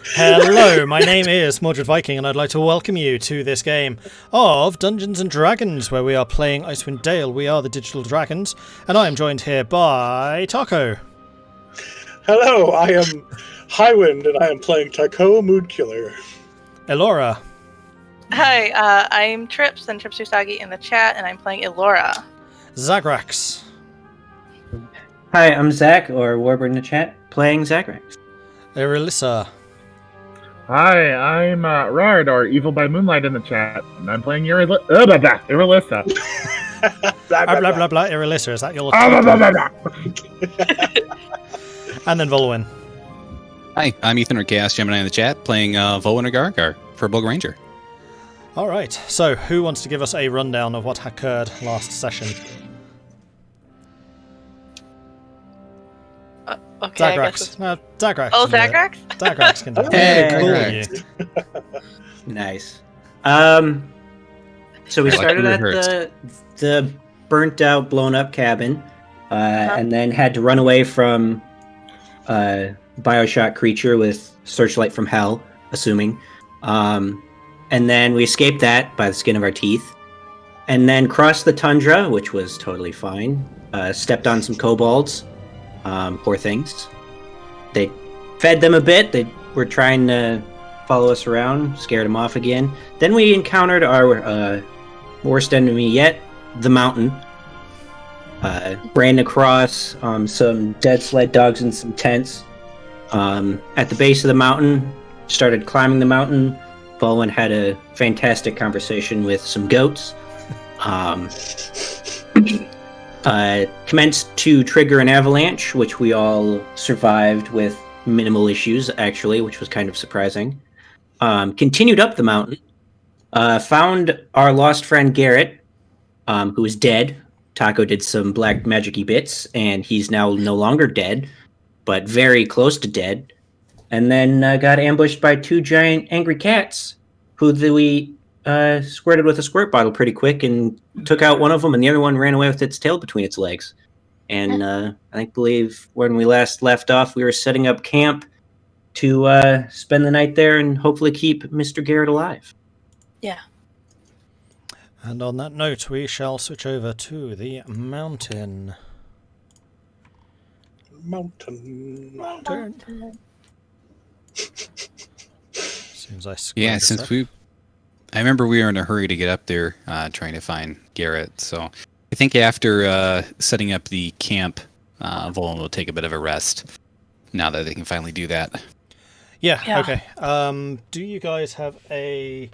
Hello, my name is Mordred Viking, and I'd like to welcome you to this game of Dungeons and Dragons, where we are playing Icewind Dale. We are the digital dragons, and I am joined here by Tahko. Hello, I am Highwind, and I am playing Tahko Mood Killer. Elora. Hi, I'm Trips and Trips Usagi in the chat, and I'm playing Elora. Zagrax. Hi, I'm Zach, or Warburg in the chat, playing Zagrax. Irilyssa. Hi, I'm Rard, or Evil by Moonlight in the chat, and I'm playing Irilyssa. Blah, blah, blah, Irilyssa, is that your And then Vulwin. Hi, I'm Ethan or Chaos Gemini in the chat, playing Vulwin or Gargar for Bug Ranger. Alright, so who wants to give us a rundown of what occurred last session? Okay, Zagrax. No, Zagrax. Oh, Zagrax? Zagrax can do it. Hey, Cool, you. Nice. So we started at the burnt out, blown up cabin, and then had to run away from Bioshock creature with searchlight from hell, assuming. And then we escaped that by the skin of our teeth, and then crossed the tundra, which was totally fine. Stepped on some kobolds. Poor things. They fed them a bit. They were trying to follow us around, scared them off again. Then we encountered our worst enemy yet, the mountain. Ran across some dead sled dogs and some tents. At the base of the mountain, started climbing the mountain. Vulwin had a fantastic conversation with some goats. Commenced to trigger an avalanche, which we all survived with minimal issues, actually, which was kind of surprising. Continued up the mountain, found our lost friend Garrett, who is dead. Tahko did some black magic-y bits, and he's now no longer dead, but very close to dead. And then got ambushed by two giant angry cats, who we squirted with a squirt bottle pretty quick and took out one of them, and the other one ran away with its tail between its legs. And I believe when we last left off, we were setting up camp to spend the night there and hopefully keep Mr. Garrett alive. Yeah. And on that note, we shall switch over to the mountain. Mountain. Seems I Yeah, since I remember we were in a hurry to get up there trying to find Garrett, so I think after setting up the camp, Vulwin will take a bit of a rest now that they can finally do that. Yeah. Okay. Do you guys have a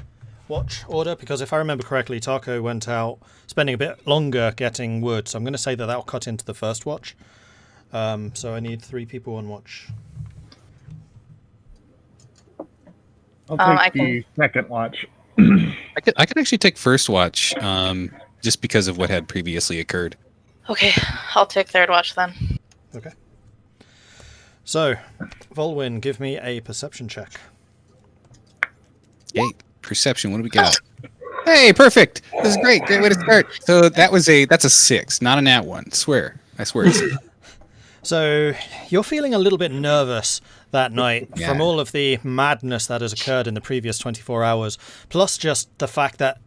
watch order? Because if I remember correctly, Tahko went out spending a bit longer getting wood, so I'm going to say that that'll cut into the first watch. So I need 3 people on watch. I'll take the second watch. I could actually take first watch, just because of what had previously occurred. Okay, I'll take third watch then. Okay. So, Vulwin, give me a perception check. Yay, perception, what do we got? Hey, perfect! This is great way to start. So that's a 6, not a nat 1, I swear it's So, you're feeling a little bit nervous that night from Yeah. all of the madness that has occurred in the previous 24 hours, plus just the fact that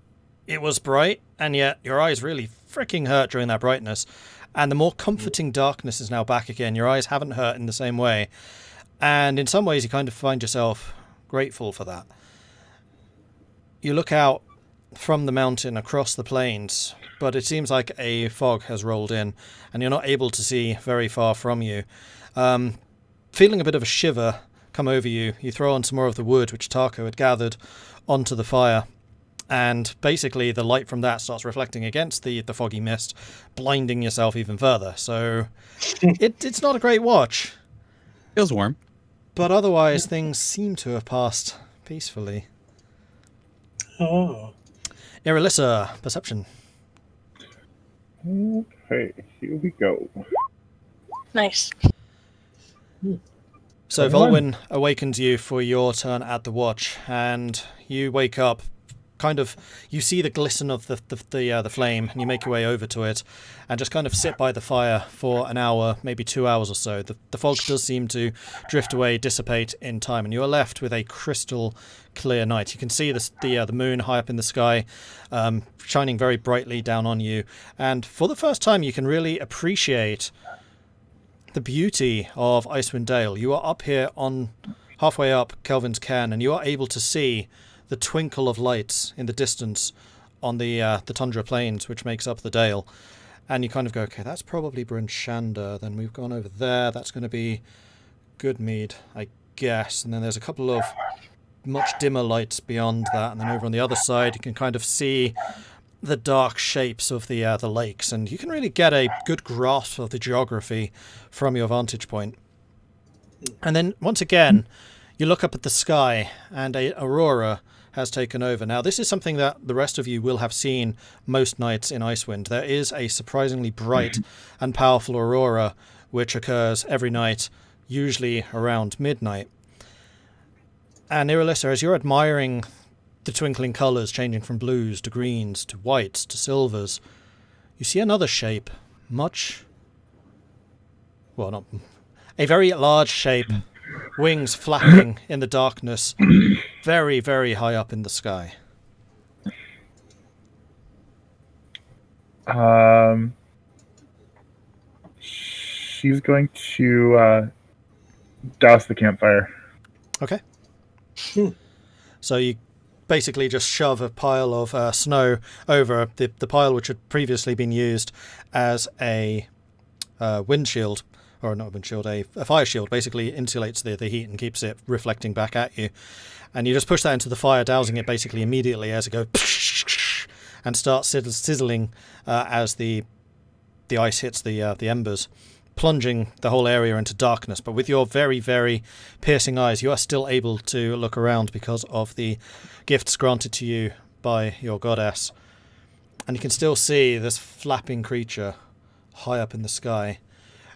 it was bright, and yet your eyes really freaking hurt during that brightness. And the more comforting darkness is now back again. Your eyes haven't hurt in the same way. And in some ways, you kind of find yourself grateful for that. You look out from the mountain across the plains, but it seems like a fog has rolled in, and you're not able to see very far from you. Feeling a bit of a shiver come over you, you throw on some more of the wood which Tahko had gathered onto the fire, and basically the light from that starts reflecting against the foggy mist, blinding yourself even further. So it's not a great watch. feels warm. But otherwise, things seem to have passed peacefully. Oh. Irilyssa, perception. Okay, here we go. Nice. So Vulwin awakens you for your turn at the watch, and you wake up you see the glisten of the flame, and you make your way over to it, and just kind of sit by the fire for an hour, maybe 2 hours or so. The fog does seem to drift away, dissipate in time, and you are left with a crystal clear night. You can see the moon high up in the sky, shining very brightly down on you, and for the first time you can really appreciate the beauty of Icewind Dale. You are up here on halfway up Kelvin's Cairn, and you are able to see the twinkle of lights in the distance on the tundra plains, which makes up the Dale. And you kind of go, okay, that's probably Bryn Shander. Then we've gone over there. That's going to be Goodmead, I guess. And then there's a couple of much dimmer lights beyond that. And then over on the other side, you can kind of see the dark shapes of the lakes. And you can really get a good grasp of the geography from your vantage point. And then, once again, you look up at the sky, and a aurora has taken over. Now, this is something that the rest of you will have seen most nights in Icewind. There is a surprisingly bright and powerful aurora which occurs every night, usually around midnight. And Irilyssa, as you're admiring the twinkling colours changing from blues to greens to whites to silvers, you see another shape, a very large shape, wings flapping in the darkness, very, very high up in the sky. She's going to douse the campfire. Okay. So you basically just shove a pile of snow over the pile which had previously been used as a windshield. Or not a windshield, a fire shield. Basically insulates the heat and keeps it reflecting back at you. And you just push that into the fire, dousing it basically immediately as it goes and starts sizzling as the ice hits the embers, plunging the whole area into darkness. But with your very, very piercing eyes, you are still able to look around because of the gifts granted to you by your goddess. And you can still see this flapping creature high up in the sky.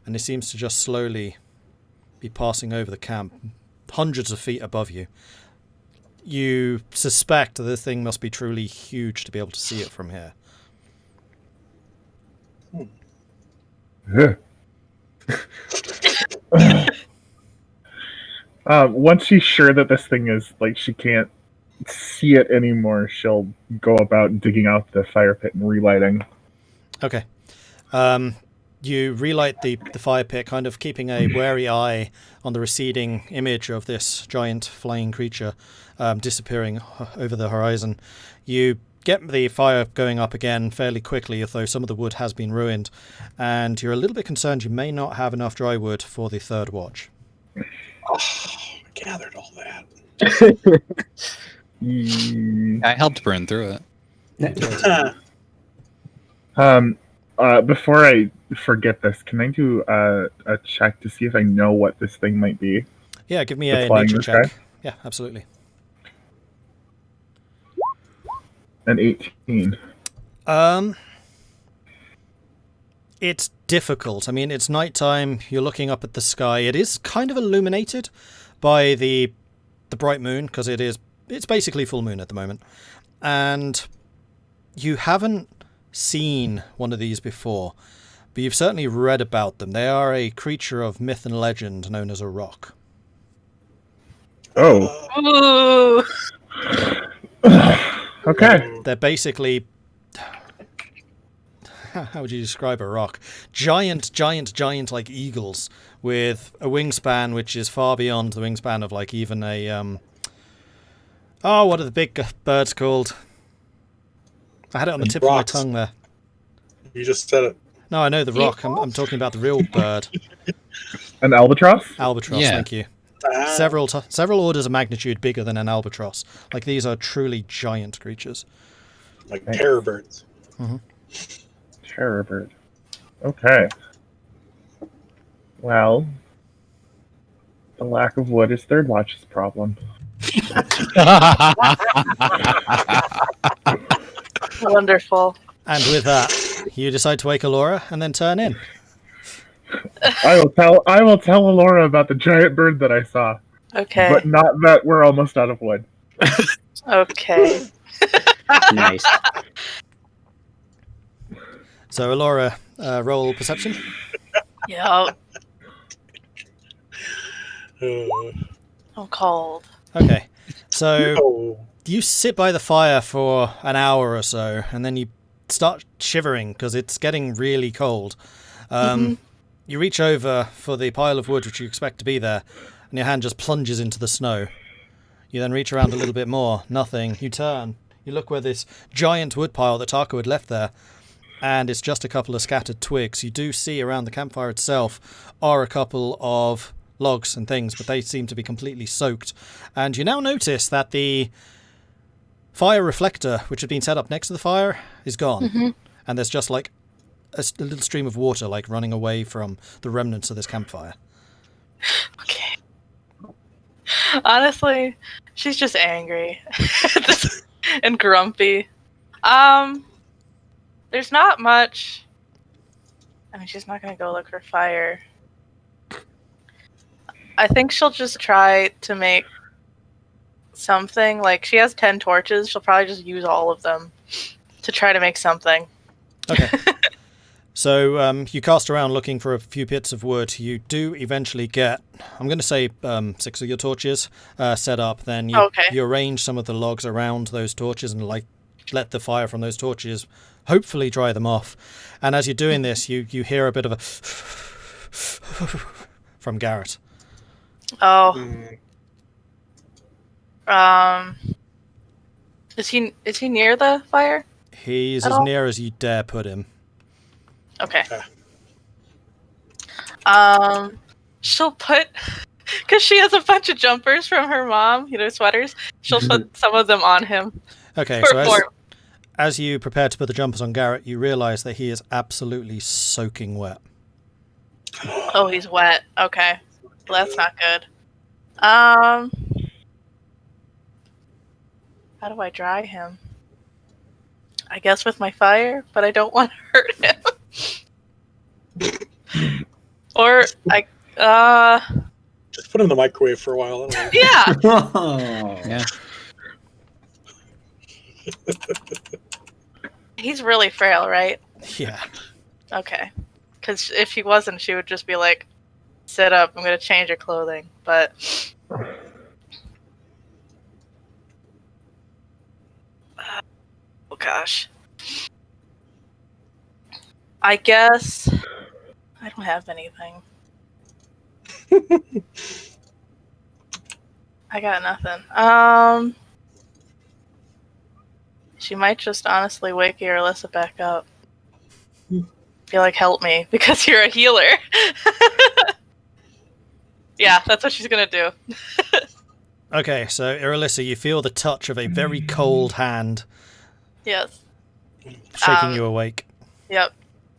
And it seems to just slowly be passing over the camp, hundreds of feet above you. You suspect that this thing must be truly huge to be able to see it from here. Once she's sure that this thing is, she can't see it anymore, she'll go about digging out the fire pit and relighting. Okay. You relight the fire pit, kind of keeping a wary eye on the receding image of this giant flying creature disappearing over the horizon. You get the fire going up again fairly quickly, although some of the wood has been ruined, and you're a little bit concerned you may not have enough dry wood for the third watch. Oh, I gathered all that. I helped burn through it. Before I forget this, can I do a check to see if I know what this thing might be? Yeah, give me That's a nature this check. guy? Yeah, absolutely. An 18. It's difficult. I mean, it's nighttime. You're looking up at the sky. It is kind of illuminated by the bright moon because it's basically full moon at the moment, and you haven't seen one of these before, but you've certainly read about them. They are a creature of myth and legend known as a rock. Oh. Ooh. Okay. They're basically... How would you describe a rock? Giant like eagles with a wingspan which is far beyond the wingspan of like even a... what are the big birds called? I had it on the tip of my tongue there. You just said it. No, I know the rock. I'm talking about the real bird. An albatross? Albatross, Yeah. thank you. Several orders of magnitude bigger than an albatross. Like, these are truly giant creatures. Like terror birds. Mm-hmm. Terror bird. Okay. Well, the lack of wood is third watch's problem. Wonderful. And with that, you decide to wake Elora and then turn in. I will tell Elora about the giant bird that I saw. Okay. But not that we're almost out of wood. Okay. Nice. So, Elora, roll perception. Yep. Uh, I'm cold. Okay. So, oh. you sit by the fire for an hour or so, and then you start shivering because it's getting really cold. You reach over for the pile of wood which you expect to be there, and your hand just plunges into the snow. You then reach around a little bit more. Nothing. You turn. You look where this giant wood pile that Tahko had left there, and it's just a couple of scattered twigs. You do see around the campfire itself are a couple of logs and things, but they seem to be completely soaked. And you now notice that the fire reflector, which had been set up next to the fire, is gone. And there's just like a little stream of water like running away from the remnants of this campfire. Okay. Honestly, she's just angry and grumpy. There's not much. I mean, she's not gonna go look for fire. I think she'll just try to make something. Like, she has 10 torches. She'll probably just use all of them to try to make something. Okay. So you cast around looking for a few bits of wood. You do eventually get, I'm going to say 6 of your torches set up. Then you arrange some of the logs around those torches and let the fire from those torches hopefully dry them off. And as you're doing this, you hear a bit of a from Garrett. Oh. Is he near the fire? He's as near as you dare put him. Okay. She'll put, because she has a bunch of jumpers from her mom, sweaters. She'll put some of them on him. Okay, so as you prepare to put the jumpers on Garrett, you realise that he is absolutely soaking wet. Oh, he's wet. Okay. Well, that's not good. How do I dry him? I guess with my fire, but I don't want to hurt him. Or just put him in the microwave for a while. Yeah. Yeah. He's really frail, right? Yeah. Okay. Because if he wasn't, she would just be like, sit up, I'm going to change your clothing. But oh gosh. I guess I don't have anything. I got nothing. She might just honestly wake Irilyssa back up. Be like, help me, because you're a healer. Yeah, that's what she's gonna do. Okay, so Irilyssa, you feel the touch of a very cold hand. Yes. Shaking you awake. Yep.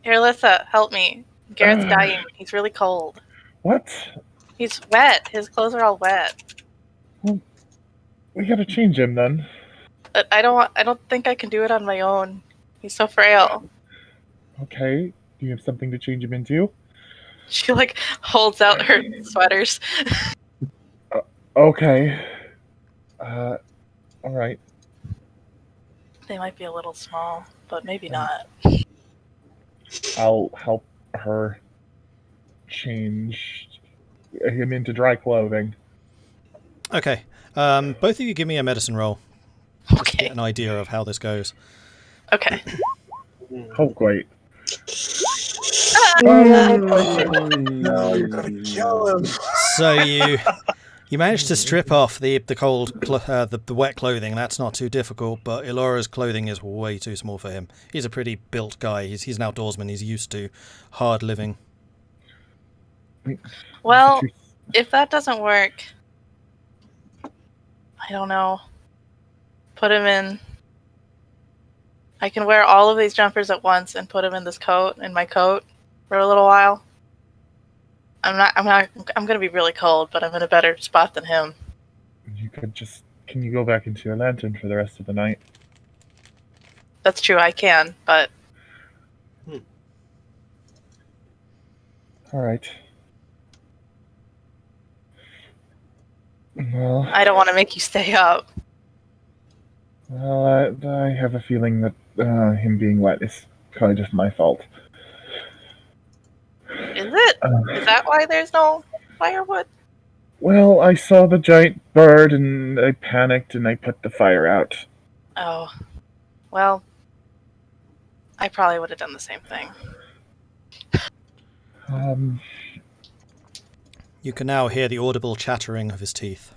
Irilyssa, help me. Garrett's dying. He's really cold. What? He's wet. His clothes are all wet. Well, we gotta change him then. But I don't think I can do it on my own. He's so frail. Okay. Do you have something to change him into? She holds out her sweaters. Okay. Alright. They might be a little small, but maybe not. I'll help her change him into dry clothing. Okay. Both of you give me a medicine roll. Just to Okay. get an idea of how this goes. Okay. Oh, great. No, you're gonna kill him. So you managed to strip off the cold, the wet clothing. That's not too difficult, but Elora's clothing is way too small for him. He's a pretty built guy. He's an outdoorsman. He's used to hard living. Well, if that doesn't work, I don't know. Put him in. I can wear all of these jumpers at once and put him in my coat for a little while. I'm gonna be really cold, but I'm in a better spot than him. Can you go back into your lantern for the rest of the night? That's true, I can, but Alright. Well, I don't want to make you stay up. I have a feeling that him being wet is probably just my fault. Is it? Is that why there's no firewood? Well, I saw the giant bird and I panicked and I put the fire out. Oh. Well, I probably would have done the same thing. You can now hear the audible chattering of his teeth.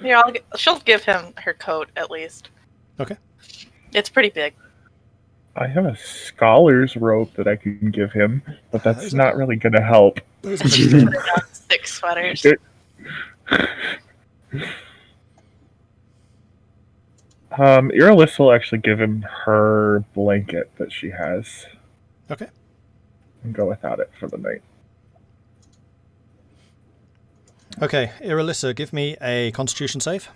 Here, she'll give him her coat, at least. Okay. It's pretty big. I have a scholar's robe that I can give him, but that's not really going to help. Those are pretty big. 6 sweaters. Irilyssa will actually give him her blanket that she has. Okay. And go without it for the night. Okay, Irilyssa, give me a Constitution save.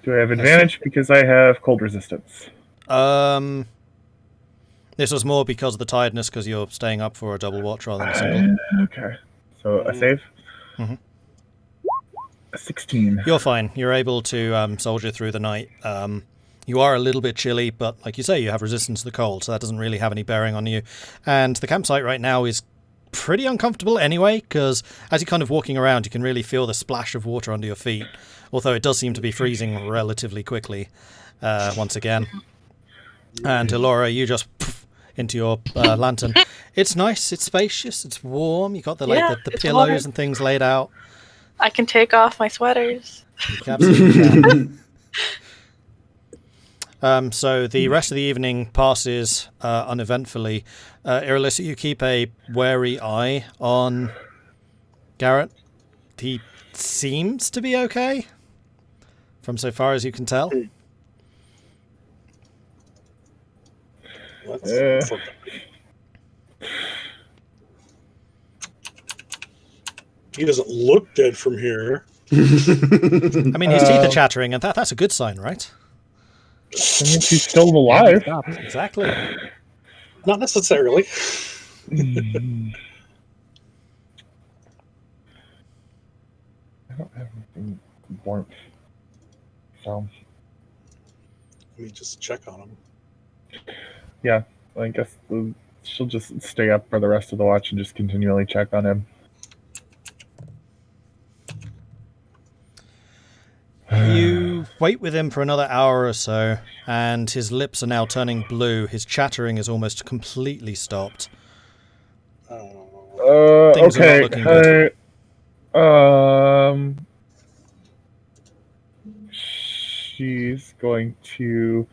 Do I have advantage because I have cold resistance? This was more because of the tiredness, because you're staying up for a double watch rather than a single. Okay. So a save? Mm-hmm. A 16. You're fine. You're able to soldier through the night. You are a little bit chilly, but like you say, you have resistance to the cold, so that doesn't really have any bearing on you. And the campsite right now is pretty uncomfortable anyway, because as you're kind of walking around, you can really feel the splash of water under your feet, although it does seem to be freezing relatively quickly once again. And Elora, you just into your lantern. It's nice, it's spacious, it's warm. You got the the pillows warm. and things laid out. I can take off my sweaters. You absolutely can. So the rest of the evening passes uneventfully. Irilyssa, you keep a wary eye on Garrett. He seems to be okay, from so far as you can tell. He doesn't look dead from here. I mean, his teeth are chattering, and that's a good sign, right? That means he's still alive. Exactly. Not necessarily. I don't have anything warmth. So, Let me just check on him. yeah, I guess she'll just stay up for the rest of the watch and just continually check on him. You wait with him for another hour or so, and his lips are now turning blue. His chattering is almost completely stopped. Things are not Okay. looking good. She's going to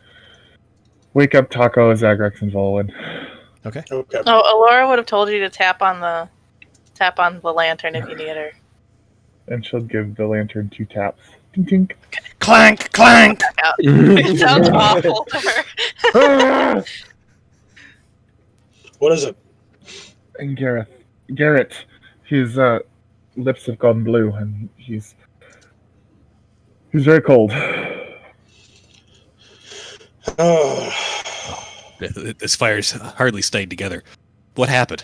wake up Tahko, Zagrax, and Vulwin. Okay. Okay. Oh, Elora would have told you to tap on the lantern if you need her. And she'll give the lantern 2 taps. Tink, tink. Clank, clank! It sounds awful to her. What is it? And Garrett, his lips have gone blue, and he's very cold. This fire's hardly stayed together. What happened?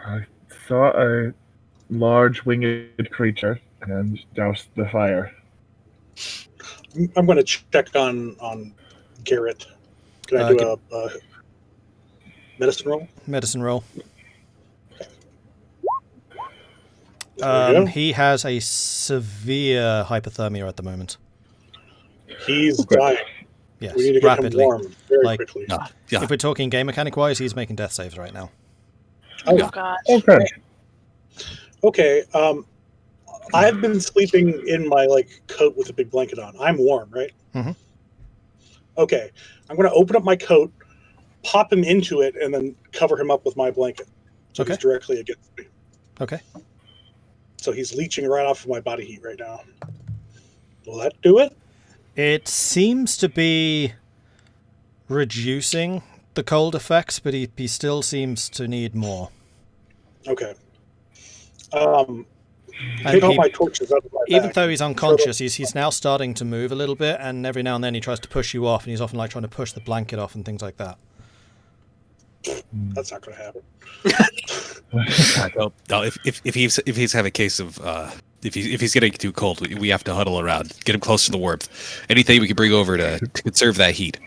I saw a large winged creature and doused the fire. I'm going to check on Garrett. Can I do a medicine roll? Medicine roll. There you go. He has a severe hypothermia at the moment. He's dying. Yes, We need to get rapidly. him warm very quickly. Yeah. If we're talking game mechanic wise, he's making death saves right now. Oh, Yeah. gosh. Okay. Okay. I've been sleeping in my coat with a big blanket on. I'm warm, right? Mhm. Okay. I'm going to open up my coat, pop him into it, and then cover him up with my blanket. So Okay. he's directly against me. Okay. So he's leeching right off of my body heat right now. Will that do it? It seems to be reducing the cold effects, but he still seems to need more. Okay. And Take all my torches out of my even bag. though he's unconscious, he's now starting to move a little bit, and every now and then he tries to push you off, and he's often trying to push the blanket off and things like that. That's not going to happen. No, if he's having a case of if he's getting too cold, we have to huddle around, get him close to the warmth. Anything we can bring over to conserve that heat.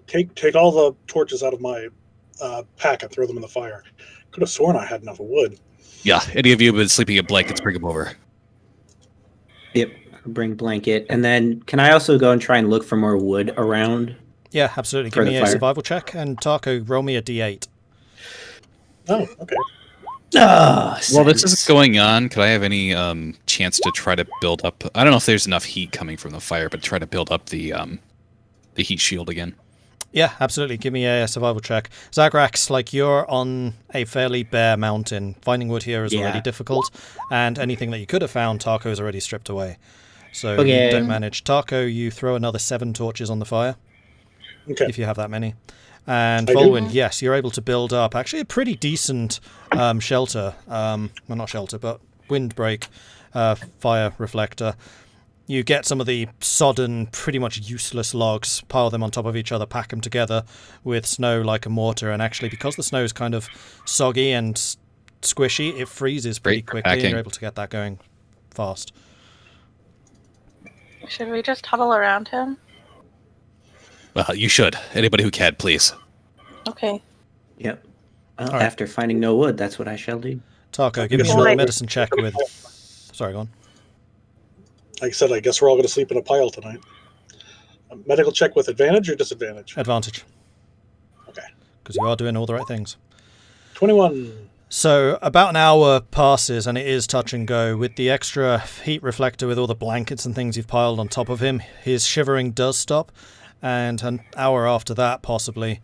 Take all the torches out of my pack and throw them in the fire. Could have sworn I had enough wood. Yeah, any of you have been sleeping in blankets, bring them over. Yep, bring blanket. And then can I also go and try and look for more wood around? Yeah, absolutely. Give me a survival check, and Tahko, roll me a d8. Oh, okay. While this is going on, could I have any chance to try to build up? I don't know if there's enough heat coming from the fire, but try to build up the heat shield again. Yeah, absolutely. Give me a survival check. Zagrax, like, you're on a fairly bare mountain. Finding wood here is already difficult, and anything that you could have found, Tahko is already stripped away. So you don't manage. Tahko, you throw another 7 torches on the fire, if you have that many. And Vulwin, yes, you're able to build up actually a pretty decent shelter. Well, not shelter, but windbreak fire reflector. You get some of the sodden, pretty much useless logs, pile them on top of each other, pack them together with snow like a mortar, and actually, because the snow is kind of soggy and squishy, it freezes pretty quickly, and you're able to get that going fast. Should we just huddle around him? Well, you should. Anybody who can, please. Okay. Yep. Well, after finding no wood, that's what I shall do. Tahko, give me a medicine check with... Sorry, go on. Like I said, I guess we're all going to sleep in a pile tonight. A medical check with advantage or disadvantage? Advantage. Okay. Because you are doing all the right things. 21. So about an hour passes, and it is touch and go. With the extra heat reflector, with all the blankets and things you've piled on top of him, his shivering does stop. And an hour after that, possibly,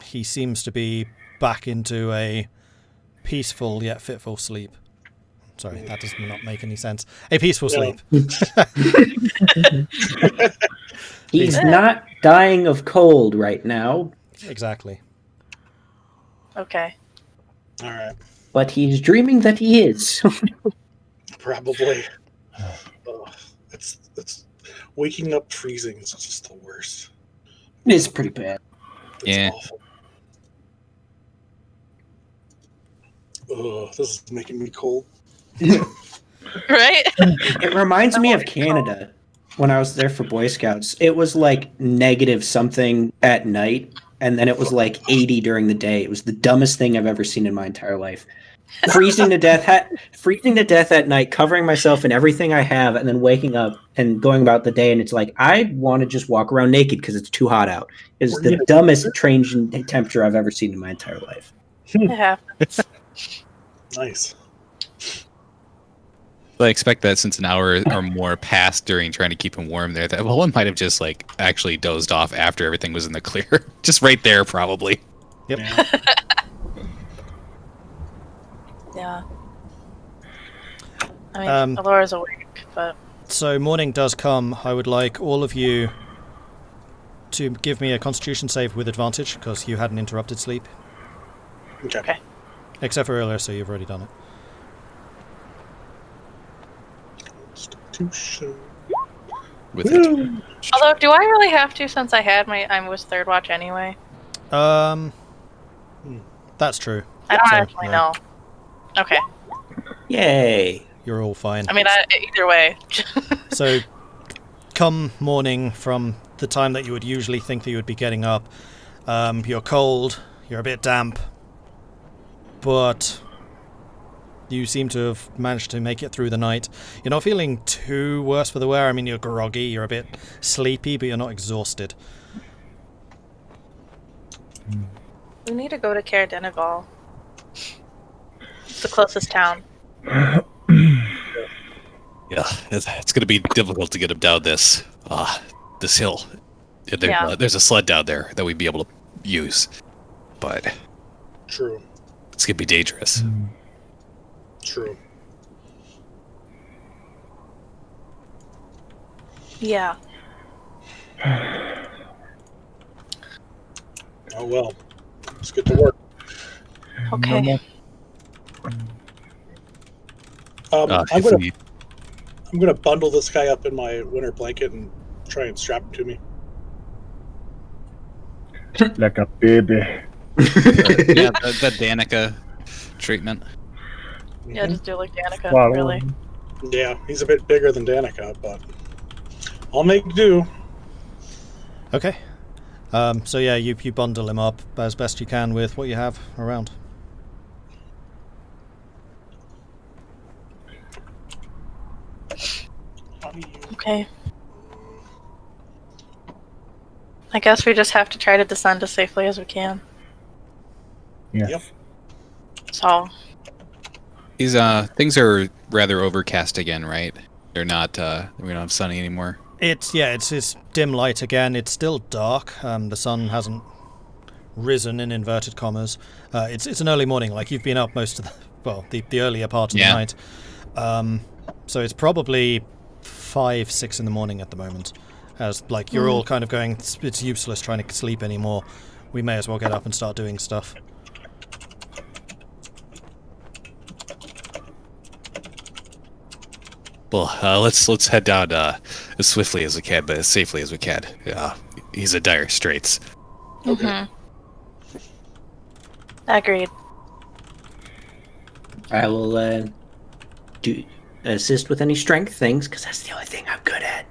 he seems to be back into a peaceful yet fitful sleep. Sorry, that does not make any sense. A peaceful sleep. He's not dying of cold right now. Exactly. Okay. All right. But he's dreaming that he is. Probably. It's waking up freezing is just the worst. It's pretty bad. It's awful. This is making me cold. Right? It reminds me of Canada when I was there for Boy Scouts. It was like negative something at night, and then it was like 80 during the day. It was the dumbest thing I've ever seen in my entire life. Freezing to death at night, covering myself in everything I have, and then waking up and going about the day, and it's like, I want to just walk around naked because it's too hot out. It's the dumbest change in temperature I've ever seen in my entire life. It happens. Nice. I expect that since an hour or more passed during trying to keep him warm there, that one might have just like actually dozed off after everything was in the clear. Just right there, probably. Yep. Yeah. I mean, Elora's awake, but... So morning does come. I would like all of you to give me a Constitution save with advantage, because you had an interrupted sleep. Okay. Except for Irilyssa, so you've already done it. With it. Although, do I really have to, since I was third watch anyway? That's true. I don't actually know. Okay. Yay. You're all fine. I mean, either way. So, come morning from the time that you would usually think that you would be getting up, you're cold, you're a bit damp, but you seem to have managed to make it through the night. You're not feeling too worse for the wear. I mean, you're groggy, you're a bit sleepy, but you're not exhausted. We need to go to Caer-Dinegal. It's the closest town. Yeah, it's going to be difficult to get him down this hill. There's a sled down there that we'd be able to use, but True. It's going to be dangerous. True. Yeah. Oh well. Let's get to work. Okay. I'm gonna bundle this guy up in my winter blanket and try and strap him to me. Like a baby. Yeah, the Danica treatment. Yeah, just do like Danica, Wow. really. Yeah, he's a bit bigger than Danica, but I'll make do. Okay. So yeah, you bundle him up as best you can with what you have around. Okay. I guess we just have to try to descend as safely as we can. Yes. Yep. So, These things are rather overcast again, right? They're not. We don't have sunny anymore. It's dim light again. It's still dark. The sun hasn't risen in inverted commas. It's an early morning. Like you've been up most of the earlier part of the night. So it's probably 5, 6 in the morning at the moment. As like you're all kind of going, it's useless trying to sleep anymore. We may as well get up and start doing stuff. Well, let's head down as swiftly as we can, but as safely as we can. He's in dire straits. Agreed. I will assist with any strength things, because that's the only thing I'm good at.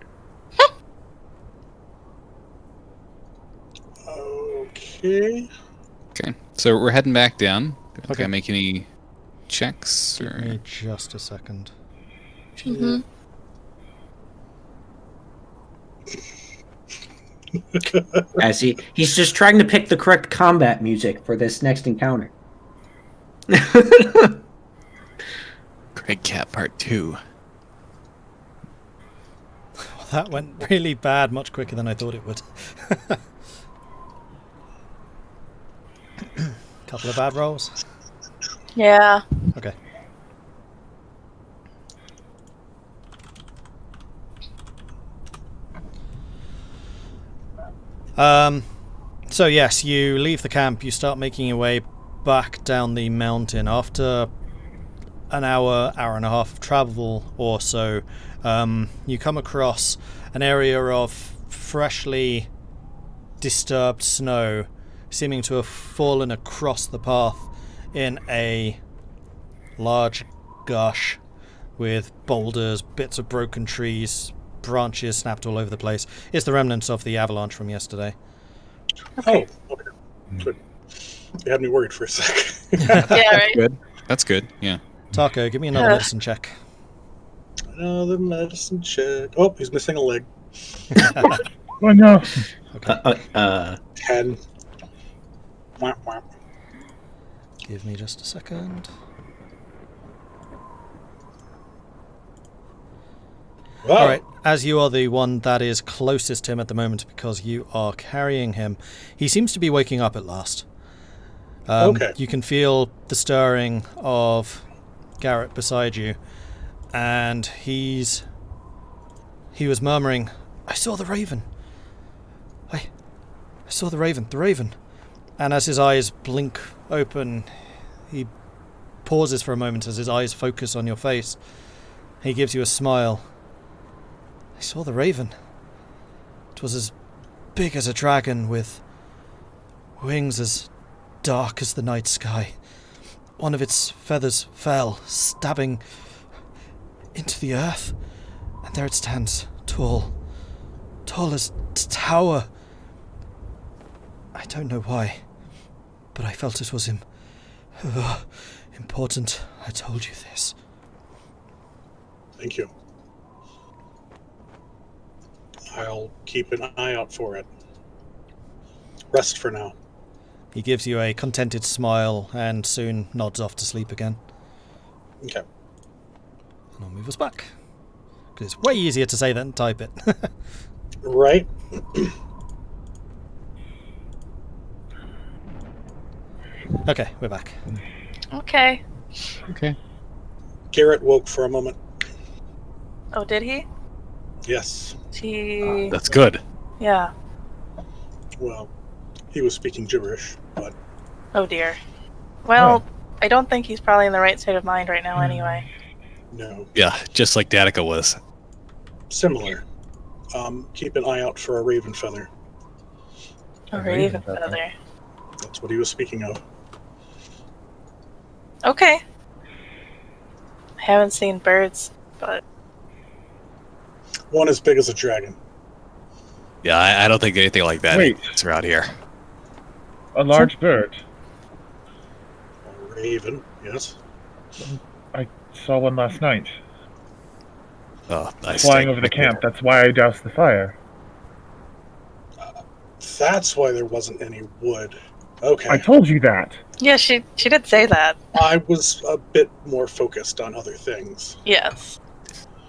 Okay. Okay, so we're heading back down. Okay. Can I make any checks? Give Or... me just a second. As he's just trying to pick the correct combat music for this next encounter. Craig Cat Part 2. Well, that went really bad, much quicker than I thought it would. Couple of bad rolls. Yeah. Okay. So yes, you leave the camp, you start making your way back down the mountain. After an hour and a half of travel or so, you come across an area of freshly disturbed snow, seeming to have fallen across the path in a large gush, with boulders, bits of broken trees, branches snapped all over the place. It's the remnants of the avalanche from yesterday. Oh, okay. Good. You had me worried for a sec. Yeah, right? Good. That's good. Yeah. Tahko, give me another medicine check. Another medicine check. Oh, he's missing a leg. Oh no. Okay. 10. Wah, wah. Give me just a second. Wow. Alright, as you are the one that is closest to him at the moment because you are carrying him, he seems to be waking up at last. Okay. You can feel the stirring of Garrett beside you, and he was murmuring, I saw the raven. I saw the raven. And as his eyes blink open, he pauses for a moment as his eyes focus on your face. He gives you a smile. I saw the raven. It was as big as a dragon with wings as dark as the night sky. One of its feathers fell, stabbing into the earth, and there it stands, tall as a tower. I don't know why, but I felt it was important. I told you this. Thank you. I'll keep an eye out for it. Rest for now. He gives you a contented smile and soon nods off to sleep again. Okay. And I'll move us back, because it's way easier to say than type it. Right? Okay, we're back. Okay. Okay. Garrett woke for a moment. Oh, did he? Yes. He... That's good. Yeah. Well, he was speaking gibberish, but Oh, dear. Well, I don't think he's probably in the right state of mind right now anyway. no. Yeah, just like Danica was. Similar. Keep an eye out for a raven feather. A raven feather. That's what he was speaking of. Okay. I haven't seen birds, but One as big as a dragon. Yeah, I don't think anything like that is around here. A large bird. A raven, yes. I saw one last night. Oh, nice. Flying over the camp. That's why I doused the fire. That's why there wasn't any wood. Okay. I told you that. yeah, she did say that. I was a bit more focused on other things. Yes.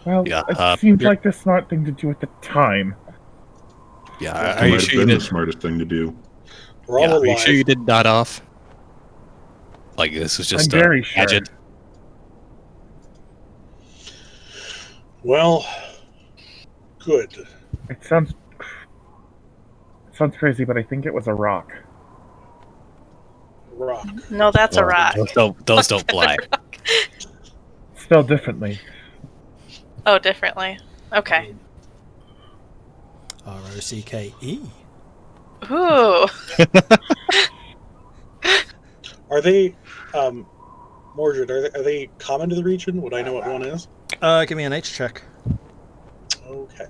Well, Yeah, it seemed like the smart thing to do at the time. Yeah, It are you might sure have you been the did? smartest thing to do. We're Yeah, all are you alive. sure you did nod off? Like this was just I'm a very sure. gadget? Well, good. It sounds crazy, but I think it was a rock. Rock. No, that's a rock. Those don't fly. Spelled differently. Oh, differently. Okay. R-O-C-K-E. Ooh. Are they, Mordred, are they common to the region? Would I know what one is? Give me an H check. Okay.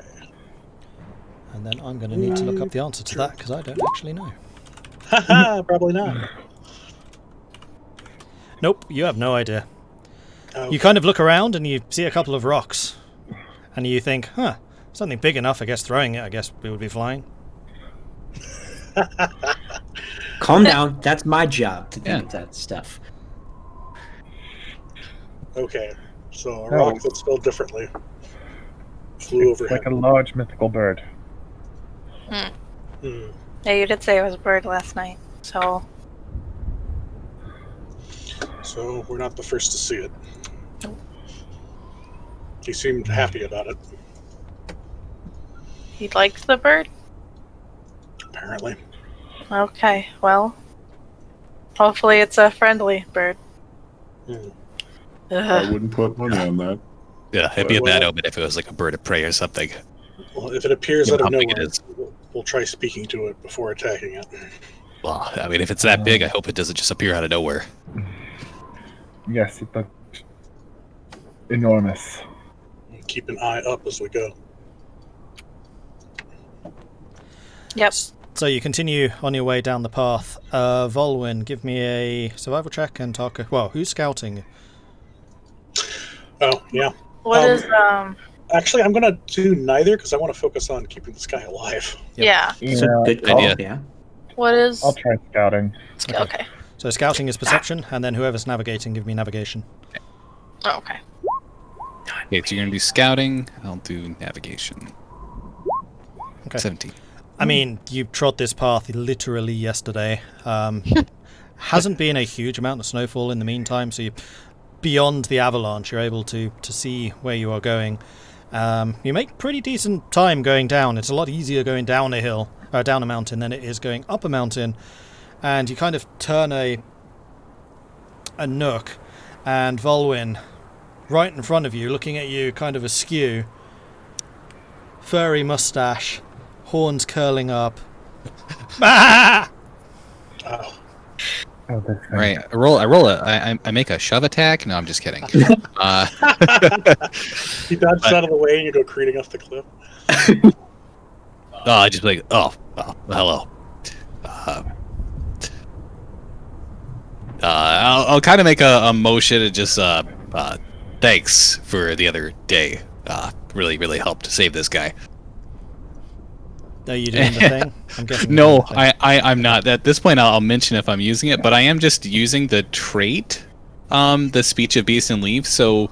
And then I'm going to need to look up the answer to that because I don't actually know. Haha, probably not. Nope, you have no idea. Oh, You kind of look around and you see a couple of rocks. And you think, something big enough, I guess throwing it, I guess we would be flying. Calm down. That's my job to think of that stuff. okay. So a No. rock that's spelled differently flew It's overhead. like a large mythical bird. Hmm. Yeah, you did say it was a bird last night. So So we're not the first to see it. He seemed happy about it, he liked the bird? apparently. Okay, well. Hopefully it's a friendly bird. Hmm. I Ugh. wouldn't put money on that. Yeah, it'd be a bad Well- omen if it was like a bird of prey or something. Well, if it appears You know out of how big nowhere, it is. we'll try speaking to it before attacking it. Well, I mean, if it's that big, I hope it doesn't just appear out of nowhere. Yes, it looked enormous. Keep an eye up as we go. Yep. So you continue on your way down the path. Vulwin, give me a survival check, and Tahko. Well, who's scouting? Oh, yeah. What is Actually, I'm going to do neither because I want to focus on keeping this guy alive. Yep. yeah. So good call. idea. Yeah. What is I'll try scouting. okay. So scouting is perception, and then whoever's navigating, give me navigation. Oh, okay. Okay, so you're gonna do scouting. I'll do navigation. Okay. 17. I mean, you trod this path literally yesterday. Hasn't been a huge amount of snowfall in the meantime, so beyond the avalanche, you're able to see where you are going. You make pretty decent time going down. It's a lot easier going down a hill, down a mountain, than it is going up a mountain. And you kind of turn a nook, and Vulwin, right in front of you, looking at you kind of askew, furry mustache, horns curling up. Ah! Oh, Oh, this thing. Right, I make a shove attack. No, I'm just kidding. he dodged out of the way and you go careening off the cliff. I just like, hello. I'll kind of make a motion and just thanks for the other day. Really helped save this guy. Are you doing the thing? I'm guessing. you're No, doing the thing. I'm not. At this point, I'll mention if I'm using it, but I am just using the trait, the speech of beasts and leaves. So,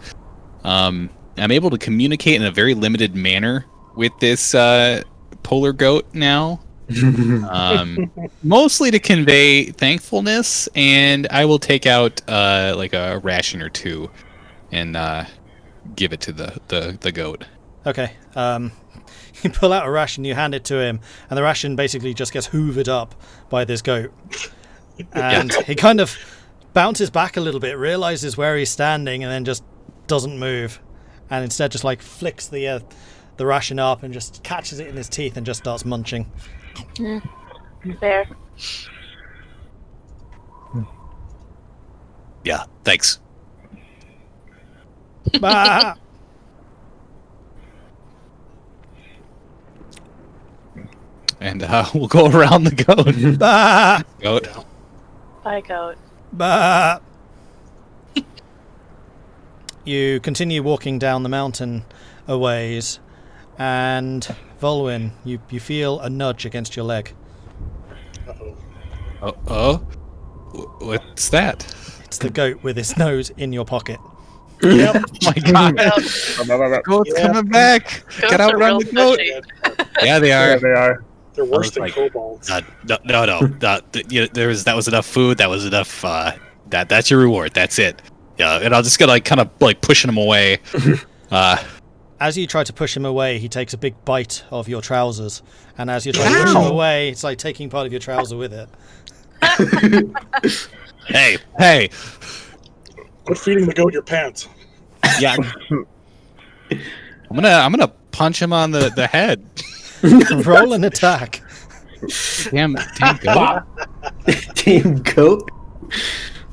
I'm able to communicate in a very limited manner with this polar goat now. Mostly to convey thankfulness, and I will take out like a ration or two and give it to the goat. Okay. You pull out a ration, you hand it to him, and the ration basically just gets hoovered up by this goat. And he kind of bounces back a little bit, realizes where he's standing, and then just doesn't move. And instead just like flicks the ration up and just catches it in his teeth and just starts munching. Fair. Yeah, thanks. Bah! And we'll go around the goat. Bah! Goat. Bye, goat. Bah! You continue walking down the mountain a ways, and Vulwin, you feel a nudge against your leg. Uh-oh. Oh, what's that? It's the goat with its nose in your pocket. Yep. Oh my god, goat's Yeah. coming back! Goats Get out are around real the goat! fishy. Yeah, they Yeah, are. they are. They're worse was than like, kobolds. No. That was enough food. That was enough. That's your reward. That's it. Yeah, and I'll just gonna kind of pushing him away. As you try to push him away, he takes a big bite of your trousers, and as you try to push him away, it's like taking part of your trouser with it. Hey. Quit feeding the goat your pants. Yeah. I'm gonna punch him on the head. Roll an attack. Damn goat. Damn goat.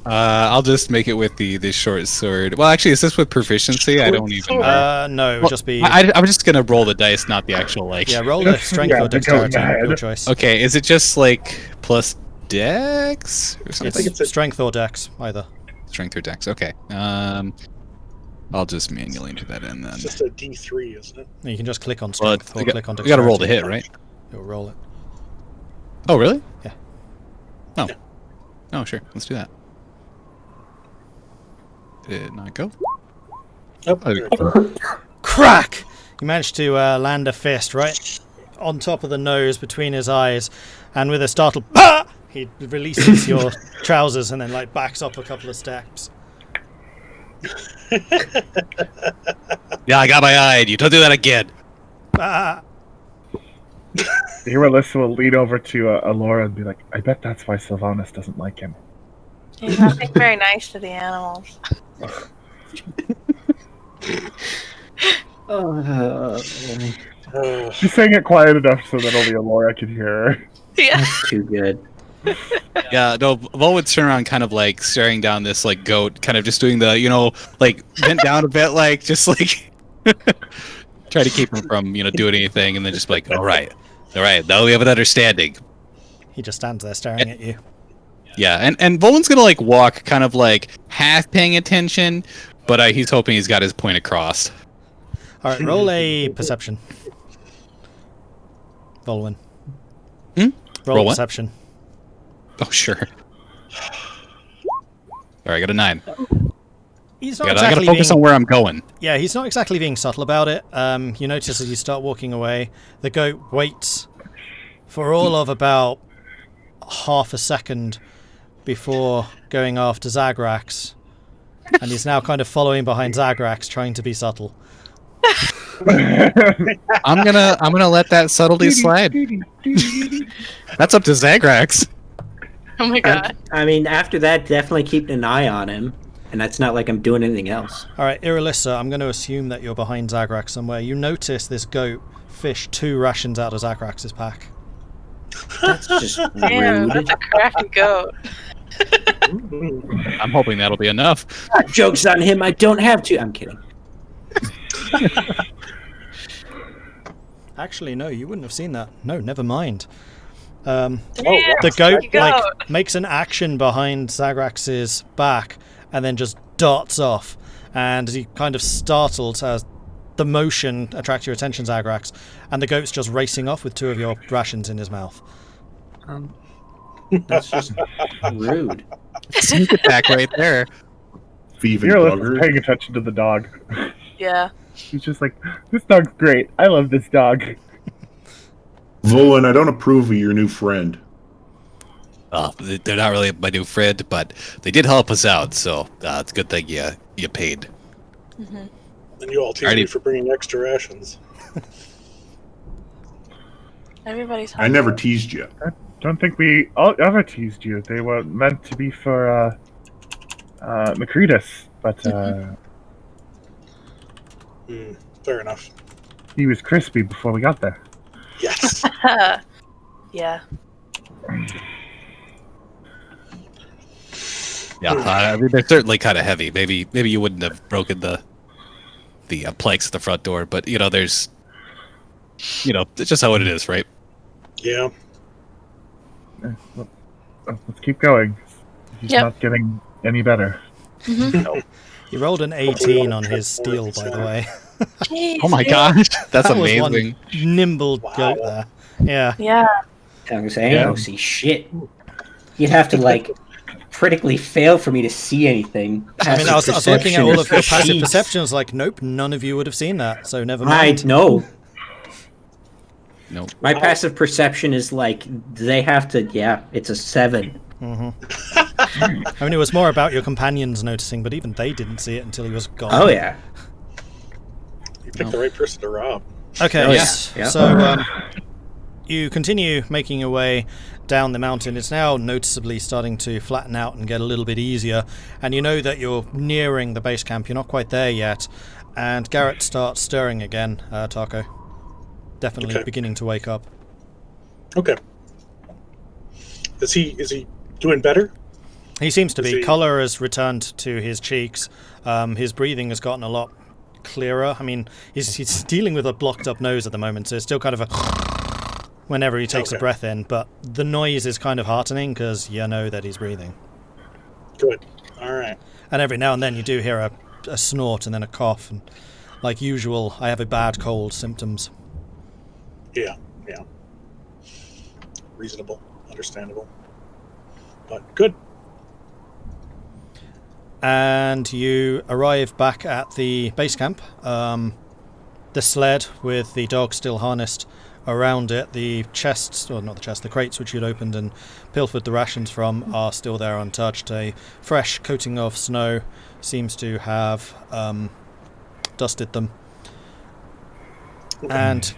I'll just make it with the short sword. Well, actually, is this with proficiency? I don't even. No, it would just be... I'm just gonna roll the dice, not the actual like. Yeah, roll a strength Yeah, or the goat in dexterity, the head. your choice. Okay, is it just like plus dex or something? It's strength or dex, either. Strength or dex. Okay. I'll just manually enter that in then. It's just a D3, isn't it? You can just click on Well, strength or we click on got dexterity. to roll to hit, right? You'll roll it. Oh, really? Yeah. Oh. Yeah. Oh, sure. Let's do that. Did it not go? Oh, Oh, there it is. Crack! You managed to land a fist right on top of the nose between his eyes, and with a startled "Ah!" he releases your trousers and then like backs up a couple of steps. Yeah, I got my eye on you. Don't do that again. Ah! Irilyssa will lean over to Elora and be like, I bet that's why Sylvanas doesn't like him. He's not being very nice to the animals. She's saying it quiet enough so that only Elora can hear her. Yeah. That's too good. Yeah, no, Vol would turn around kind of like staring down this like goat, kind of just doing the, like bent down a bit, like just like try to keep him from, doing anything, and then just be like, all right, now we have an understanding. He just stands there staring at you. Yeah, and Volwin's gonna like walk kind of like half paying attention, but he's hoping he's got his point across. All right, roll a perception. Vulwin. Roll what? perception. Oh, sure. Alright, I got a 9. He's not I exactly gotta focus being, on where I'm going. Yeah, he's not exactly being subtle about it. You notice as you start walking away, the goat waits for all of about half a second before going after Zagrax, and he's now kind of following behind Zagrax, trying to be subtle. I'm gonna let that subtlety slide. That's up to Zagrax. Oh my god. I mean, after that, definitely keeping an eye on him. And that's not like I'm doing anything else. All right, Irilyssa, I'm going to assume that you're behind Zagrax somewhere. You notice this goat fish 2 rations out of Zagrax's pack. That's just Damn, rude. that's a crappy goat. I'm hoping that'll be enough. Joke's on him. I don't have to. I'm kidding. Actually, no, you wouldn't have seen that. No, never mind. Damn, The goat you goat. makes an action behind Zagrax's back and then just darts off. And as he kind of startled as the motion attracts your attention, Zagrax, and the goat's just racing off with 2 of your rations in his mouth. That's just rude. Sneak attack right there. Thieving Irylyssa's bugger. paying attention to the dog. Yeah. She's just like, this dog's great. I love this dog. Vulwin, I don't approve of your new friend. They're not really my new friend, but they did help us out, so it's a good thing you paid. Mm-hmm. And you all tease Alrighty. me for bringing extra rations. Everybody's I never teased you. Don't think we ever teased you. They were meant to be for Macretus, but Fair enough. he was crispy before we got there. Yes. Yeah. Yeah, I mean, they're certainly kind of heavy. Maybe you wouldn't have broken the planks at the front door, but there's, it's just how it is, right? Yeah. Let's keep going. He's Yep. not getting any better. He rolled an 18 on his steel, by the way. Jeez, Oh my man. gosh, that's That was amazing. one nimble Wow. goat there. Yeah. Yeah. I was saying, I don't see shit. You'd have to like critically fail for me to see anything. I mean, I was Passive looking at perception all is of your passive sheets. perceptions, like, nope, none of you would have seen that, so never I mind. know. Nope. My passive perception is like they have to. Yeah, it's a 7. I mean, it was more about your companions noticing, but even they didn't see it until he was gone. Oh yeah. You picked the right person to rob. Okay, Oh, yeah. yes. Yeah. So you continue making your way down the mountain. It's now noticeably starting to flatten out and get a little bit easier, and you know that you're nearing the base camp. You're not quite there yet, and Garrett starts stirring again. Tahko, definitely Okay. beginning to wake up. Okay. Is he doing better? He seems to Is be. he- Colour has returned to his cheeks. His breathing has gotten a lot clearer. I mean, he's dealing with a blocked up nose at the moment, so it's still kind of a whenever he takes a Okay. breath in, but the noise is kind of heartening because you know that he's breathing. Good. All right. And every now and then you do hear a snort and then a cough, and like usual, I have a bad cold symptoms. Yeah. Reasonable. Understandable. But good. And you arrive back at the base camp. The sled with the dog still harnessed around it. The chests, or not the chests, the crates which you'd opened and pilfered the rations from are still there untouched. A fresh coating of snow seems to have dusted them. And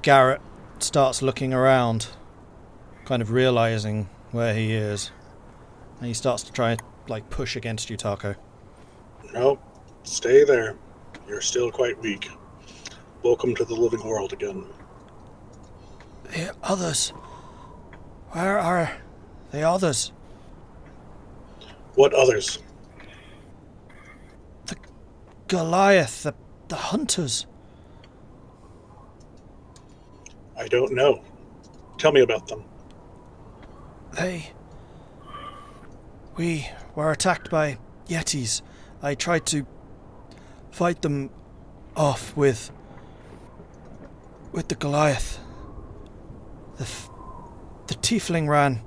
Garrett starts looking around, kind of realizing where he is. And he starts to try like push against you, Tahko. No, stay there. You're still quite weak. Welcome to the living world again. The others. Where are the others? What others? Goliath, the hunters. I don't know. Tell me about them. We were attacked by yetis. I tried to fight them off with the Goliath. The tiefling ran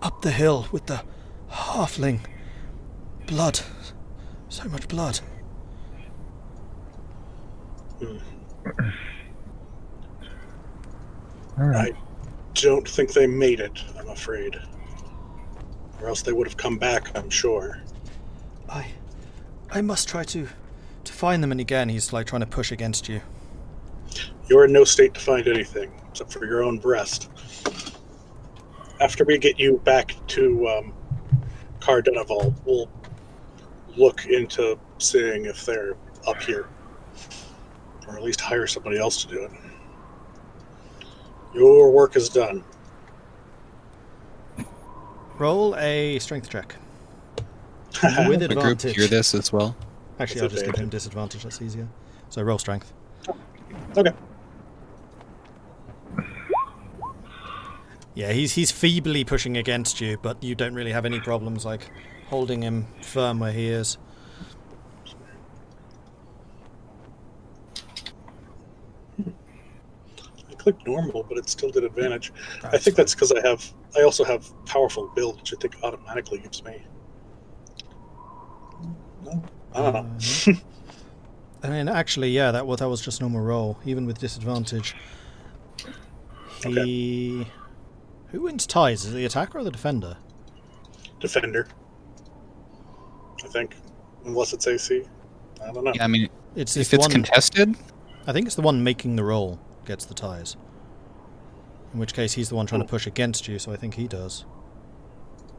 up the hill with the halfling. Blood. So much blood. All right. I don't think they made it, I'm afraid. Or else they would have come back, I'm sure. I must try to find them, and again he's like trying to push against you. You're in no state to find anything, except for your own breast. After we get you back to Cardenival, we'll look into seeing if they're up here. Or at least hire somebody else to do it. Your work is done. Roll a strength check. With The group advantage. hear this as well. Actually, I'll just give him disadvantage, that's easier. So roll strength. Okay. Yeah, he's feebly pushing against you, but you don't really have any problems like holding him firm where he is. I clicked normal, but it still did advantage. I think that's because I also have powerful build, which I think automatically gives me. No? I don't know. I mean, actually, yeah, that was just normal roll, even with disadvantage. Who wins ties? Is it the attacker or the defender? Defender. I think. Unless it's AC. I don't know. Yeah, I mean, It's if the it's one. contested, I think it's the one making the roll gets the ties. In which case, he's the one trying to push against you, so I think he does.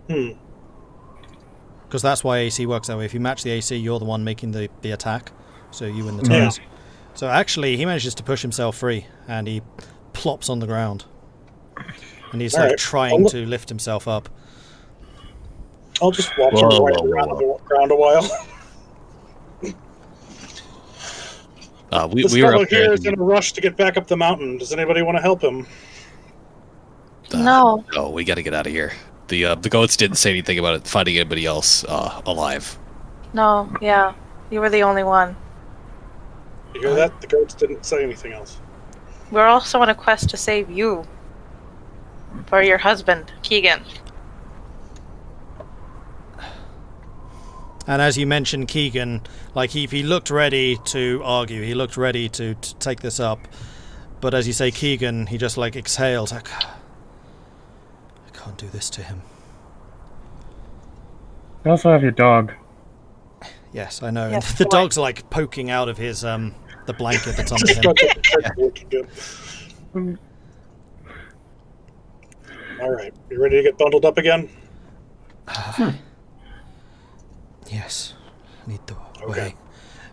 Because that's why AC works that way. If you match the AC, you're the one making the attack, so you win the ties. So actually, he manages to push himself free, and he plops on the ground. And he's All like right. trying to lift himself up. I'll just watch him Whoa, right whoa, around whoa. the ground a while. This We were fellow up there. here is in a rush to get back up the mountain. Does anybody want to help him? No. Oh, we got to get out of here. The goats didn't say anything about it, finding anybody else alive. No, yeah. You were the only one. You hear that? The goats didn't say anything else. We're also on a quest to save you. For your husband, Keegan. And as you mentioned, Keegan, like he looked ready to argue. He looked ready to take this up. But as you say, Keegan, he just like exhales. Like, I can't do this to him. You also have your dog. Yes, I know. Yes, And the boy. dog's like poking out of his the blanket that's under him. Looking good. All right, you ready to get bundled up again? Yes, I need the Okay. way.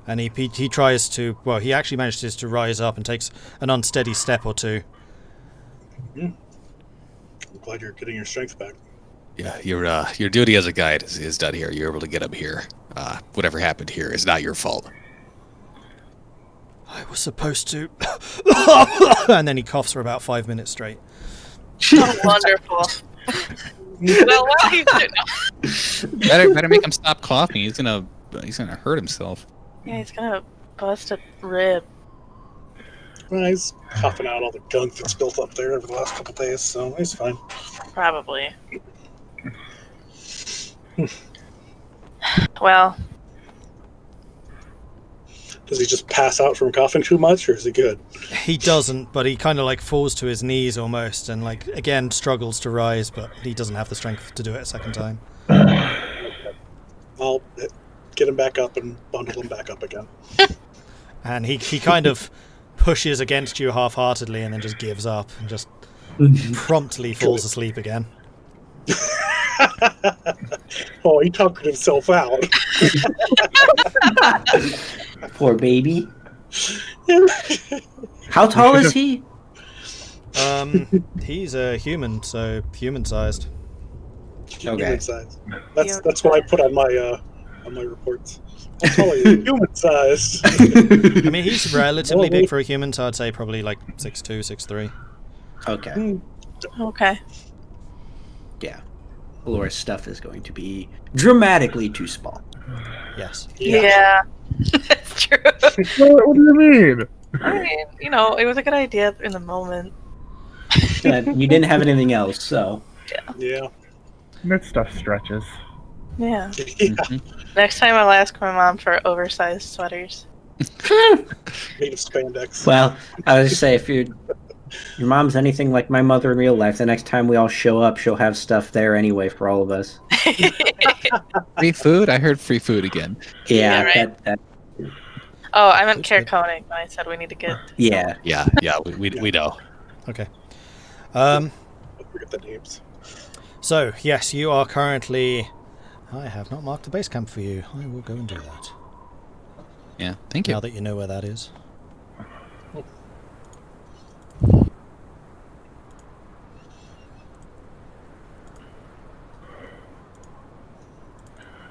And he tries to. Well, he actually manages to rise up and takes an unsteady step or two. I'm glad you're getting your strength back. Yeah, your duty as a guide is done here. You're able to get up here. Whatever happened here is not your fault. I was supposed to. And then he coughs for about 5 minutes straight. Oh, wonderful. Well, what are you doing? Better make him stop coughing. He's gonna hurt himself. Yeah, he's gonna bust a rib. Well, he's coughing out all the gunk that's built up there over the last couple days, so he's fine. Probably. Well, Does he just pass out from coughing too much, or is he good? He doesn't, but he kind of like falls to his knees almost, and like again struggles to rise, but he doesn't have the strength to do it a second time. I'll get him back up and bundle him back up again. And he kind of pushes against you half-heartedly, and then just gives up and just promptly falls asleep again. Oh, he tuckered himself out. Poor baby. How tall is he? He's a human, so human-sized. Human size. That's what I put on my reports. How tall are you? Human sized. I mean, he's relatively big for a human, so I'd say probably like 6'2", 6'3". Okay. okay. Yeah. Elora's stuff is going to be dramatically too small. Yes. Yeah. That's true. What do you mean? I mean, it was a good idea in the moment. You didn't have anything else, so. Yeah. That stuff stretches. Yeah. Yeah. Next time I'll ask my mom for oversized sweaters. Made of spandex. Well, I was just say, if your mom's anything like my mother in real life, the next time we all show up, she'll have stuff there anyway for all of us. Free food? I heard free food again. Yeah, right. that Oh, I meant care coning when I said we need to get. yeah. Yeah, we know. Okay. I forget the names. So, yes, you are currently... I have not marked the base camp for you. I will go and do that. Yeah, thank you. Now that you know where that is.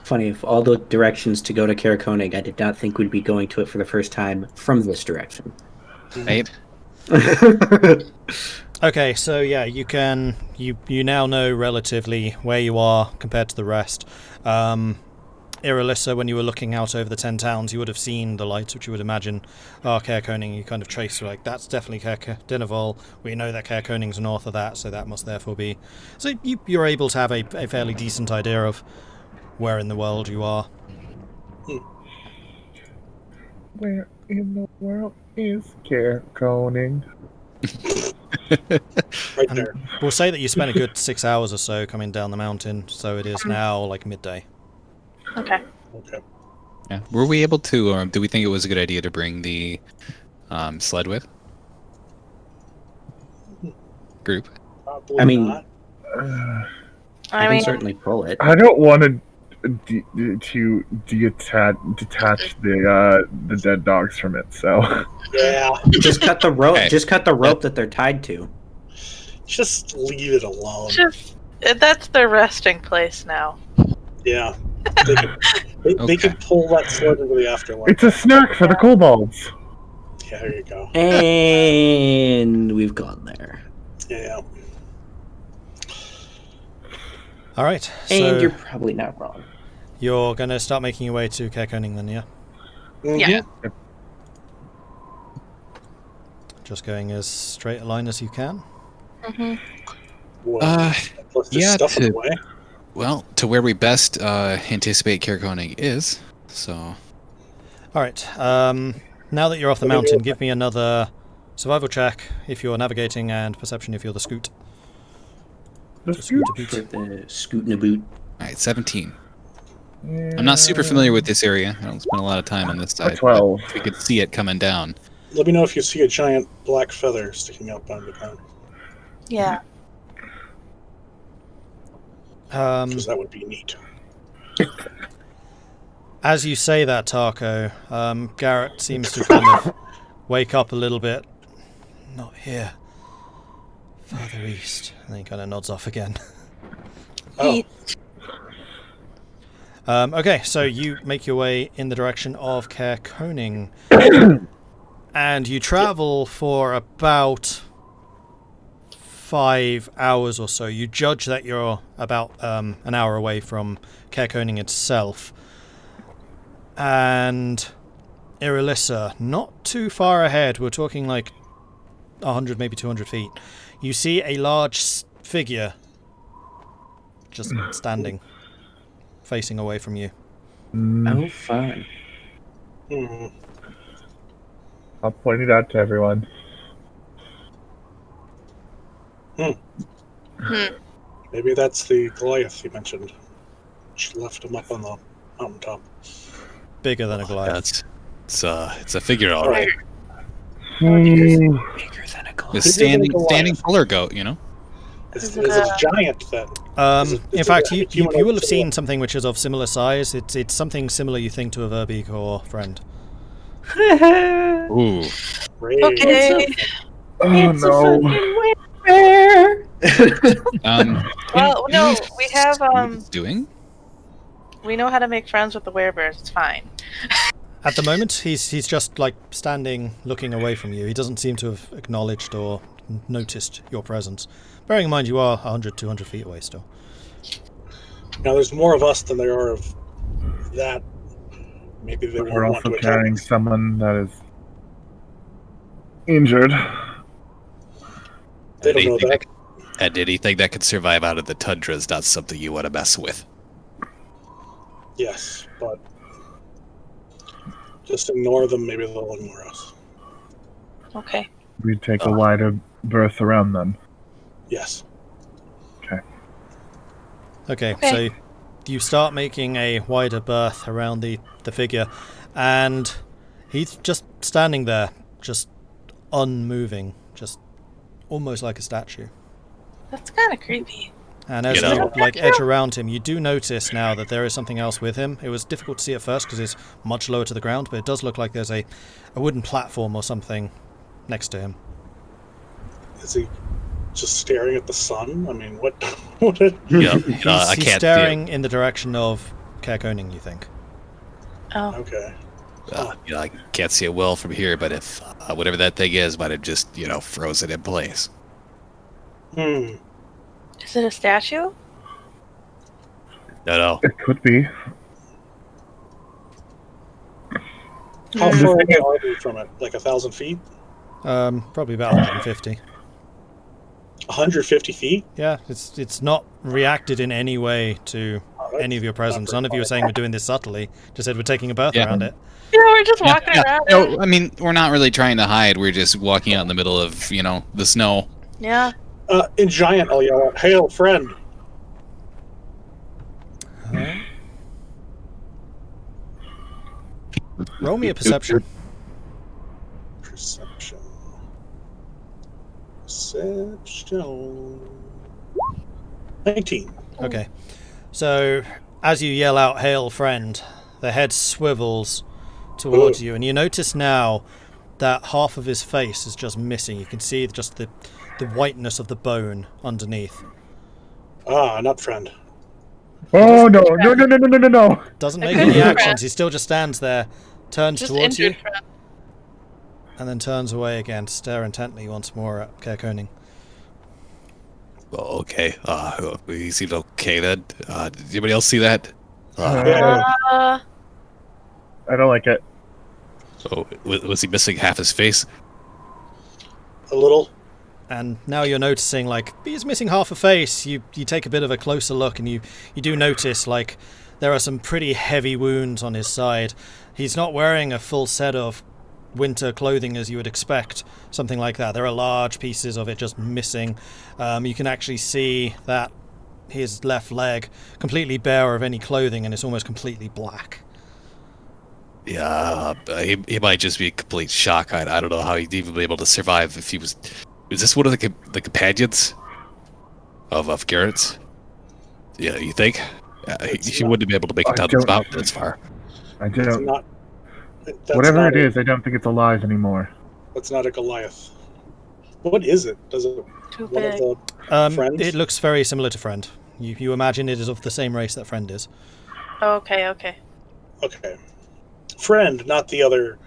Funny, of all the directions to go to Karakonig, I did not think we'd be going to it for the first time from this direction. Right? Okay, so yeah, you now know relatively where you are compared to the rest. Irilyssa, when you were looking out over the 10 towns, you would have seen the lights, which you would imagine are Karakoning. You kind of trace, like, that's definitely Dinnerval. We know that Karakoning's north of that, so that must therefore be... So you're able to have a fairly decent idea of where in the world you are. Where in the world is Karakoning? Right And there. we'll say that you spent a good 6 hours or so coming down the mountain, so it is now like midday. Okay. Okay. Yeah. Were we able to, or do we think it was a good idea to bring the sled with? Group? Probably I mean- not. I I can mean, certainly pull it. I don't want to detach the dead dogs from it. So Yeah. Just cut the rope. Okay. Just cut the rope that they're tied to. Just leave it alone. That's their resting place now. Yeah. They can pull that sled into the afterlife. It's a snack for the kobolds. Yeah, there you go. And we've gone there. Yeah. All right. And So you're probably not wrong. you're going to start making your way to Kerkoning then, yeah? Yeah. Just going as straight a line as you can. Mm-hmm. Well, plus there's yeah, stuff in the way. Well, to where we best anticipate Kerkoning is. So, All right. Now that you're off the mountain, give me another survival check if you're navigating and perception if you're the scoot. The Scoot scoot. to For boot. the scoot and a boot. all right, 17. I'm not super familiar with this area. I don't spend a lot of time on this side. 12. but We could see it coming down. Let me know if you see a giant black feather sticking out on the ground. Yeah. Because that would be neat. As you say that, Tahko, Garrett seems to kind of wake up a little bit. Not here. Further east. And then he kind of nods off again. Oh, Okay, so you make your way in the direction of Kerkoning. And you travel for about 5 hours or so. You judge that you're about an hour away from Kerkoning itself. And Irilyssa, not too far ahead, we're talking like 100, maybe 200 feet. You see a large figure just standing, facing away from you. Oh, fun. hmm. I'll point it out to everyone. Maybe that's the Goliath you mentioned. She left him up on the mountaintop. Bigger than a Goliath. It's a figure, all right. Bigger than a The Goliath. standing Goliath. polar goat, you know. Is it a giant then? Is In it fact, a you humanoid will have silhouette? seen something which is of similar size. It's something similar you think to a Verbeek friend. Ooh. Great. Okay. Oh no. Well, no, we have It's doing. we know how to make friends with the werebears. It's fine. At the moment, he's just like standing, looking away from you. He doesn't seem to have acknowledged or noticed your presence. Bearing in mind you are 100, 200 feet away still. Now there's more of us than there are of that. Maybe they But won't we're want also to attack carrying us. someone that is injured. They don't know that. And anything that could survive out of the tundra is not something you want to mess with. Yes, but just ignore them. Maybe they'll ignore us. Okay. We take a wider berth around them. Yes. Okay, Okay. so you start making a wider berth around the figure, and he's just standing there, just unmoving, just almost like a statue. That's kind of creepy. And as You know. you edge around him, you do notice now that there is something else with him. It was difficult to see at first because it's much lower to the ground, but it does look like there's a wooden platform or something next to him. Is he just staring at the sun? I mean, what? What? Yeah, He's, I he's can't staring in the direction of Kerkoning, you think. Oh. Okay. I can't see it well from here, but if whatever that thing is might have just frozen in place. Hmm. Is it a statue? No. It could be. How Hmm. far away are we from it? Like 1,000 feet? Probably about 150. 150 feet? Yeah, it's not reacted in any way to Oh, that's any of your presence. not None of you are very saying we're doing this subtly. Just said we're taking a berth Yeah. around it. Yeah, we're just walking around. No, I mean, we're not really trying to hide. We're just walking out in the middle of, the snow. Yeah. In giant, I'll yell out, "Hail, friend!" Roll me a perception. Perception. Perception. 19. Okay. So, as you yell out, "Hail, friend," the head swivels towards you, and you notice now that half of his face is just missing. You can see just the the whiteness of the bone underneath. Ah, not friend. Oh no! No! Doesn't I make couldn't any friend. actions. He still just stands there, turns Just towards you, injured friend. and then turns away again to stare intently once more at Kerkoning. Well, okay. He seemed okay then. Did anybody else see that? I don't like it. Oh, was he missing half his face? A little. And now you're noticing, like, he's missing half a face. You take a bit of a closer look, and you do notice, like, there are some pretty heavy wounds on his side. He's not wearing a full set of winter clothing as you would expect, something like that. There are large pieces of it just missing. You can actually see that his left leg completely bare of any clothing, and it's almost completely black. Yeah, he might just be a complete shock. I don't know how he'd even be able to survive if he was... Is this one of the companions of Garrett's? Yeah, you think? He wouldn't be able to make it down this mountain this far. I That's don't. not. Whatever not it is, I don't think it's alive anymore. That's not a Goliath. What is it? Does it Too one big. of the friends? It looks very similar to Friend. You imagine it is of the same race that Friend is. Okay. Okay. Friend, not the other.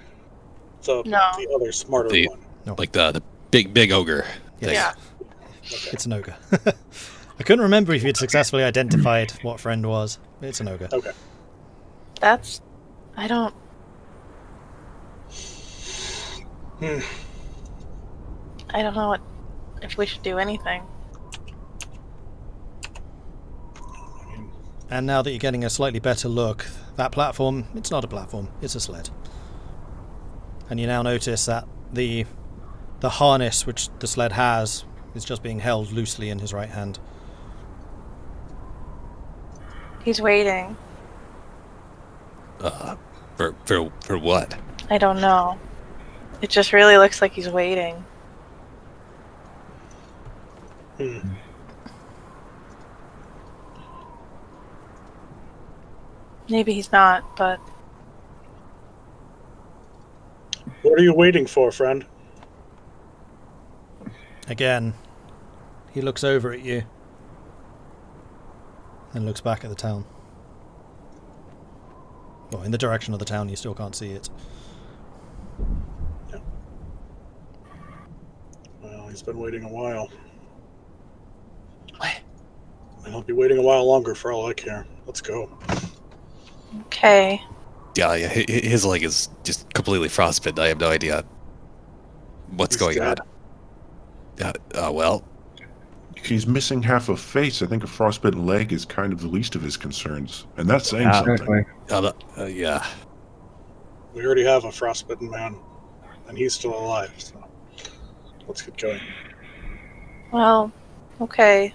No. The other smarter The- one. Like the big ogre thing. Yeah. Okay. It's an ogre. I couldn't remember if you'd successfully identified what Friend was. It's an ogre. Okay. That's... I don't... I don't know if we should do anything. And now that you're getting a slightly better look, that platform, it's not a platform, it's a sled. And you now notice that the harness which the sled has is just being held loosely in his right hand. He's waiting. For what? I don't know. It just really looks like he's waiting. Maybe he's not, but... What are you waiting for, friend? Again, he looks over at you and looks back at the town. Well, in the direction of the town, you still can't see it. Well, he's been waiting a while. What? And he'll be waiting a while longer for all I care. Let's go. Okay. Yeah. His leg is just completely frostbitten. I have no idea what's He's going dead. on. Well, He's missing half a face. I think a frostbitten leg is kind of the least of his concerns. And that's saying something. Exactly. yeah. We already have a frostbitten man, and he's still alive, so let's get going. Well, okay.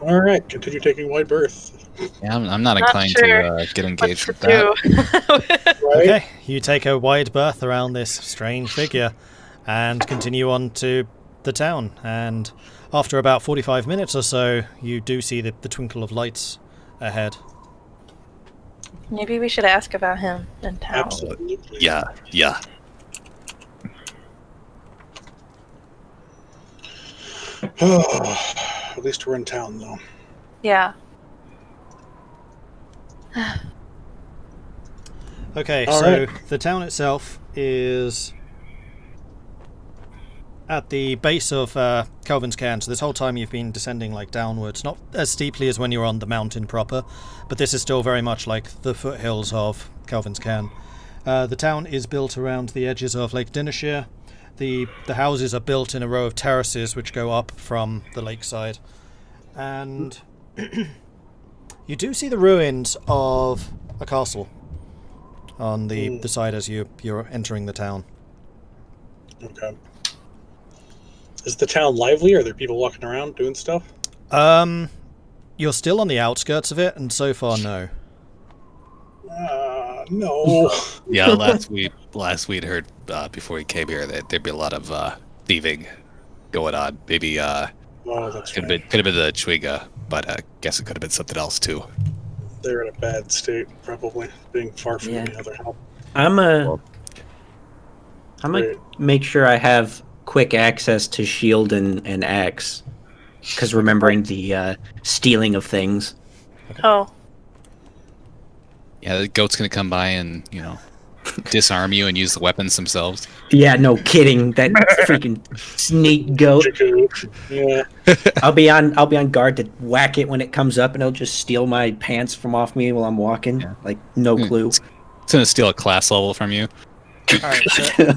All right, continue taking wide berth. Yeah, I'm not Not inclined sure to get engaged What with that. to do. Right? Okay, you take a wide berth around this strange figure and continue on to the town. And after about 45 minutes or so, you do see the twinkle of lights ahead. Maybe we should ask about him in town. Absolutely. Yeah. At least we're in town, though. Yeah. Okay, All so right. the town itself is at the base of Kelvin's Cairn. So this whole time you've been descending like downwards, not as steeply as when you were on the mountain proper, but this is still very much like the foothills of Kelvin's Cairn. The town is built around the edges of Lake Dinnershire. The houses are built in a row of terraces which go up from the lakeside. And you do see the ruins of a castle on the side as you're entering the town. Okay. Is the town lively? Are there people walking around doing stuff? You're still on the outskirts of it, and so far, no. No. Yeah, last we'd heard before we came here that there'd be a lot of thieving going on. Maybe Oh, that's could right. have been the Chwiga, but I guess it could have been something else too. They're in a bad state, probably, being far from Yeah. any other help. I'm gonna Great. make sure I have quick access to shield and axe, because remembering the stealing of things. Oh, Yeah, the goat's gonna come by and disarm you and use the weapons themselves. Yeah, no kidding. That freaking sneak goat. Yeah. I'll be on guard to whack it when it comes up, and it'll just steal my pants from off me while I'm walking. Yeah. Like no clue. It's gonna steal a class level from you. All right, so,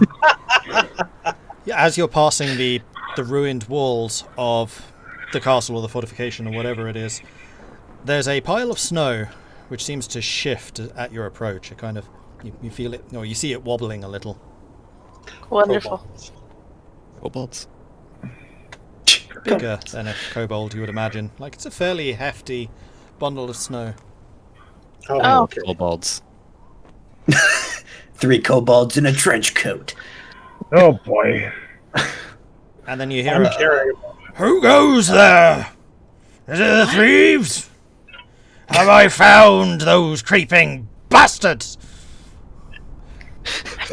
yeah, as you're passing the ruined walls of the castle or the fortification or whatever it is, there's a pile of snow which seems to shift at your approach. It kind of you feel it, or you see it wobbling a little. wonderful. Kobolds. Bigger than a kobold, you would imagine. Like, it's a fairly hefty bundle of snow. Oh. Okay. Kobolds. 3 kobolds in a trench coat. Oh boy. And then you hear I'm a, carrying. "Who goes there? Is it the thieves? Have I found those creeping bastards?"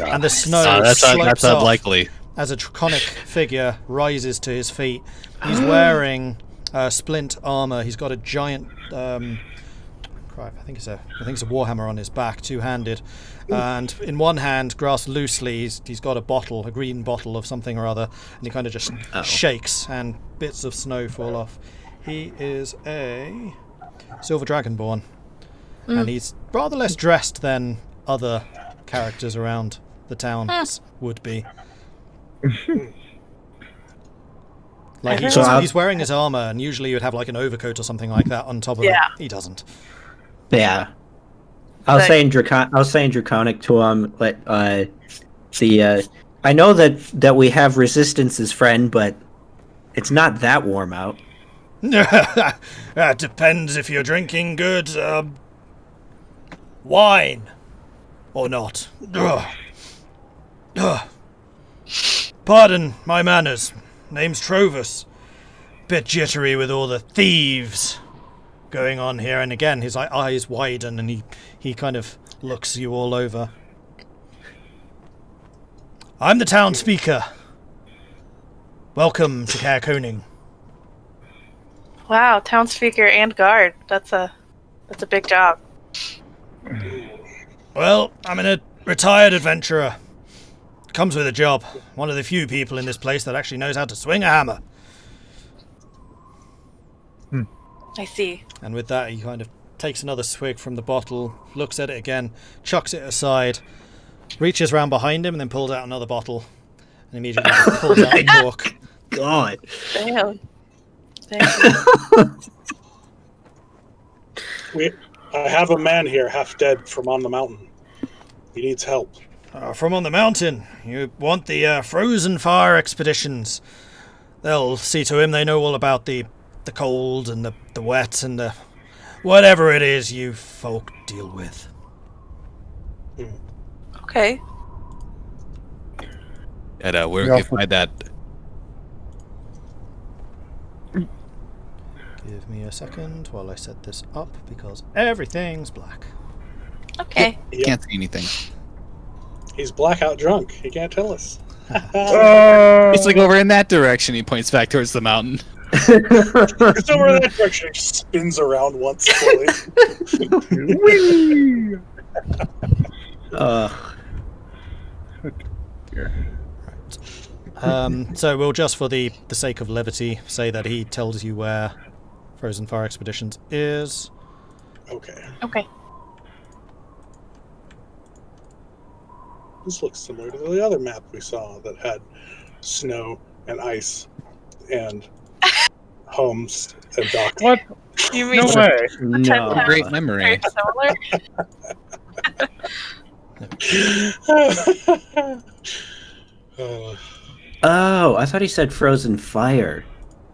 And the snow That's slopes off unlikely. as a draconic figure rises to his feet. He's wearing splint armor. He's got a giant, I think it's a warhammer on his back, two-handed, and in one hand, grasped loosely, he's got a green bottle of something or other, and he kind of just shakes, and bits of snow fall off. He is a silver dragonborn, and he's rather less dressed than other characters around the town would be. Like he's wearing his armor, and usually you'd have like an overcoat or something like that on top of it. He doesn't. Yeah. I was saying draconic to him, but I know that we have resistance as friend, but it's not that warm out. That depends if you're drinking good wine or not. Pardon my manners. Name's Trovus. Bit jittery with all the thieves going on here, and again his eyes widen and he kind of looks you all over. I'm the town speaker. Welcome to Caer Koning. Wow, town speaker and guard. That's a big job. Well, I'm a retired adventurer. Comes with a job. One of the few people in this place that actually knows how to swing a hammer. I see. And with that, he kind of takes another swig from the bottle, looks at it again, chucks it aside, reaches round behind him, and then pulls out another bottle, and immediately pulls out a cork. God. Damn. I have a man here, half dead, from on the mountain. He needs help. From on the mountain. You want the Frozen Fire expeditions. They'll see to him. They know all about the cold and the wet and the whatever it is you folk deal with. Okay. And where can you find that? Give me a second while I set this up, because everything's black. Okay. Can't see anything. He's blackout drunk. He can't tell us. It's like over in that direction. He points back towards the mountain. It's over in that direction. He just spins around once slowly. So we'll just, for the sake of levity, say that he tells you where Frozen Fire Expeditions is. Okay. Okay. This looks similar to the other map we saw that had snow and ice and homes and docks. What? You mean No way. No. Great memory. very similar? Oh, I thought he said frozen fire.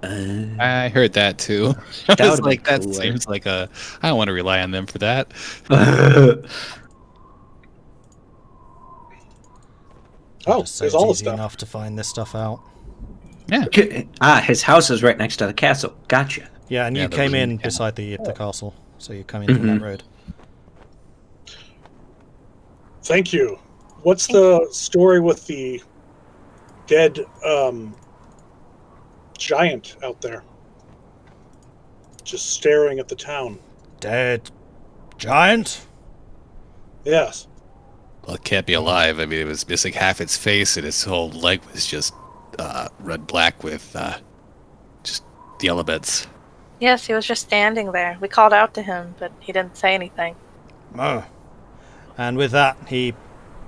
I heard that too. That I was would've been like, that cooler. seems like I don't want to rely on them for that. Oh, Just so there's it's all the easy stuff. enough to find this stuff out. Yeah. His house is right next to the castle. Gotcha. Yeah, and Yeah, you that came was in in the beside the castle, so you come in from that road. Thank you. What's the story with the dead giant out there? Just staring at the town. Dead giant? Yes. Well, it can't be alive. I mean, it was missing half its face, and its whole leg was just red black with just the elements. Yes, he was just standing there. We called out to him, but he didn't say anything. Oh. And with that, he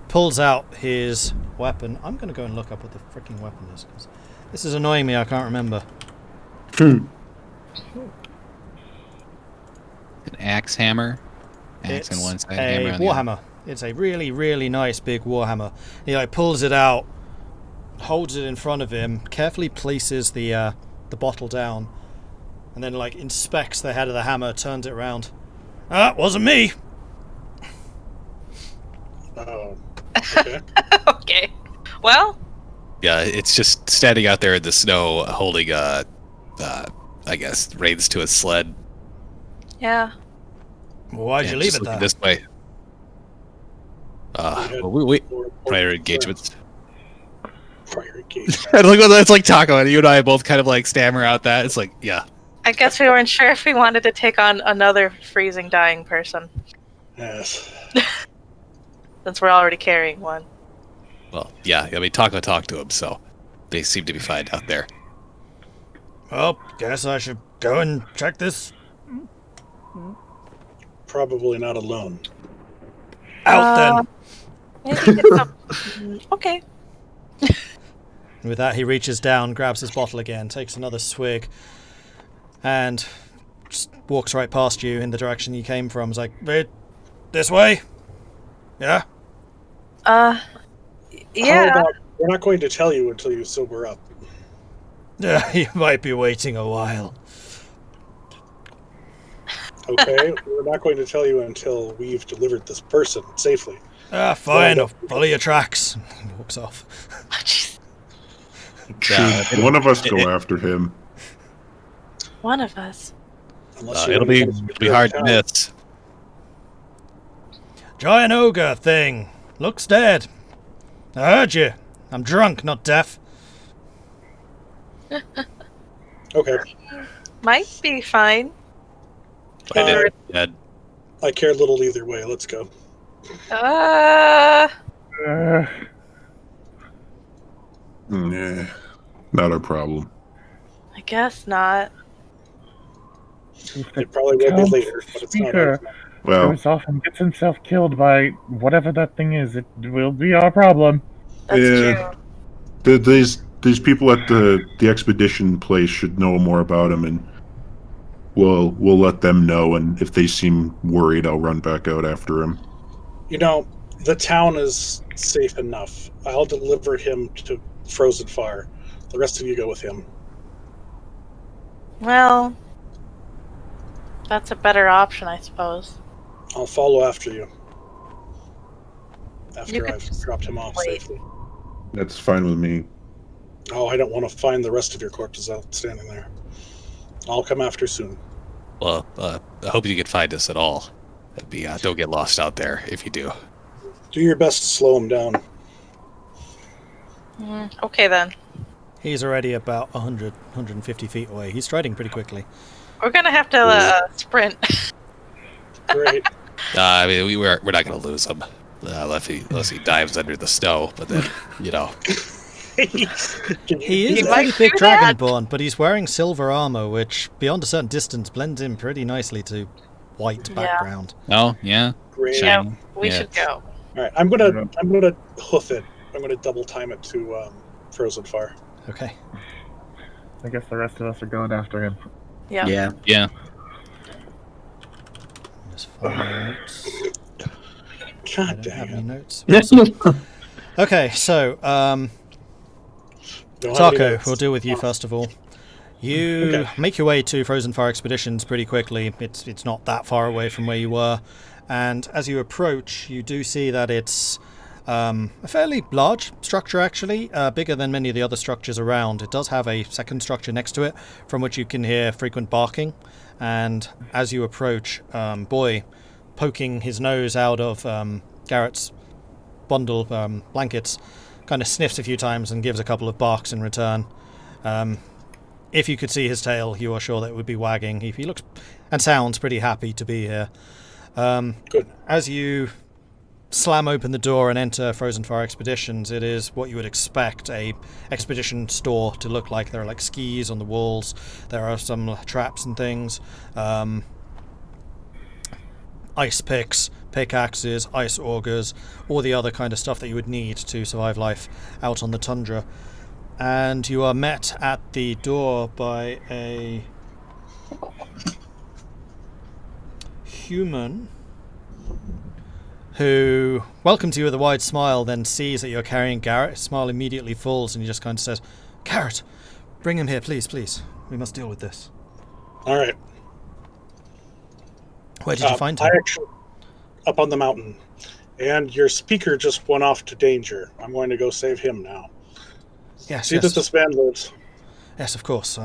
pulls out his weapon. I'm going to go and look up what the freaking weapon is, because this is annoying me. I can't remember. An axe hammer. Axe on one side, hammer on the other. warhammer. It's a really, really nice big warhammer. He pulls it out, holds it in front of him, carefully places the bottle down, and then inspects the head of the hammer, turns it around. Wasn't me. Oh. Okay. Okay. Well, Yeah, it's just standing out there in the snow, holding I guess reins to a sled. yeah. Why'd you and leave just it there? looking this way. had We more prior important engagements. Prior engagement. And look, it's like Tahko, and you and I both kind of stammer out that. It's like, yeah. I guess we weren't sure if we wanted to take on another freezing, dying person, Yes. since we're already carrying one. Well, yeah. I mean, Tahko talked to him, so they seem to be fine out there. Well, guess I should go and check this Probably not alone. out then. Maybe get some... Okay. And with that, he reaches down, grabs his bottle again, takes another swig, and just walks right past you in the direction you came from. He's like, this way? Yeah? How Yeah. about, we're not going to tell you until you sober up. Yeah, you might be waiting a while. Okay? We're not going to tell you until we've delivered this person safely. Fine, I'll follow your tracks. He walks off. Jeez. Should one of us go after him? One of us. Unless you It'll want to be hard to miss. Giant ogre thing. Looks dead. I heard you. I'm drunk, not deaf. Okay. Might be fine. Dead. I care little either way. Let's go. Uh, Nah, not our problem. I guess not. It probably will be later, but it's not Speaker ours. Well, goes off and gets himself killed by whatever that thing is. It will be our problem. That's Yeah. true. these people at the expedition place should know more about him, and we'll let them know. And if they seem worried, I'll run back out after him. You know, the town is safe enough. I'll deliver him to Frozen Fire. The rest of you go with him. Well, that's a better option, I suppose. I'll follow after you. You After could I've just dropped him off wait. safely. That's fine with me. Oh, I don't want to find the rest of your corpses out standing there. I'll come after soon. Well, I hope you can find us at all. That'd be, don't get lost out there if you do. Do your best to slow him down. Okay then. He's already about 100, 150 feet away. He's striding pretty quickly. We're gonna have to sprint. Great. I mean, we're not going to lose him unless he dives under the snow. But then, He is He a might pretty big do that. dragonborn, but he's wearing silver armor, which, beyond a certain distance, blends in pretty nicely to white Yeah. background. Oh, yeah. Great. Yeah, Shiny. we Yeah. should go. All right, I'm gonna hoof it. I'm gonna double time it to Frozen Fire. Okay. I guess the rest of us are going after him. Yeah. Yeah. Yeah. Just find my notes. I God don't have any damn. notes. Okay, so Don't have any Tahko, notes. we'll deal with you first of all. You Okay. make your way to Frozen Fire Expeditions pretty quickly. It's not that far away from where you were, and as you approach, you do see that it's a fairly large structure, actually, bigger than many of the other structures around. It does have a second structure next to it, from which you can hear frequent barking. And as you approach, Boy, poking his nose out of Garrett's bundle blankets, kind of sniffs a few times and gives a couple of barks in return. If you could see his tail, you are sure that it would be wagging. He looks and sounds pretty happy to be here. Good. As you slam open the door and enter Frozen Fire Expeditions, it is what you would expect a expedition store to look like. There are like skis on the walls. There are some traps and things. Ice picks, pickaxes, ice augers, all the other kind of stuff that you would need to survive life out on the tundra. And you are met at the door by a human who welcomes you with a wide smile, then sees that you're carrying Garrett. His smile immediately falls and he just kind of says, "Garrett, bring him here, please, please. We must deal with this." All right. Where did you find him? Up on the mountain. And your speaker just went off to danger. I'm going to go save him now. Yes, See that this man lives. Yes, of course.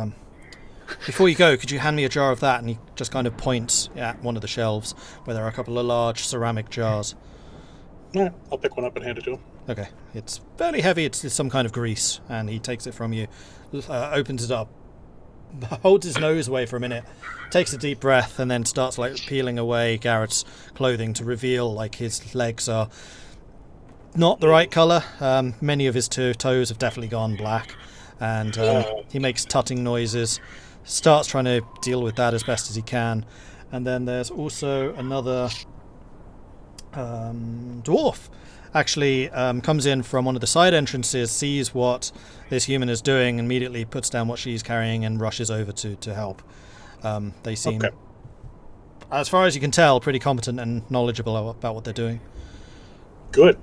Before you go, could you hand me a jar of that? And he just kind of points at one of the shelves where there are a couple of large ceramic jars. Yeah, I'll pick one up and hand it to him. Okay. It's fairly heavy. It's some kind of grease. And he takes it from you, opens it up, holds his nose away for a minute, takes a deep breath, and then starts like peeling away Garrett's clothing to reveal like his legs are not the right colour. Many of his toes have definitely gone black. And he makes tutting noises, starts trying to deal with that as best as he can. And then there's also another dwarf actually comes in from one of the side entrances, sees what this human is doing, immediately puts down what she's carrying and rushes over to help. They seem, as far as you can tell, pretty competent and knowledgeable about what they're doing. Good.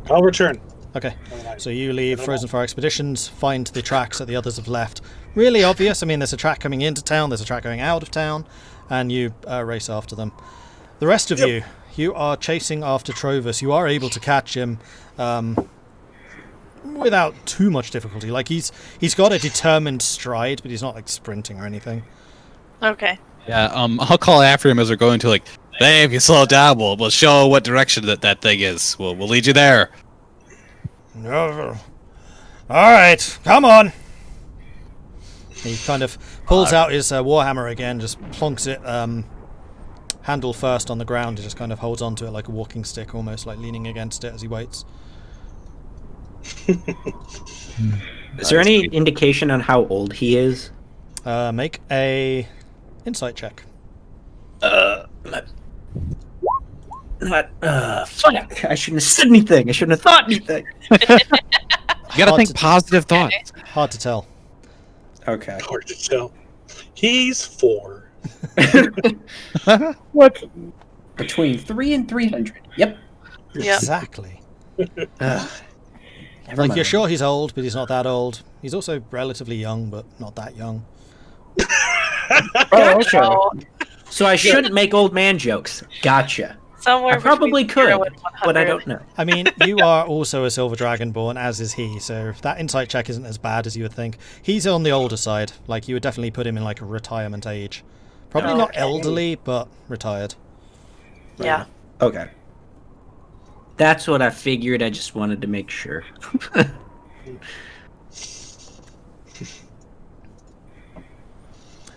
I'll return. Okay, so you leave Frozen Fire Expeditions, find the tracks that the others have left. Really obvious. I mean, there's a track coming into town, there's a track going out of town, and you race after them. The rest of you are chasing after Trovus. You are able to catch him without too much difficulty. Like, he's got a determined stride, but he's not, like, sprinting or anything. Okay. Yeah, I'll call after him as we're going to, like, "Hey, if you slow down, we'll show what direction that thing is. We'll lead you there." No. All right, come on. He kind of pulls out his warhammer again, just plonks it handle first on the ground. He just kind of holds onto it like a walking stick, almost like leaning against it as he waits. Is there any indication on how old he is? Make a insight check. Fuck! I shouldn't have said anything. I shouldn't have thought anything. You gotta think positive thoughts. Hard to tell. Okay. Hard to tell. He's 4. What? Between 3 and 300. Yep. Yep. Exactly. Never Like, mind. you're sure he's old, but he's not that old. He's also relatively young, but not that young. Oh, okay. Oh, So I shouldn't make old man jokes. Gotcha. somewhere I probably between 0 could, and 100. but I don't know. I mean, you are also a Silver Dragonborn, as is he, so that insight check isn't as bad as you would think. He's on the older side. Like, you would definitely put him in, like, a retirement age. Probably not Okay. elderly, but retired. Yeah. Okay. That's what I figured. I just wanted to make sure.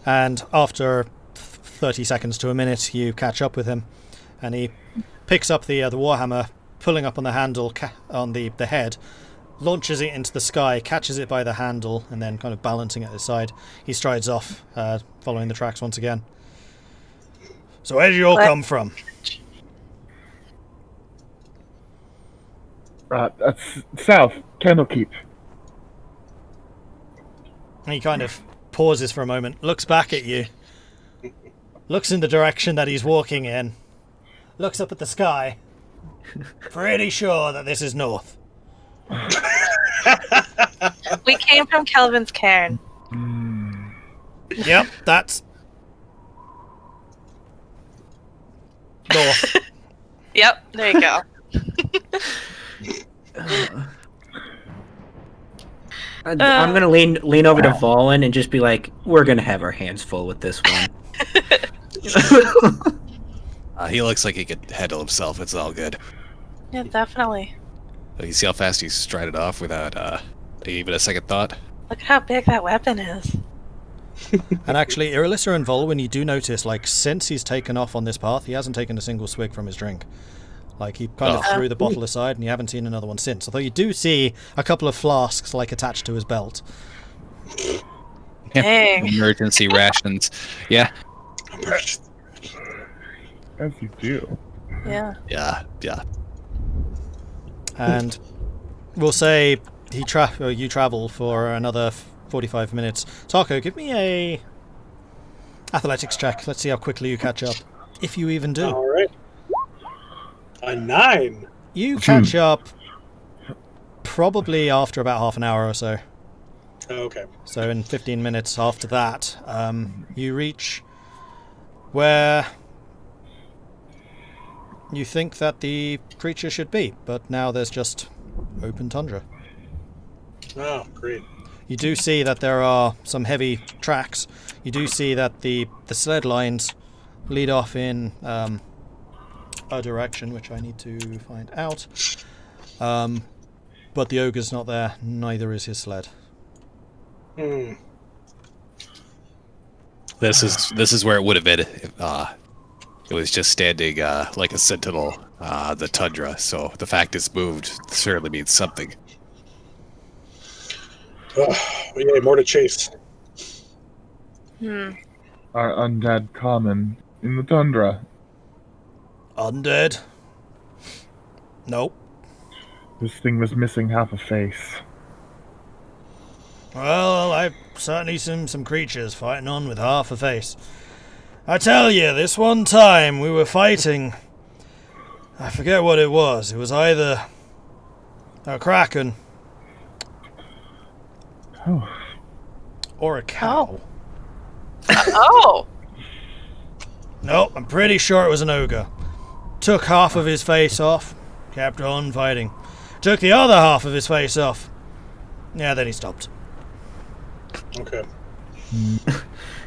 And after 30 seconds to a minute, you catch up with him, and he picks up the warhammer, pulling up on the handle, on the head, launches it into the sky, catches it by the handle, and then kind of balancing at his side, he strides off, following the tracks once again. So where did you all come from? That's south, Candlekeep. And he kind of pauses for a moment, looks back at you, looks in the direction that he's walking in, looks up at the sky. Pretty sure that this is north. We came from Kelvin's cairn. Yep, that's north. Yep, there you go. I'm gonna lean over to Vulwin and just be like, "We're gonna have our hands full with this one." He looks like he could handle himself. It's all good. Yeah, definitely. You see how fast he strided off without even a second thought? Look at how big that weapon is. And actually, Irilyssa and Vulwin, you do notice, like, since he's taken off on this path, he hasn't taken a single swig from his drink. Like, he kind of threw the bottle aside, and you haven't seen another one since. Although you do see a couple of flasks, like, attached to his belt. Dang. Emergency rations. Yeah. As you do. Yeah. Yeah. And we'll say you travel for another 45 minutes. Tahko, give me a athletics check. Let's see how quickly you catch up. If you even do. All right. A 9. You catch up probably after about half an hour or so. Okay. So in 15 minutes after that, you reach where you think that the creature should be, but now there's just open tundra. Oh, great. You do see that there are some heavy tracks. You do see that the sled lines lead off in a direction, which I need to find out. But the ogre's not there, neither is his sled. This is where it would have been if it was just standing like a sentinel the tundra. So the fact it's moved certainly means something. Yeah, more to chase. Our undead common in the tundra. Undead? Nope. This thing was missing half a face. Well, I've certainly seen some creatures fighting on with half a face. I tell you, this one time we were fighting... I forget what it was. It was either a kraken... Oh. or a cow. Oh! Nope, I'm pretty sure it was an ogre. Took half of his face off, kept on fighting. Took the other half of his face off. Yeah, then he stopped. Okay.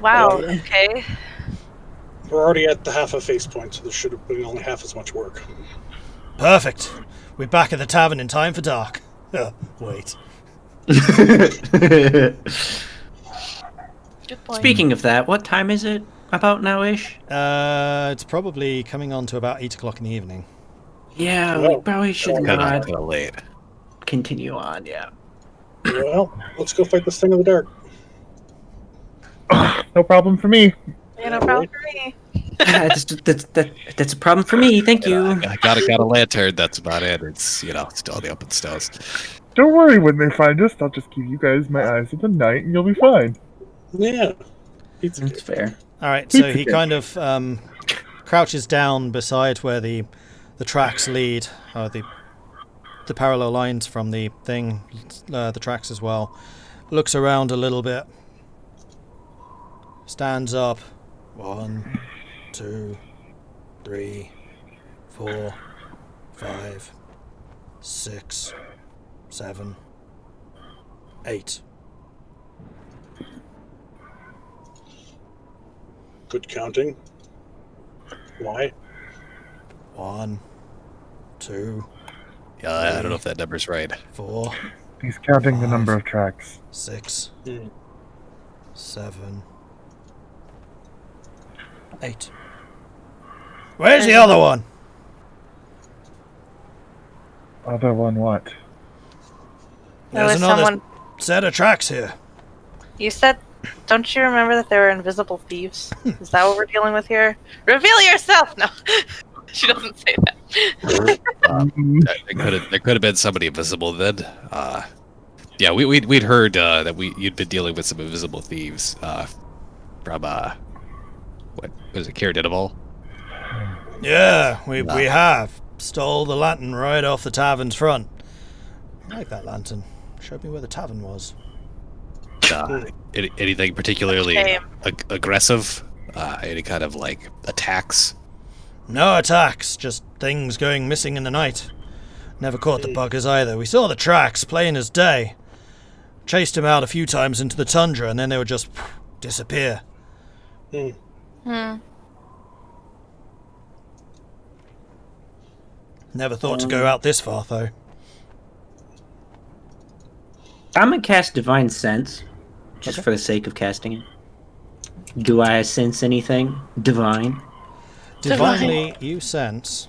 Wow, okay. We're already at the half a face point, so there should have been only half as much work. Perfect. We're back at the tavern in time for dark. Wait. Good point. Speaking of that, what time is it about now-ish? It's probably coming on to about 8 o'clock in the evening. Yeah, Well, we probably should Kind not of late. continue on, yeah. Well, let's go fight this thing in the dark. No problem for me. Yeah, no problem for me. That's a problem for me, thank you. I got a lantern. That's about it. It's still the open stones. Don't worry, when they find us, I'll just give you guys my eyes of the night and you'll be fine. Yeah. Pizza That's cake. fair. Alright, so he kind of crouches down beside where the tracks lead, or the parallel lines from the thing, the tracks as well. Looks around a little bit. Stands up. 1, 2, 3, 4, 5, 6, 7, 8. Good counting. Why? 1, 2, Yeah, I don't know if that number's right. 4, He's counting the number of tracks. 6, Hmm. 7, 8. Where's the other one? Other one what? There There's was another someone. set of tracks here. You said. Don't you remember that there were invisible thieves? Is that what we're dealing with here? Reveal yourself! No. She doesn't say that. There could have been somebody invisible then. Yeah, we'd heard that you'd been dealing with some invisible thieves from what was it, Caradidival? Yeah, we have. Stole the lantern right off the tavern's front. I like that lantern. Showed me where the tavern was. Anything particularly Shame. aggressive? Any kind of like attacks? No attacks, just things going missing in the night. Never caught the buggers either. We saw the tracks, plain as day. Chased him out a few times into the tundra, and then they would just disappear. Never thought to go out this far, though. I'm gonna cast Divine Sense, just Okay. for the sake of casting it. Do I sense anything divine? Divinely, you sense...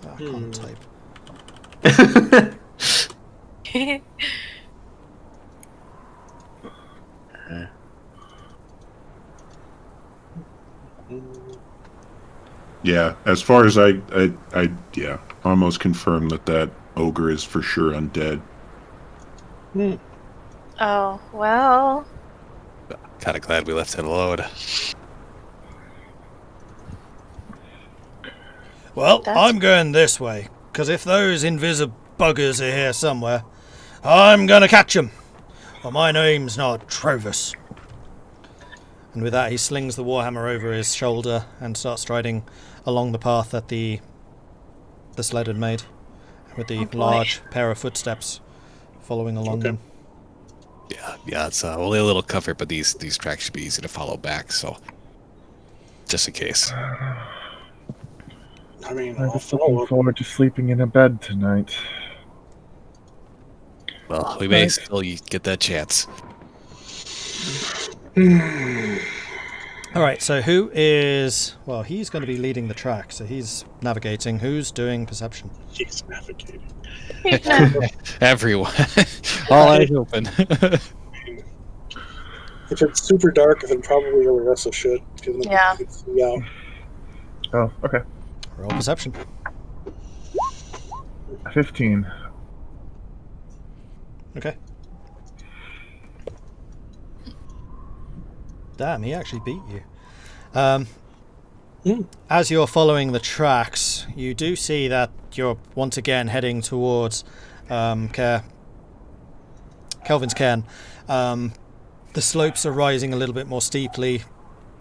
I can't type. Yeah, as far as I almost confirmed that ogre is for sure undead. Oh, well. Kind of glad we left it alone. Well, That's- I'm going this way, because if those invisible buggers are here somewhere, I'm going to catch them. Well, my name's not Trovis. And with that, he slings the warhammer over his shoulder and starts striding along the path that the sled had made, with the boy. large pair of footsteps following along Okay. them. Yeah, it's only a little comfort, but these tracks should be easy to follow back, so just in case. I mean, I'm I'll just follow looking up. forward to sleeping in a bed tonight. Well, we may Right. still get that chance. Alright, so who is... Well, he's going to be leading the track, so he's navigating. Who's doing perception? He's navigating. Everyone, all eyes open. If it's super dark, then probably Irilyssa should. Because Yeah. you can see out. Oh, okay. Roll perception. 15. Okay. Damn, he actually beat you. As you're following the tracks, you do see that you're once again heading towards Kelvin's Cairn. The slopes are rising a little bit more steeply.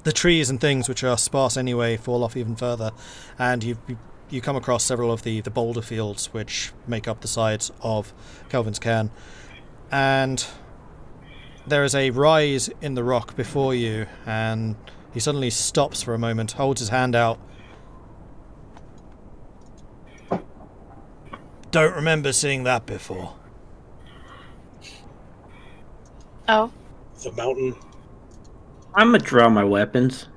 The trees and things, which are sparse anyway, fall off even further, and you come across several of the boulder fields which make up the sides of Kelvin's Cairn. And there is a rise in the rock before you, and he suddenly stops for a moment, holds his hand out. Don't remember seeing that before. Oh, The mountain. I'm gonna draw my weapons.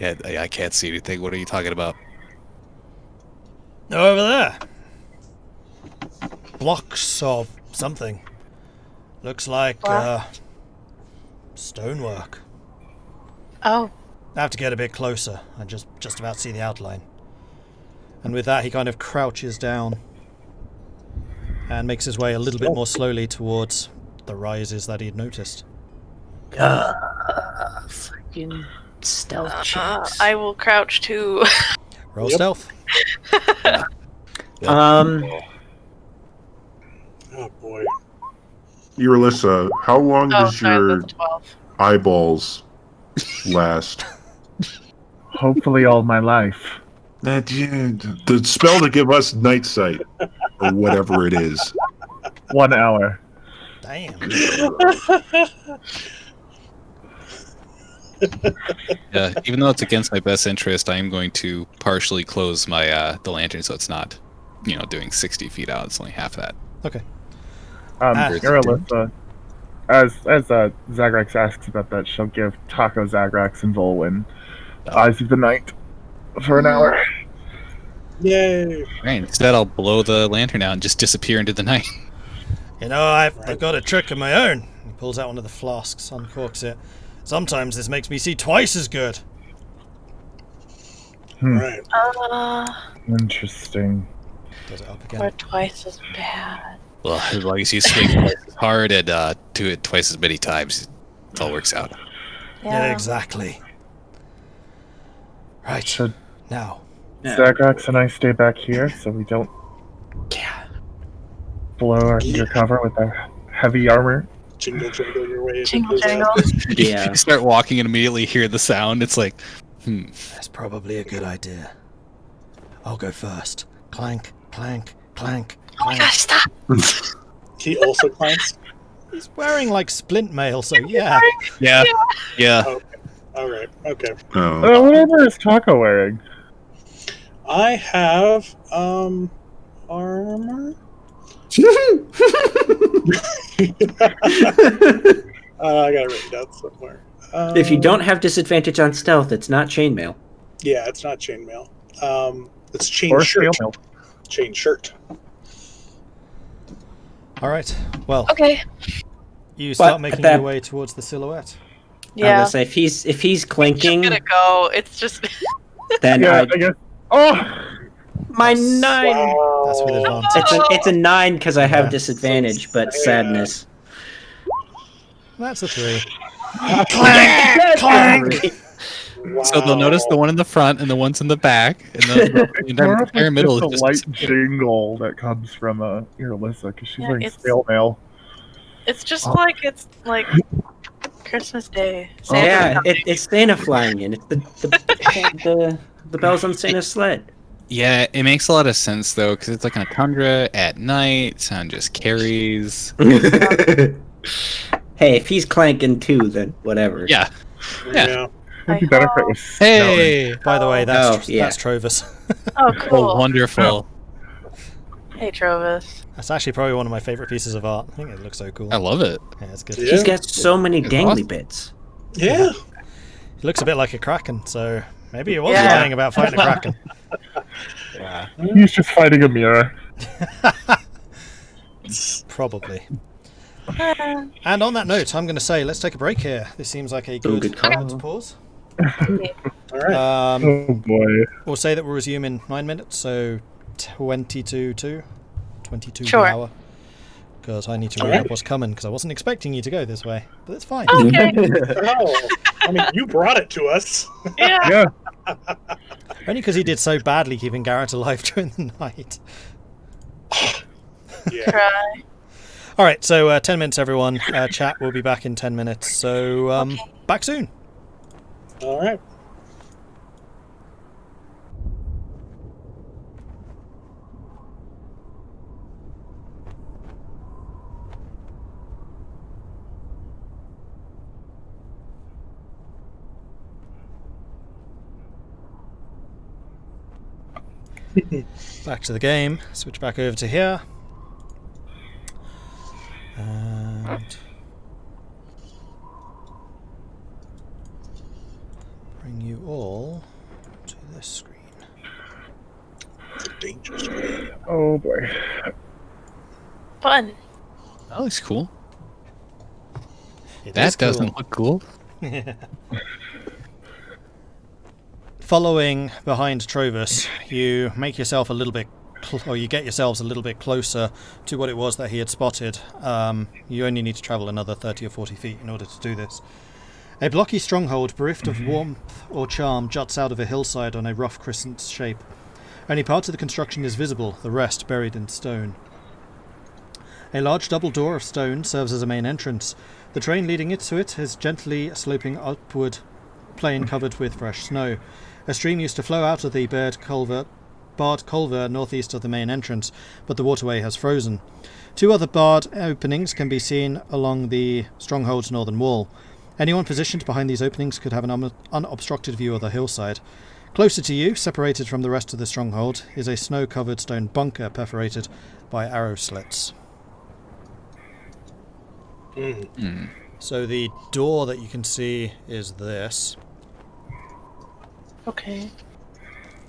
I can't see anything. What are you talking about? Over there. Blocks of something. Looks like stonework. oh, I have to get a bit closer. I just about see the outline. And with that, he kind of crouches down and makes his way a little bit more slowly towards the rises that he'd noticed. Freaking stealth checks. I will crouch too. Roll Yep. stealth. Oh boy. Irilyssa, how long Oh, does sorry, your that's 12. eyeballs last? Hopefully all my life. The spell to give us night sight, or whatever it is. 1 hour. Damn. Yeah, even though it's against my best interest, I am going to partially close my the lantern so it's not, doing 60 feet out. It's only half that. Okay. Irilyssa, as Zagrax asks about that, she'll give Tahko, Zagrax, and Vulwin Eyes of the Night for an hour. Yay! Right, instead I'll blow the lantern out and just disappear into the night. I've got a trick of my own. He pulls out one of the flasks, uncorks it. Sometimes this makes me see twice as good. Right. Interesting. Does it up Or again. twice as bad. Well, as long as you swing twice as hard and do it twice as many times, it all works out. Yeah. Exactly. Right. Should Now. Zagrax and I stay back here so we don't blow your cover with our heavy armor? Jingle jangle your way. Jingle into jangle. that. Yeah. You start walking and immediately hear the sound. It's like, That's probably a good idea. I'll go first. Clank, clank, clank, Oh my clank. gosh, stop! He also clanks. He's wearing like splint mail, so yeah. Yeah. Yeah. Okay. All right. Okay. Oh, Whatever is Tahko wearing? I have armor. I got it written down somewhere. If you don't have disadvantage on stealth, it's not chainmail. Yeah, it's not chainmail. It's chain Or shirt. steel mail? Chain shirt. All right. Well, Okay. you start But making that- your way towards the silhouette. I Yeah. was gonna say, if he's Just clinking, gonna go. It's just. then Yeah, I guess. Oh! my 9. Wow. That's with advantage. It's a 9 because I have Yeah. disadvantage, but Yeah. sadness. That's a 3. Wow. So they'll notice the one in the front and the ones in the back, and the More of entire middle just is a just light jingle that comes from Irilyssa because she's Yeah, wearing it's- steel mail. It's just Oh. like it's like Christmas Day. Santa's Yeah, coming. it's Santa flying in. It's the bells on Santa's sled. Yeah, it makes a lot of sense though, because it's like on a tundra at night. Sound just carries. Hey, if he's clanking too, then whatever. Yeah. Yeah. It'd be better if it was Hey. By the way, that's Oh, yeah. Trovis. Oh, cool. Oh, wonderful. Hey, Trovis. That's actually probably one of my favorite pieces of art. I think it looks so cool. I love it. Yeah, it's good. Yeah. He's got so many It's dangly awesome. bits. Yeah. It looks a bit like a kraken, so maybe it was Yeah. lying about fighting a kraken. Yeah. snowing. He's just fighting a mirror. Probably. And on that note, I'm going to say let's take a break here. This seems like a good, good call. moment to pause. All right. Oh boy. We'll say that we'll resume in 9 minutes, so 22 Sure. the hour. Because I need to read Alright. up what's coming, because I wasn't expecting you to go this way. But it's fine. Okay. Oh, I mean, you brought it to us. Yeah. Yeah. Only because he did so badly keeping Garrett alive during the night. Yeah. Try. Alright, so 10 minutes everyone. Chat will be back in 10 minutes, so Okay. back soon. All right. Back to the game. Switch back over to here. And bring you all to this screen. It's a dangerous way. Oh boy. Fun. That looks cool. It That is cool. doesn't look cool. Following behind Trovis, you make yourself a little bit, or you get yourselves a little bit closer to what it was that he had spotted. You only need to travel another 30 or 40 feet in order to do this. A blocky stronghold, bereft of warmth or charm, juts out of a hillside on a rough crescent shape. Only part of the construction is visible, the rest buried in stone. A large double door of stone serves as a main entrance. The train leading it to it is gently sloping upward, plain covered with fresh snow. A stream used to flow out of the barred culvert northeast of the main entrance, but the waterway has frozen. Two other barred openings can be seen along the stronghold's northern wall. Anyone positioned behind these openings could have an unobstructed view of the hillside. Closer to you, separated from the rest of the stronghold, is a snow-covered stone bunker perforated by arrow slits. So the door that you can see is this. Okay.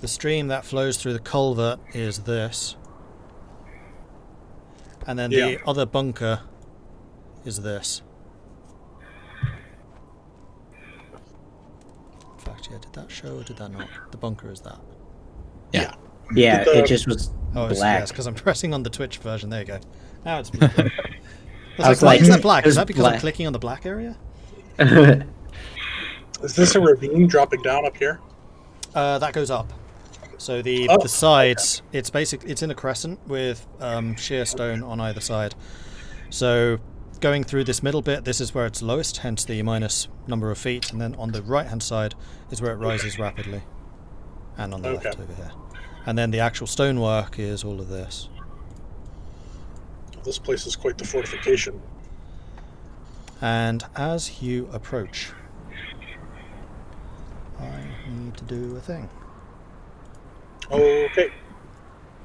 The stream that flows through the culvert is this. And then the Yeah. other bunker is this. In fact, yeah, did that show or did that not? The bunker is that. Yeah. Yeah, The- it just was Oh, it's black. because I'm pressing on the Twitch version. There you go. Now it's blue. I was why like, is that black? it Is was that because I'm black. clicking on the black area? Is this a ravine dropping down up here? That goes up. So the Oh, sides, it's in a crescent with sheer stone on either side. So going through this middle bit, this is where it's lowest, hence the minus number of feet, and then on the right hand side is where it rises rapidly, and on the Okay. left over here. And then the actual stonework is all of this. This place is quite the fortification. And as you approach, I need to do a thing. Okay.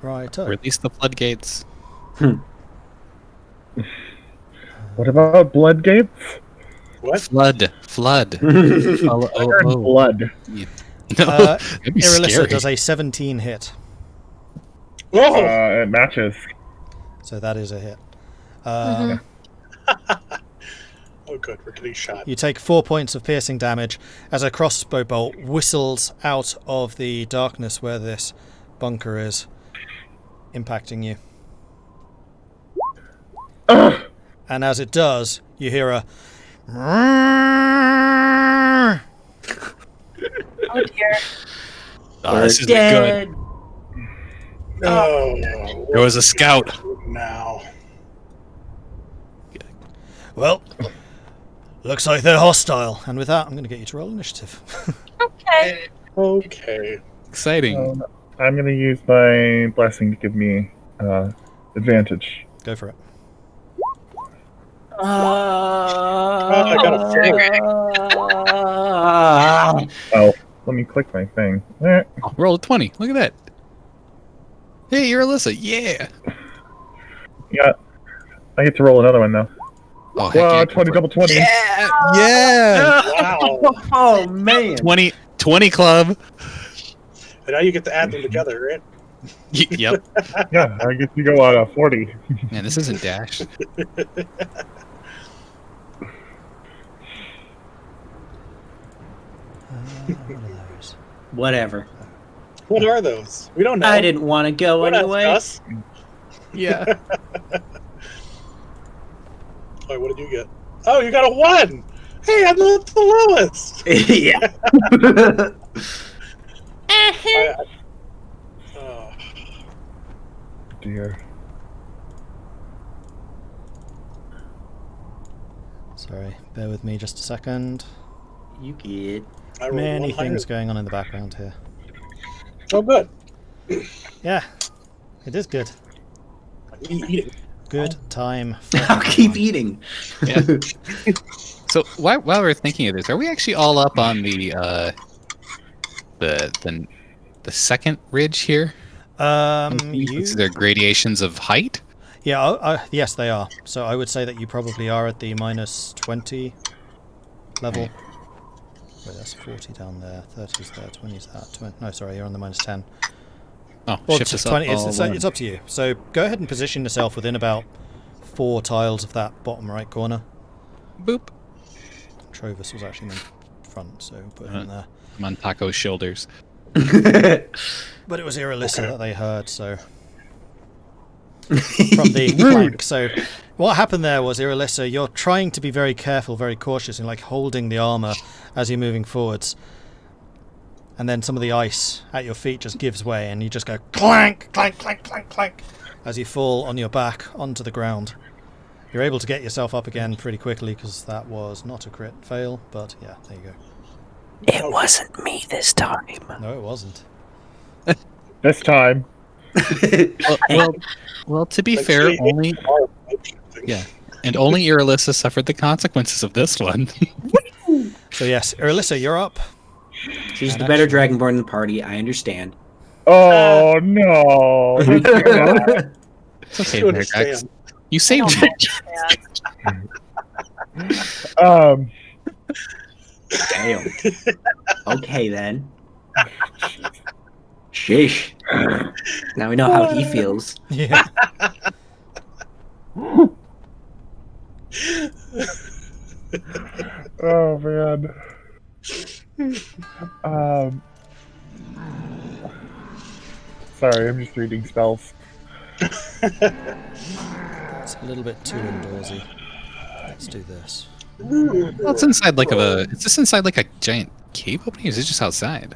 Righto. Release the floodgates. What about blood gates? What? Flood. I heard blood. Yeah. No, that'd be Irilyssa scary. does a 17 hit. Oh! It matches. So that is a hit. Mhm. Oh, good. We're getting shot. You take 4 points of piercing damage as a crossbow bolt whistles out of the darkness where this bunker is, impacting you. And as it does, you hear a... Oh dear. Oh, this isn't Dead. good. Oh. There was a scout. Now. Well, looks like they're hostile. And with that, I'm going to get you to roll initiative. Okay. Okay. Exciting. I'm going to use my blessing to give me advantage. Go for it. I got a Oh, let me click my thing. Eh. Oh, roll a 20. Look at that. Hey, you're Irilyssa. Yeah. Yeah, I get to roll another one though. Oh, heck Wow, yeah. 20 double 20. Yeah! Wow. Oh man. 20 club. And now you get to add them together, right? Yep. Yeah, I get to go on 40. Man, this isn't Dash. What are those? Whatever. What are those? We don't know. I didn't want to go Don't ask anyway. us. Yeah. Oh, what did you get? Oh, you got a 1! Hey, I'm the lowest! Yeah. Oh. Dear. Sorry, bear with me just a second. You get. I rolled Many 100. things going on in the background here. Oh, good. Yeah, it is good. Eat it. Good time. I'll keep eating. Yeah. So while we're thinking of this, are we actually all up on the second ridge here? You... Is there gradations of height? Yeah, yes, they are. So I would say that you probably are at the minus 20 level. Wait, that's 40 down there, 30's there, 20's that. 20, no, sorry, you're on the minus 10. Oh, Well, shift us 20, up. it's up to you. So go ahead and position yourself within about 4 tiles of that bottom right corner. Boop. Trovis was actually in the front, so put him in there. I'm on Tahko's shoulders. But it was Irilyssa that they heard, so... from the flank. So what happened there was, Irilyssa, you're trying to be very careful, very cautious, and like holding the armor as you're moving forwards. And then some of the ice at your feet just gives way, and you just go clank, clank, clank, clank, clank, as you fall on your back onto the ground. You're able to get yourself up again pretty quickly, because that was not a crit fail, but yeah, there you go. It wasn't me this time. No, it wasn't. This time. Well, to be Like, fair, see, only Irilyssa suffered the consequences of this one. So yes, Irilyssa, you're up. She's the better Dragonborn in the party, I understand. Oh no. It's okay, You Zagrax. understand. You I saved don't it. understand. Damn. Okay then. Sheesh. Now we know how he feels. Yeah. Oh man. Sorry, I'm just reading spells. That's a little bit too indoorsy. Let's do this. Well, it's inside like is this inside like a giant cave opening, or is it just outside?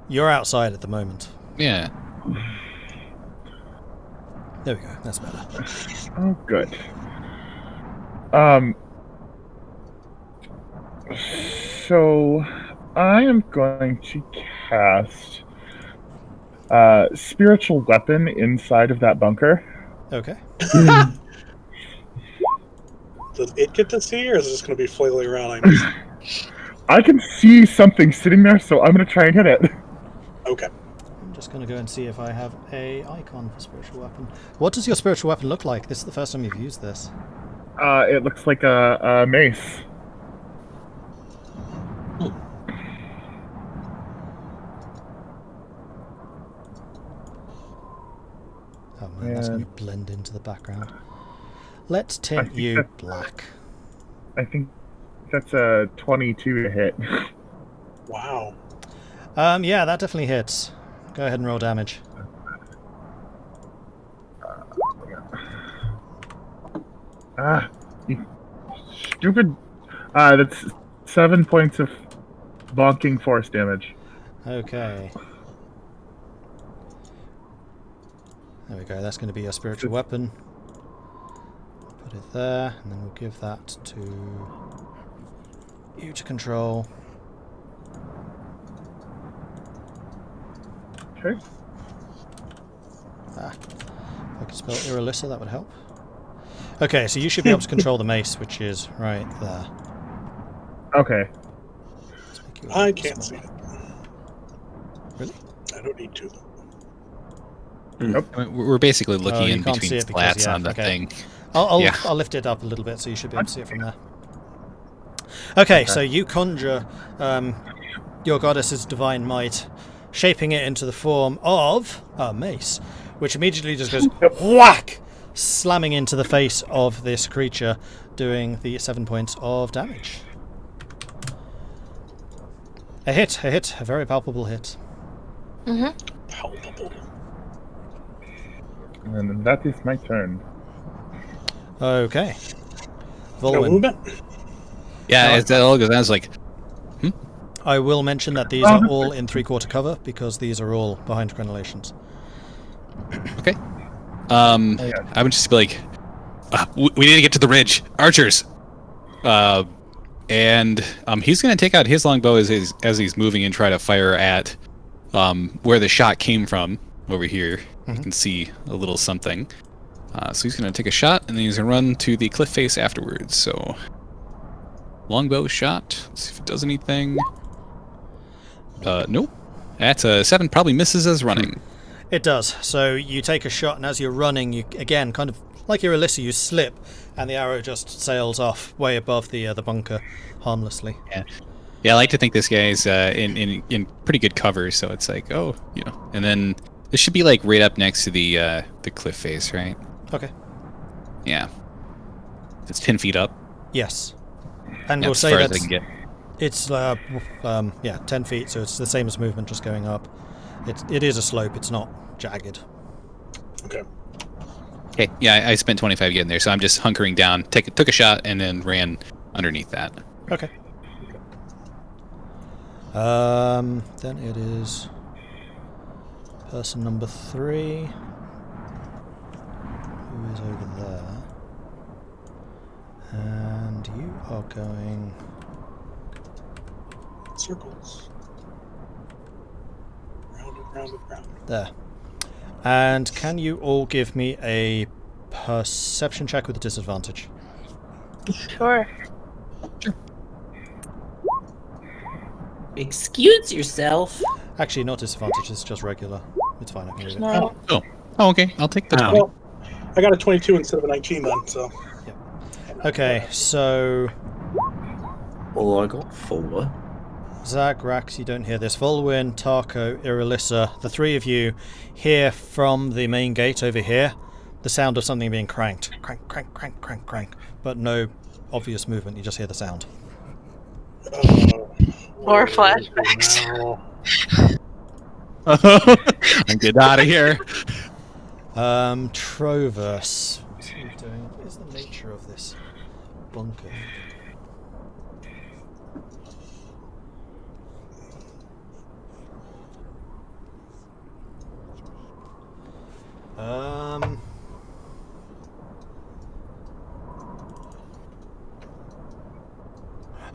You're outside at the moment. Yeah. There we go. That's better. Oh, good. So I am going to cast spiritual weapon inside of that bunker. Okay. Does it get to see, or is it just going to be flailing around? I can see something sitting there, so I'm going to try and hit it. Okay. I'm just going to go and see if I have a icon for spiritual weapon. What does your spiritual weapon look like? This is the first time you've used this. It looks like a mace. Oh man, that's going to blend into the background. Let's tint you black. I think that's a 22 to hit. Wow. Yeah, that definitely hits. Go ahead and roll damage. You stupid. That's 7 points of bonking force damage. Okay. There we go, that's going to be your spiritual weapon. Put it there, and then we'll give that to you to control. Okay. If I could spell Irilyssa, that would help. Okay, so you should be able to control the mace, which is right there. Okay. Let's make you a I little can't see smaller. it. Really? I don't need to. Nope. I mean, we're basically looking you in can't between see it because- slats yeah, on the okay. thing. I'll lift it up a little bit so you should be able to see it from there. Okay, so you conjure your goddess's divine might, shaping it into the form of a mace, which immediately just goes whack, slamming into the face of this creature, doing the 7 points of damage. A hit, a very palpable hit. Mm-hmm. Palpable. And that is my turn. Okay. No Vulwin. movement? Yeah, as that all goes, I was like, I will mention that these are all in 3/4 cover because these are all behind crenellations. okay. I would just be like, we need to get to the ridge, archers. And he's going to take out his longbow as he's moving and try to fire at where the shot came from over here. You can see a little something. So he's going to take a shot, and then he's going to run to the cliff face afterwards. So, longbow shot. Let's see if it does anything. Nope. That's a 7. Probably misses as running. It does. So you take a shot, and as you're running, you again, kind of like Irilyssa, you slip, and the arrow just sails off way above the bunker, harmlessly. Yeah, I like to think this guy's in pretty good cover. So it's like, oh, you know, and then this should be like right up next to the cliff face, right? Okay. Yeah. It's 10 feet up. Yes. And Yeah, we'll as say far as that I can get. it's 10 feet, so it's the same as movement, just going up. It is a slope. It's not jagged. Okay. Okay, yeah, I spent 25 getting there, so I'm just hunkering down, took a shot, and then ran underneath that. Okay. Then it is person number 3, who is over there, and you are going. Circles. Round and round and round. There. And can you all give me a perception check with a disadvantage? Sure. Excuse yourself. Actually, not disadvantage, it's just regular. It's fine, I can read it. No. Oh, okay, I'll take the 20. Well, I got a 22 instead of a 19 then, so. Okay, so Oh, I got 4. Zagrax, you don't hear this. Vulwin, Tahko, Irilyssa, the 3 of you hear from the main gate over here the sound of something being cranked. Crank, crank, crank, crank, crank. But no obvious movement, you just hear the sound. More flashbacks. I'm getting out of here. Troverse. What's he doing? What is the nature of this bunker?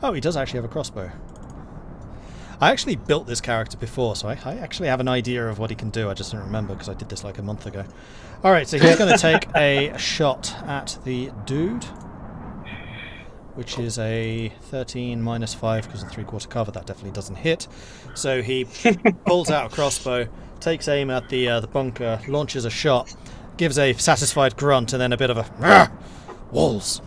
Oh, he does actually have a crossbow. I actually built this character before, so I actually have an idea of what he can do. I just don't remember because I did this like a month ago. Alright, so he's going to take a shot at the dude. which is a 13 minus 5 because of 3/4 cover. That definitely doesn't hit. So he pulls out a crossbow, takes aim at the bunker, launches a shot, gives a satisfied grunt, and then a bit of a "Rah! Walls!"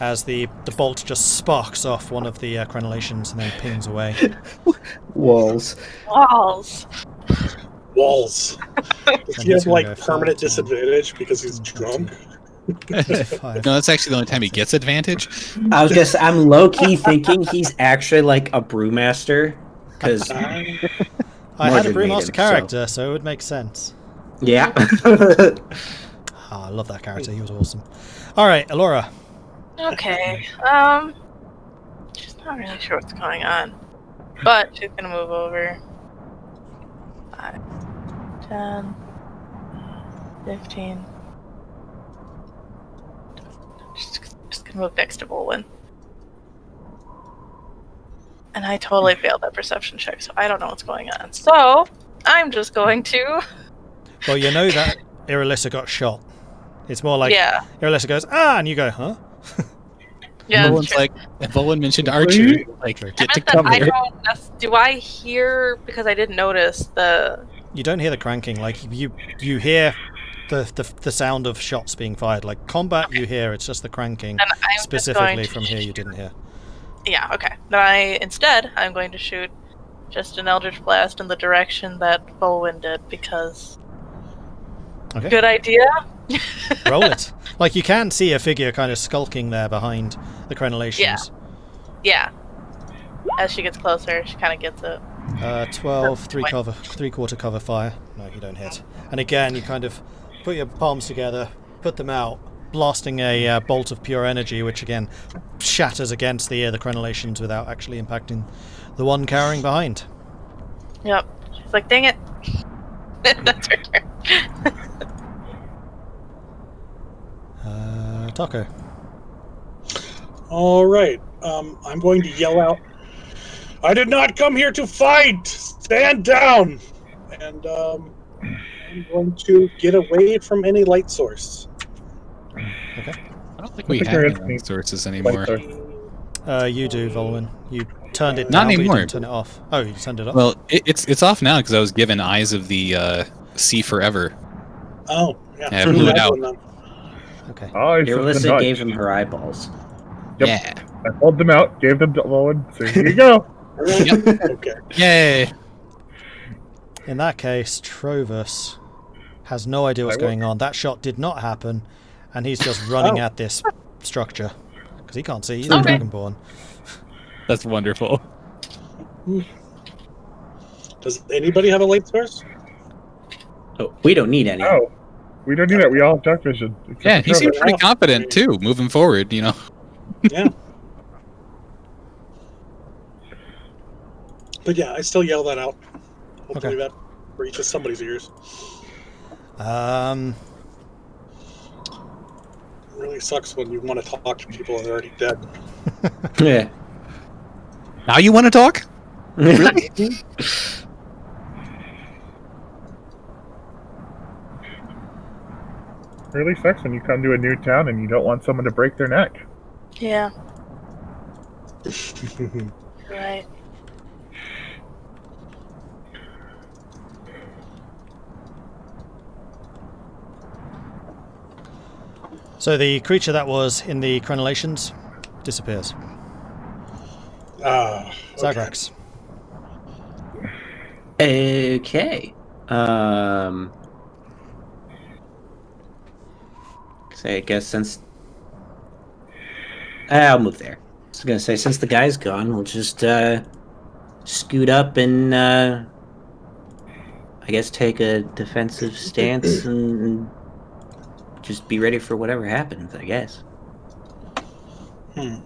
as the bolt just sparks off one of the crenellations and then pings away. Walls. Walls. Walls. Does And he he's have gonna like go permanent 5, 10, disadvantage because he's 20. drunk? 5. No, that's actually the only time he gets advantage. I was just, I'm low key thinking he's actually like a brewmaster. Because, I had a Mordred brewmaster made him, character, so it would make sense. yeah. I love that character. He was awesome. All right, Elora. Okay. She's not really sure what's going on, but she's gonna move over. 5, 10, 15. Just gonna move next to Vulwin. And I totally failed that perception check, so I don't know what's going on. So I'm just going to. Well, you know that Irilyssa got shot. It's more like Yeah. Irilyssa goes, ah, and you go, huh? Yeah. Vulwin's sure. like, Vulwin mentioned archery. Like, True. get I to meant that I cover. don't. Do I hear, because I didn't notice the? You don't hear the cranking. Like you hear the sound of shots being fired. Like combat, you hear. It's just the cranking. And I'm Specifically just from going to here, you didn't hear. Yeah. Okay. Then I'm going to shoot just an Eldritch Blast in the direction that Vulwin did because. Okay. Good idea. Roll it. Like you can see a figure kind of skulking there behind the crenellations. Yeah. Yeah. As she gets closer, she kind of gets it. 12, 3/4 cover fire. No, you don't hit. And again, you kind of put your palms together, put them out, blasting a bolt of pure energy, which again shatters against the crenellations without actually impacting the one carrying behind. Yep. She's like, dang it. That's her turn. Tahko. All right. I'm going to yell out, I did not come here to fight! Stand down! And I'm going to get away from any light source. Okay. I don't think we think have there any is any light sources anymore. You do, Volwin. You turned it Not down, but you anymore. didn't turn it off. Oh, you turned it off? Well, it's off now because I was given Eyes of the Sea Forever. Oh, yeah. Yeah, I blew it That's out. one then. Okay. Oh, it's just a Irilyssa nudge. gave him her eyeballs. Yep. Yeah. I pulled them out, gave them to Vulwin, so here you go. Okay. Yay. In that case, Trovus has no idea what's going on. That shot did not happen, and he's just running at this structure. Because he can't see, he's a Okay. Dragonborn. That's wonderful. Does anybody have a light source? Oh, we don't need any. Oh, we don't need that. We all have dark vision. except Yeah, for he seems Trevor. pretty confident too, moving forward, you know. Yeah. But yeah, I still yell that out. Hopefully Okay. that reaches somebody's ears. Um, It really sucks when you want to talk to people and they're already dead. Yeah. Now you want to talk? Really sucks when you come to a new town and you don't want someone to break their neck. Yeah. Right. so the creature that was in the crenellations disappears. Okay. Zagrax. Okay. So I guess since I'll move there. I was gonna say since the guy's gone, we'll just scoot up and I guess take a defensive stance and just be ready for whatever happens. I guess. Hmm.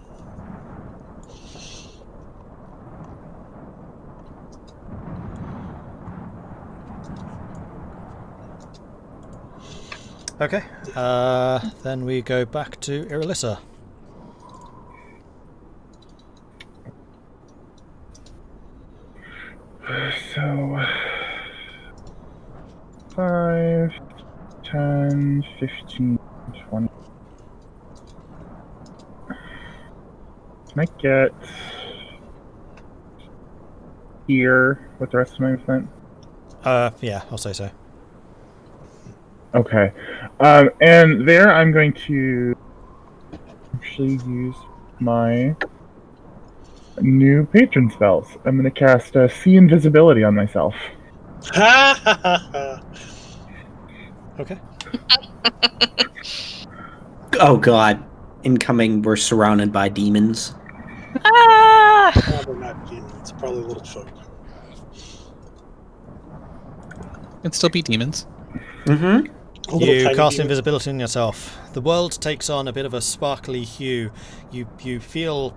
Okay. Then we go back to Irilyssa. So, 5, 10, 15, 20. Can I get here with the rest of my movement? Yeah, I'll say so. Okay. And there I'm going to actually use my new patron spells. I'm going to cast See Invisibility on myself. Ha ha ha ha. Okay. Oh god. Incoming, we're surrounded by demons. Ah! Probably not demons, probably little folk. It'd still be demons. Mm-hmm. Little You tiny cast demons. invisibility on yourself. The world takes on a bit of a sparkly hue. You feel,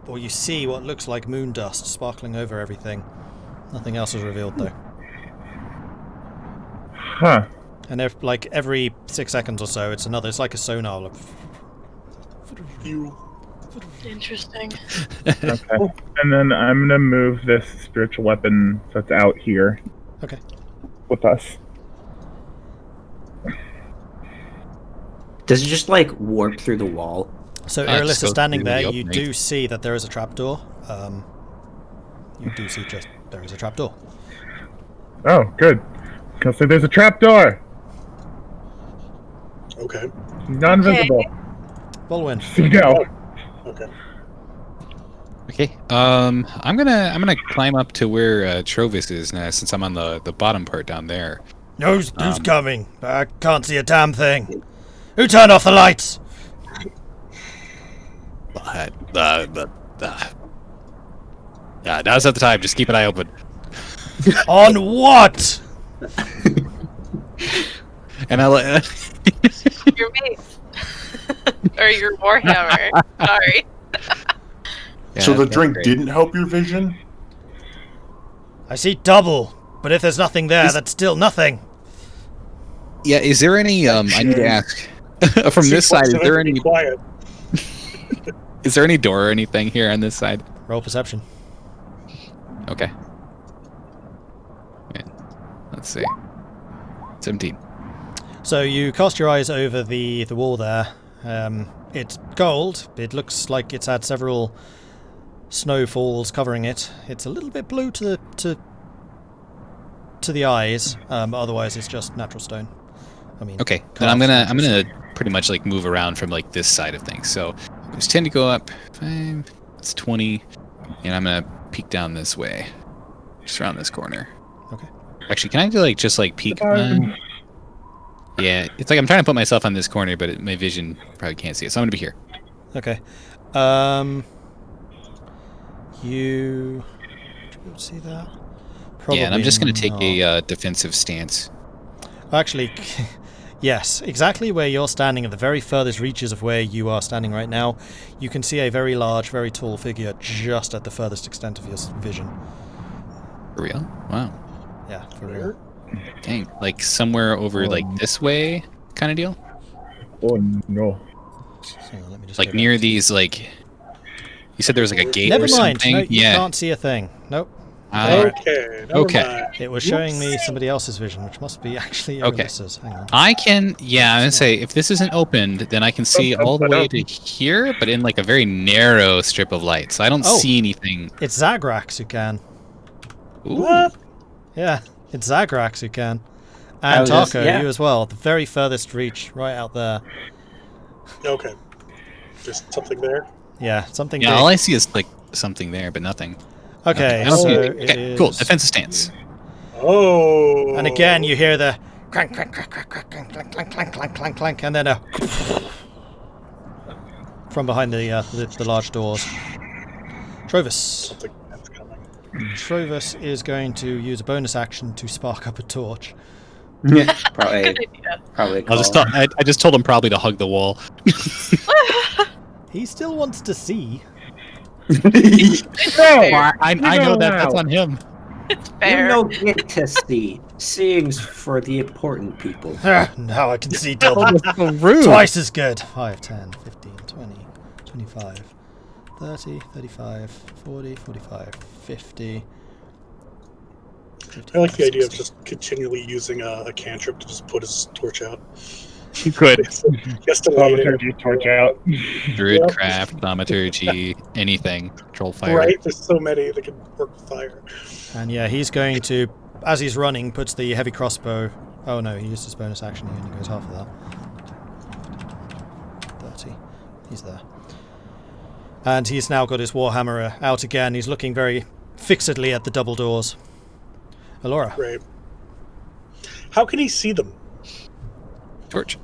or you see what looks like moon dust sparkling over everything. Nothing else is revealed though. Huh. And every 6 seconds or so, it's like a sonar. Like, You. Interesting. Okay. And then I'm going to move this spiritual weapon that's out here okay. with us. Does it just like warp through the wall? So just Irilyssa go standing through the there, you opening. do see that there is a trapdoor. You do see there is a trapdoor. Oh, good. I'll say there's a trapdoor. Okay. He's not invisible. Vulwin. So you know. Okay. Okay. I'm gonna climb up to where Trovis is now, since I'm on the bottom part down there. Who's coming? I can't see a damn thing. Who turned off the lights? Now's not the time. Just keep an eye open. On what? And I'll. Your mace. Or your warhammer. Sorry. So the drink didn't help your vision? I see double, but if there's nothing there, that's still nothing. Yeah. Is there any? I need to ask. From this side, is there any? Quiet. Is there any door or anything here on this side? Roll perception. Okay. Wait, let's see. 17. So you cast your eyes over the wall there. It's gold. It looks like it's had several snowfalls covering it. It's a little bit blue to the eyes. Otherwise, it's just natural stone. I mean. Okay. Then I'm gonna pretty much like move around from like this side of things. So there's 10 to go up. 5. It's 20, and I'm gonna peek down this way, just around this corner. Okay. Actually, can I do like just like peek? Yeah, it's like I'm trying to put myself on this corner, but my vision probably can't see it. So I'm gonna be here. Okay. You see that? Probably Yeah, and I'm just gonna take not. a defensive stance. Actually, yes, exactly where you're standing, at the very furthest reaches of where you are standing right now, you can see a very large, very tall figure just at the furthest extent of your vision. For real? Wow. Yeah, for real. Dang. Like somewhere over like this way, kind of deal. Oh no. Hang on, let me just Like go near back. these like. You said there was like a gate Never or mind. something. No, you Yeah. can't see a thing. Nope. Okay. Never Okay. mind. It was showing me somebody else's vision, which must be actually Okay. Irylyssa's. Hang on. I can, yeah, I'm gonna say if this isn't opened, then I can see all the way to here, but in like a very narrow strip of light, so I don't Oh. see anything. It's Zagrax who can. Ooh. What? Yeah, it's Zagrax who can. I And was just- Tahko, yeah. you as well. The very furthest reach, right out there. Okay. There's something there. Yeah, something Yeah, big. all I see is like something there, but nothing. Okay, I don't so see it it. Okay, cool. is- Defensive stance. Oh. And again, you hear the clank, clank, clank, clank, clank, clank, clank, clank, clank, clank, clank, clank, and then a from behind the large doors. Trovis. Something that's coming. Trovis is going to use a bonus action to spark up a torch. Yeah, probably Good idea. a I'll just call. I just told him probably to hug the wall. He still wants to see. I know that's on him. Fair. You don't get to see. Seeing's for the important people. Now I can see double. So rude. Twice as good. 5, 10, 15, 20, 25, 30, 35, 40, 45, 50. I like the idea of just continually using a cantrip to just put his torch out. You could. Just to light it. Thaumaturgy torch out. Druidcraft, thaumaturgy, anything. Control fire. Right, there's so many that can work with fire. And yeah, he's going to, as he's running, puts the heavy crossbow. Oh no, he used his bonus action. He only goes half of that. 30. He's there. And he's now got his warhammer out again. He's looking very fixedly at the double doors. Elora. Right. How can he see them? Torch.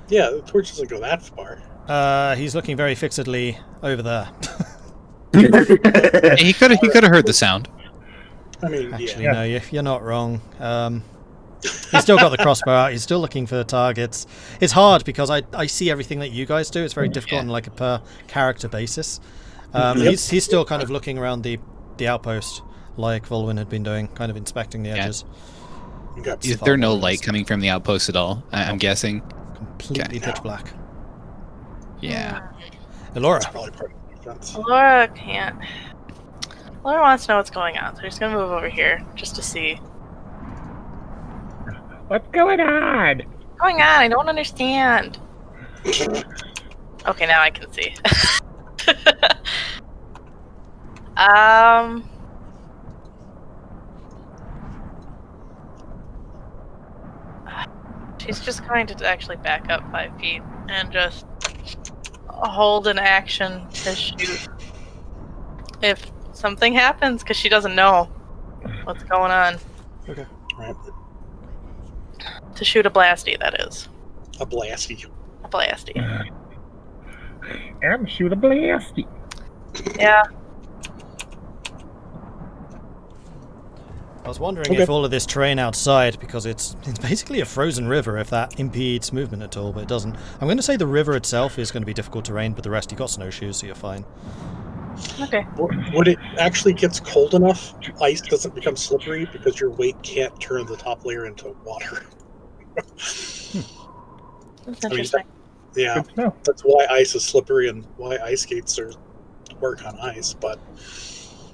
Yeah, the torch doesn't go that far. He's looking very fixedly over there. He could have heard the sound. I mean, Actually, yeah. no, you're not wrong. He's still got the crossbow out. He's still looking for targets. It's hard because I see everything that you guys do. It's very difficult on like a per character basis. He's still kind of looking around the outpost like Vulwin had been doing, kind of inspecting the edges. Okay. Is there no light coming from the outpost at all? I'm guessing. Completely pitch black. Yeah. Elora. That's probably part of the defense. Elora can't. Elora wants to know what's going on, so she's gonna move over here just to see. What's going on? What's going on? I don't understand. Okay, now I can see. She's just going to actually back up 5 feet and just hold an action to shoot if something happens, because she doesn't know what's going on. Okay. Right. To shoot a blasty, that is. A blasty. A blasty. I'm shoot a blasty. Yeah. I was wondering if all of this terrain outside, because it's basically a frozen river, if that impedes movement at all, but it doesn't. I'm going to say the river itself is going to be difficult terrain, but the rest, you've got snowshoes, so you're fine. Okay. Would it actually gets cold enough, ice doesn't become slippery because your weight can't turn the top layer into water? That's I mean, interesting. Yeah, Good to know. that's why ice is slippery and why ice skates work on ice, but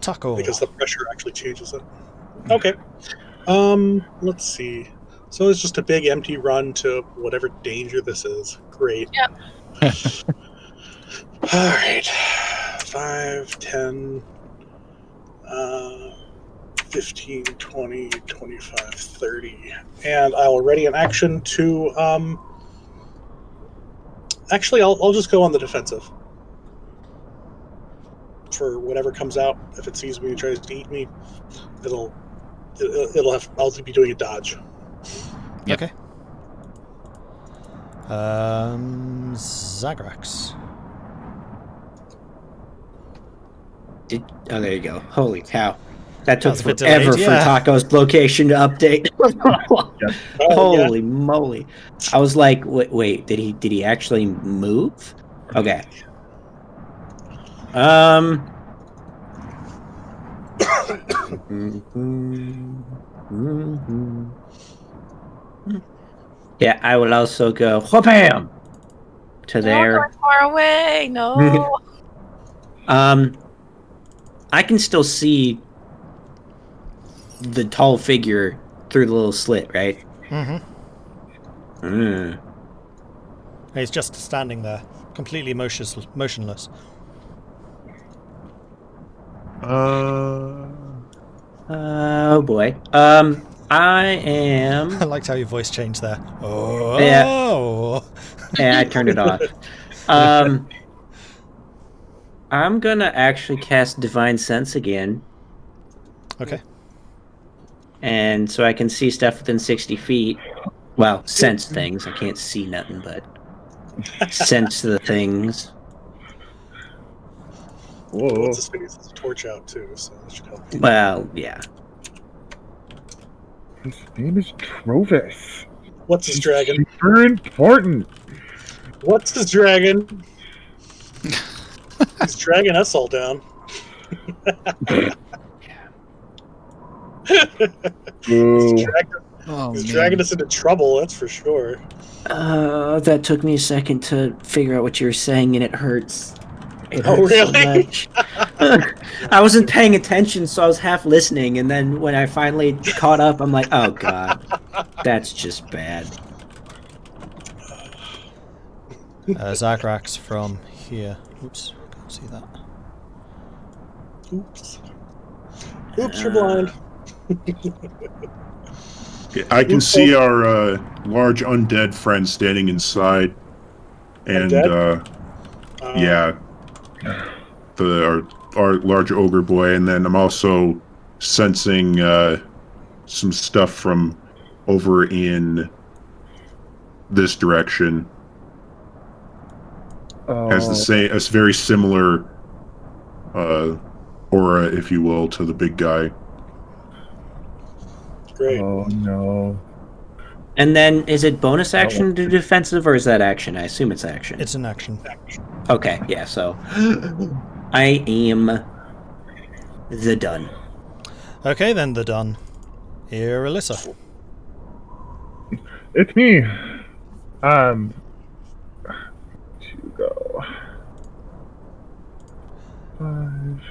Tahko. because the pressure actually changes it. Okay. Let's see. So it's just a big empty run to whatever danger this is. Great. Yep. All right. 5, 10, 15, 20, 25, 30. And I'll ready an action to actually I'll just go on the defensive. For whatever comes out. If it sees me and tries to eat me, it'll have I'll be doing a dodge. Yep. Okay. Zagrax. Oh, there you go. Holy cow. That took That was a bit forever delayed, for yeah. Tahko's location to update. Oh, Holy moly. I was like, wait, did he actually move? Okay. Yeah, I will also go wham to there. No, going far away. No. I can still see the tall figure through the little slit, right? Mm-hmm. He's just standing there, completely motionless. Oh boy. I am. I liked how your voice changed there. Oh. Yeah, I turned it off. I'm gonna actually cast Divine Sense again, Okay. and so I can see stuff within 60 feet. Well, sense things. I can't see nothing, but sense the things. Whoa. What's his face? There's a torch out too, so that should help. Well, yeah. His name is Trovis. What's his dragon? Super important. What's his dragon? He's dragging us all down. Boo. He's dragging us into trouble, that's for sure. That took me a second to figure out what you were saying, and it hurts. It Oh, hurts so really? much. I wasn't paying attention, so I was half listening, and then when I finally caught up, I'm like, oh god, that's just bad. Zagrax from here. Oops, can't see that. Oops. Oops, you're blind. I can see our large undead friend standing inside, and yeah, our large ogre boy, and then I'm also sensing some stuff from over in this direction. Has the same, a very similar aura, if you will, to the big guy. Great. Oh no. And then, is it bonus action to defensive, or is that action? I assume it's action. It's an action. Okay, yeah, so... I am... the done. Okay, then the done. Irilyssa. It's me. To go. 5.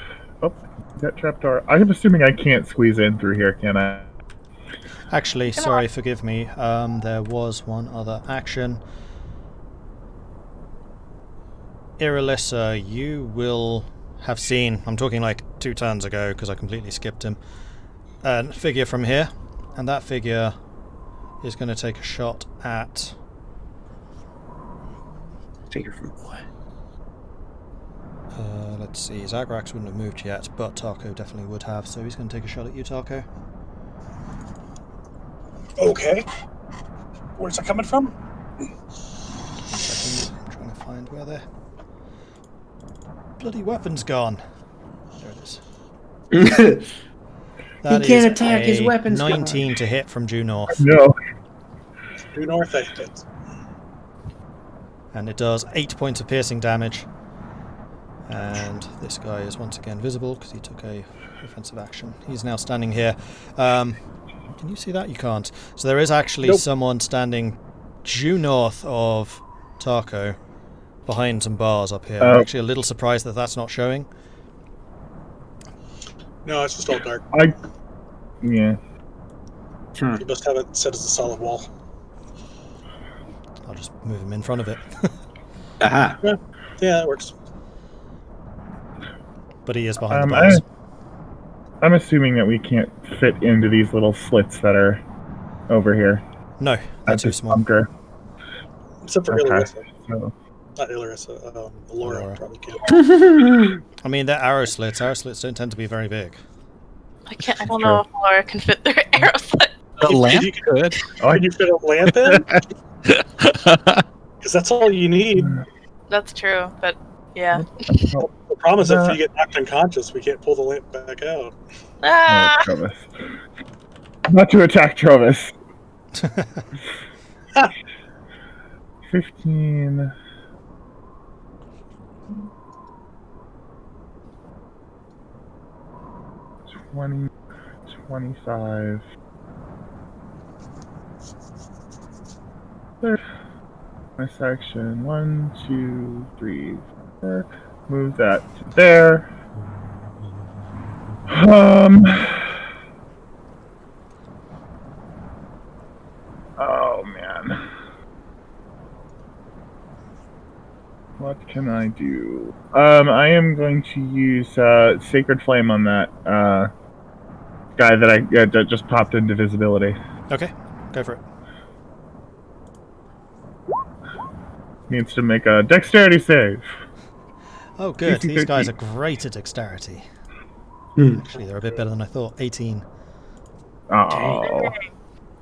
Oh, that trapdoor. I'm assuming I can't squeeze in through here, can I? Actually, sorry, forgive me. There was one other action. Irilyssa, you will have seen, I'm talking like 2 turns ago because I completely skipped him, a figure from here, and that figure is going to take a shot at... Figure from what? Let's see, Zagrax wouldn't have moved yet, but Tahko definitely would have, so he's going to take a shot at you, Tahko. Okay. Where's that coming from? 1 second, I'm trying to find where their bloody weapon's gone. There it is. That He can't is attack, his a weapon's 19 to hit from due north. No. Due north, I hit. And it does 8 points of piercing damage. And this guy is once again visible because he took a offensive action. He's now standing here. Can you see that? You can't. So there is actually someone standing due north of Tahko behind some bars up here. I'm actually a little surprised that that's not showing. No, it's just all dark. Yeah. You must have it set as a solid wall. I'll just move him in front of it. Aha. Yeah, that works. But he is behind the bars. I'm assuming that we can't fit into these little slits that are over here. No, they're too small. Bunker. Except for Okay. Irilyssa. So, Not Irilyssa, Elora probably can't. I mean, they're arrow slits. Arrow slits don't tend to be very big. I don't know if Laura can fit their arrow slit. The lamp could. Can you fit a lamp in? Because that's all you need. That's true, but yeah. The problem is if you get knocked unconscious, we can't pull the lamp back out. Ah! Trovis. Not to attack Trovis. 15. 20. 25. 30. My section 1, 2, 3, 4. Move that to there. Oh man. What can I do? I am going to use Sacred Flame on that guy that I that just popped into visibility. Okay, go for it. Needs to make a dexterity save. Oh, good. DC These guys 13. are great at dexterity. Actually, they're a bit better than I thought. 18. Oh,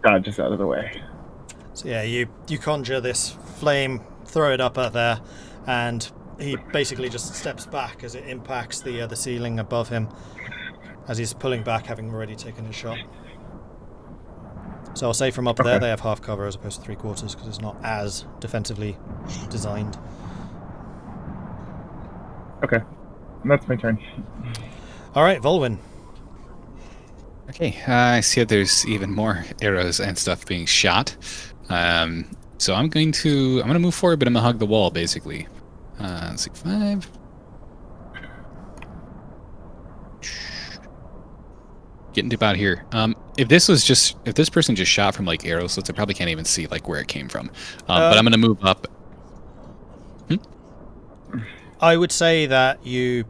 God, just out of the way. So yeah, you conjure this flame, throw it up at there, and he basically just steps back as it impacts the ceiling above him, as he's pulling back, having already taken his shot. So I'll say from up there they have half cover as opposed to 3/4 because it's not as defensively designed. Okay, that's my turn. Oh. All right, Vulwin. Okay, I see that there's even more arrows and stuff being shot. So I'm gonna move forward, but I'm gonna hug the wall basically. 6, 5. Getting to about here. If this person just shot from like arrow slits, I probably can't even see like where it came from. But I'm gonna move up. I would say that you,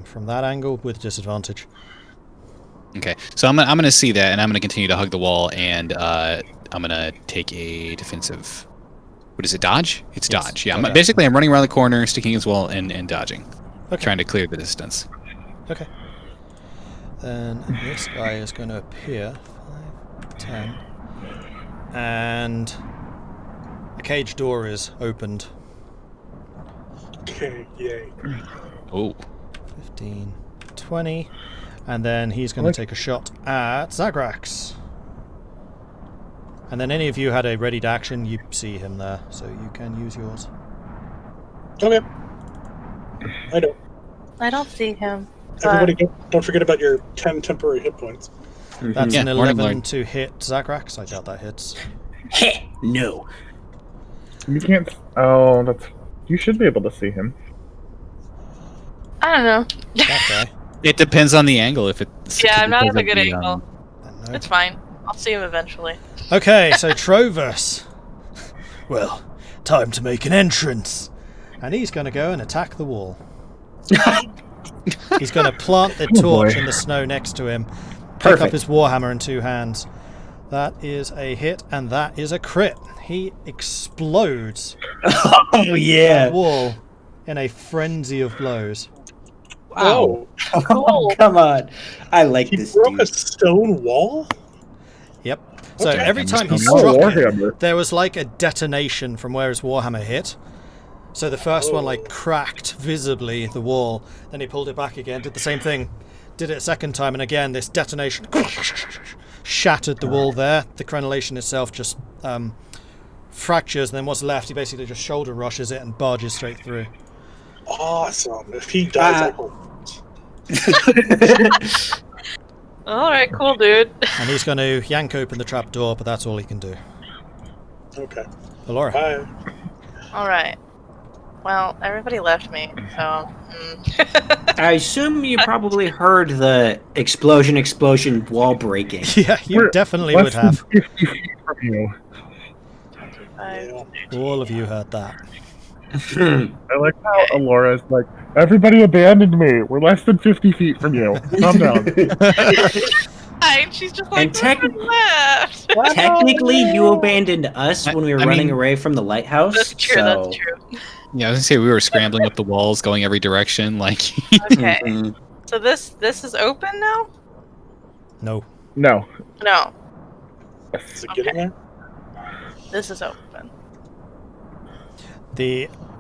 from that angle, with disadvantage. Okay, so I'm gonna see that, and I'm gonna continue to hug the wall, and I'm gonna take a defensive. What is it? Dodge? It's Yes. dodge. Yeah. Okay. Basically, I'm running around the corner, sticking as well, and dodging, Okay. trying to clear the distance. Okay. Then this guy is going to appear. 5, 10. And a cage door is opened. Okay, yay. Oh. 15, 20. And then he's going to take a shot at Zagrax. And then any of you had a readied action, you see him there, so you can use yours. Okay. I know. I don't see him. Everybody, don't forget about your 10 temporary hit points. That's Yeah, an morning, 11 Lord. to hit Zagrax. I doubt that hits. Heh, no. You can't. Oh, that's. You should be able to see him. I don't know. That guy. It depends on the angle. If it's Yeah, I'm not at a because of good the, angle. No. It's fine. I'll see him eventually. Okay, so Trovus. Well, time to make an entrance. And he's going to go and attack the wall. He's going to plant the torch boy. in the snow next to him. Pick up Perfect. his warhammer in 2 hands. That is a hit, and that is a crit. He explodes Oh the yeah. wall in a frenzy of blows. Wow. Oh, come on. I like He this broke a dude. stone wall? Yep. So Okay. every time he More struck it, Warhammer. there was like a detonation from where his warhammer hit. So the first one like cracked visibly the wall, then he pulled it back again, did the same thing, did it a second time, and again this detonation shattered the wall there. The crenellation itself just fractures, and then what's left, he basically just shoulder rushes it and barges straight through. Awesome. If he dies, I hope. Alright, cool, dude. And he's going to yank open the trap door, but that's all he can do. Okay. Elora. Bye. Alright. Well, everybody left me, so... I assume you probably heard the explosion, wall breaking. Yeah, you We're definitely less would than have. 50 feet from you. Yeah. All of you heard that. I like how Elora's like, everybody abandoned me. We're less than 50 feet from you. Calm down. And she's just like, And tech- "Nobody left." Technically, you abandoned us when we were I running mean- away from the lighthouse. That's true, so... that's true. Yeah, I was gonna say we were scrambling up the walls, going every direction. Like, Okay, Mhm. so this is open now? No. No. No, Is it getting there? this is open.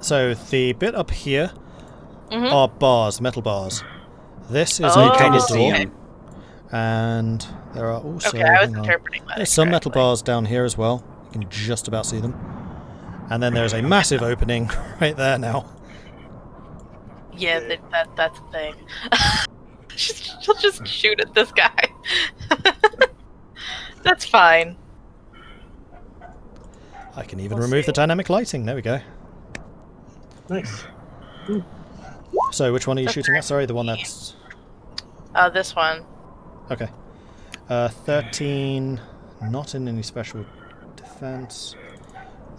So the bit up here Mhm. are bars, metal bars. This is Oh, a Kind double of see door, him. and there are also Okay, I was hang on. interpreting that. There's some metal incorrectly. bars down here as well. You can just about see them. And then there's a massive opening right there now. Yeah, that's a thing. She'll just shoot at this guy. That's fine. I can even We'll remove the see. dynamic lighting. There we go. Nice. So which one are you That's shooting at? right. Sorry, the one that's... This one. Okay. 13, not in any special defense.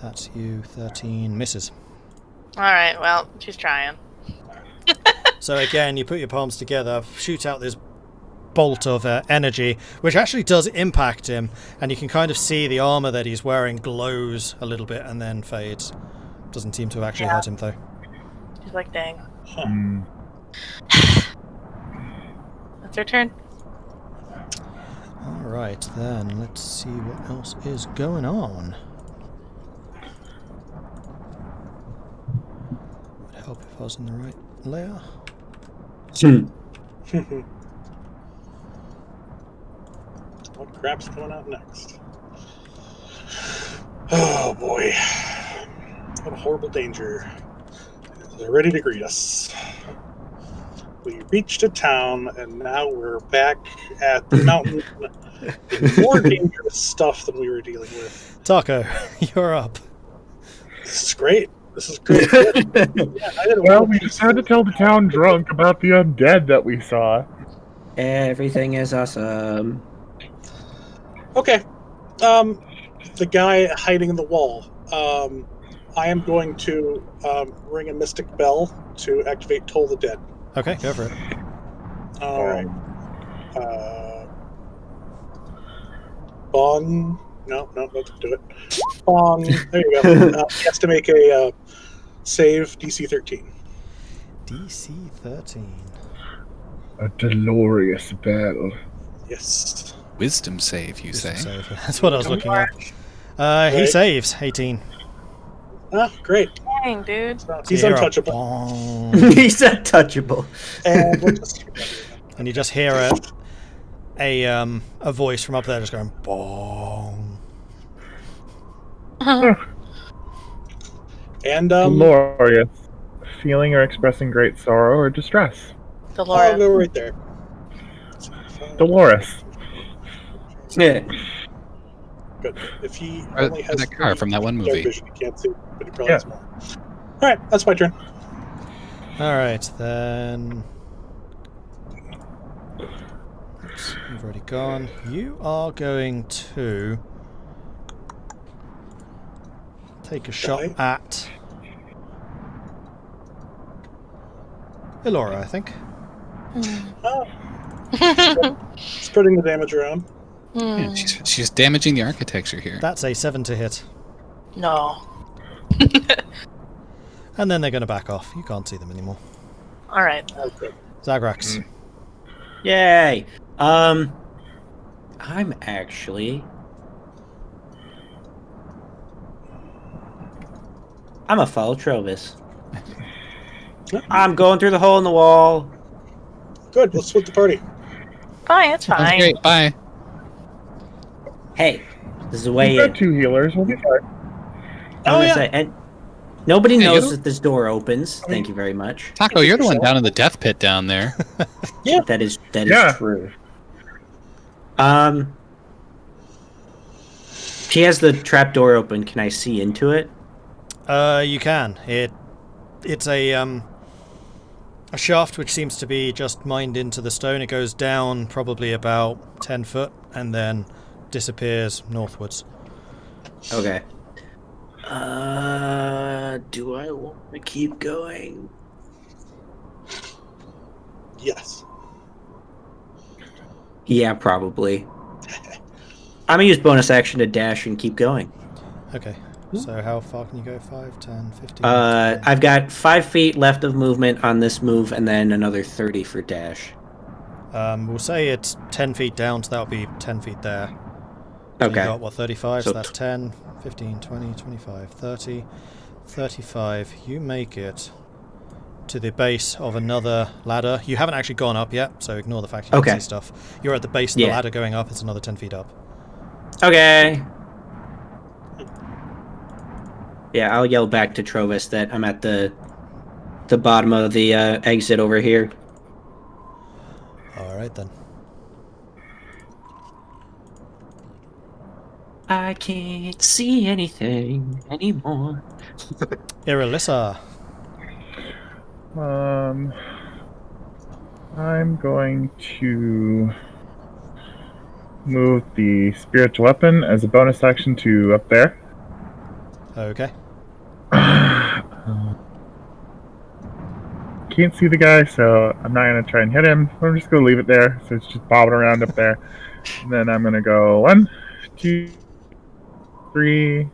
That's you. 13 misses. Alright, well, she's trying. So again, you put your palms together, shoot out this bolt of energy, which actually does impact him, and you can kind of see the armor that he's wearing glows a little bit and then fades. Doesn't seem to have actually Yeah. hurt him though. She's like, dang. Hmm. It's her turn. Alright then, let's see what else is going on. Would help if I was in the right layer. What crap's going out next? Oh boy. What a horrible danger. They're ready to greet us. We reached a town and now we're back at the mountain with more dangerous stuff than we were dealing with. Tahko, you're up. This is great. This is great. Yeah, I didn't Well, want we just had to tell the town drunk about the undead that we saw. Everything is awesome. Okay. The guy hiding in the wall. I am going to ring a mystic bell to activate Toll the Dead. Okay, go for it. All right. Bong. No, that didn't do it. Bong. There you go. He has to make a save DC 13. DC 13. A glorious battle. Yes. Wisdom save, you Wisdom say? save. That's what I was looking at. He Right. saves 18. Ah, great. Dang, dude. So So he's you hear a untouchable. bong, He's untouchable. And we'll just and you just hear a voice from up there just going bong. and Glorious. Feeling or expressing great sorrow or distress. I'll Delora. go right there. Dolores. Yeah. Good. If he only has That car from that one dark movie. vision, he can't see, but he probably Yeah. has more. All right, that's my turn. Alright, then. Oops, you've already gone. You are going to take a shot Die. at Elora, I think. Oh, spreading the damage around. Yeah, she's damaging the architecture here. That's a 7 to hit. No. And then they're going to back off. You can't see them anymore. All right. Okay. Zagrax. Yay. I'm actually. I'm a follow Trovis. I'm going through the hole in the wall. Good. Let's split the party. Fine, it's Sounds fine. great. Bye. Hey, this is the way We've got in. 2 healers. We'll be fine. I'm gonna yeah. say, and nobody Yeah, knows you- that this door opens. Thank you very much. Tahko, you're the one down in the death pit down there. That is Yeah. true. She has the trap door open. Can I see into it? You can. It's a shaft which seems to be just mined into the stone. It goes down probably about 10 foot and then disappears northwards. Okay. Do I want to keep going? Yes. Yeah, probably. I'm gonna use bonus action to dash and keep going. Okay. So how far can you go? 5, 10, 15? I've got 5 feet left of movement on this move, and then another 30 for dash. We'll say it's 10 feet down, so that'll be 10 feet there. So Okay. You got, what, 35? So So that's 10, 15, 20, 25, 30, 35. You make it to the base of another ladder. You haven't actually gone up yet, so ignore the fact you Okay. can see stuff. You're at the base of the Yeah. ladder going up. It's another 10 feet up. Okay. Yeah, I'll yell back to Trovis that I'm at the bottom of the exit over here. All right, then. I can't see anything anymore. Irilyssa. I'm going to move the spiritual weapon as a bonus action to up there. Okay. Can't see the guy, so I'm not going to try and hit him. I'm just going to leave it there, so it's just bobbing around up there. And then I'm going to go 1, 2, 3,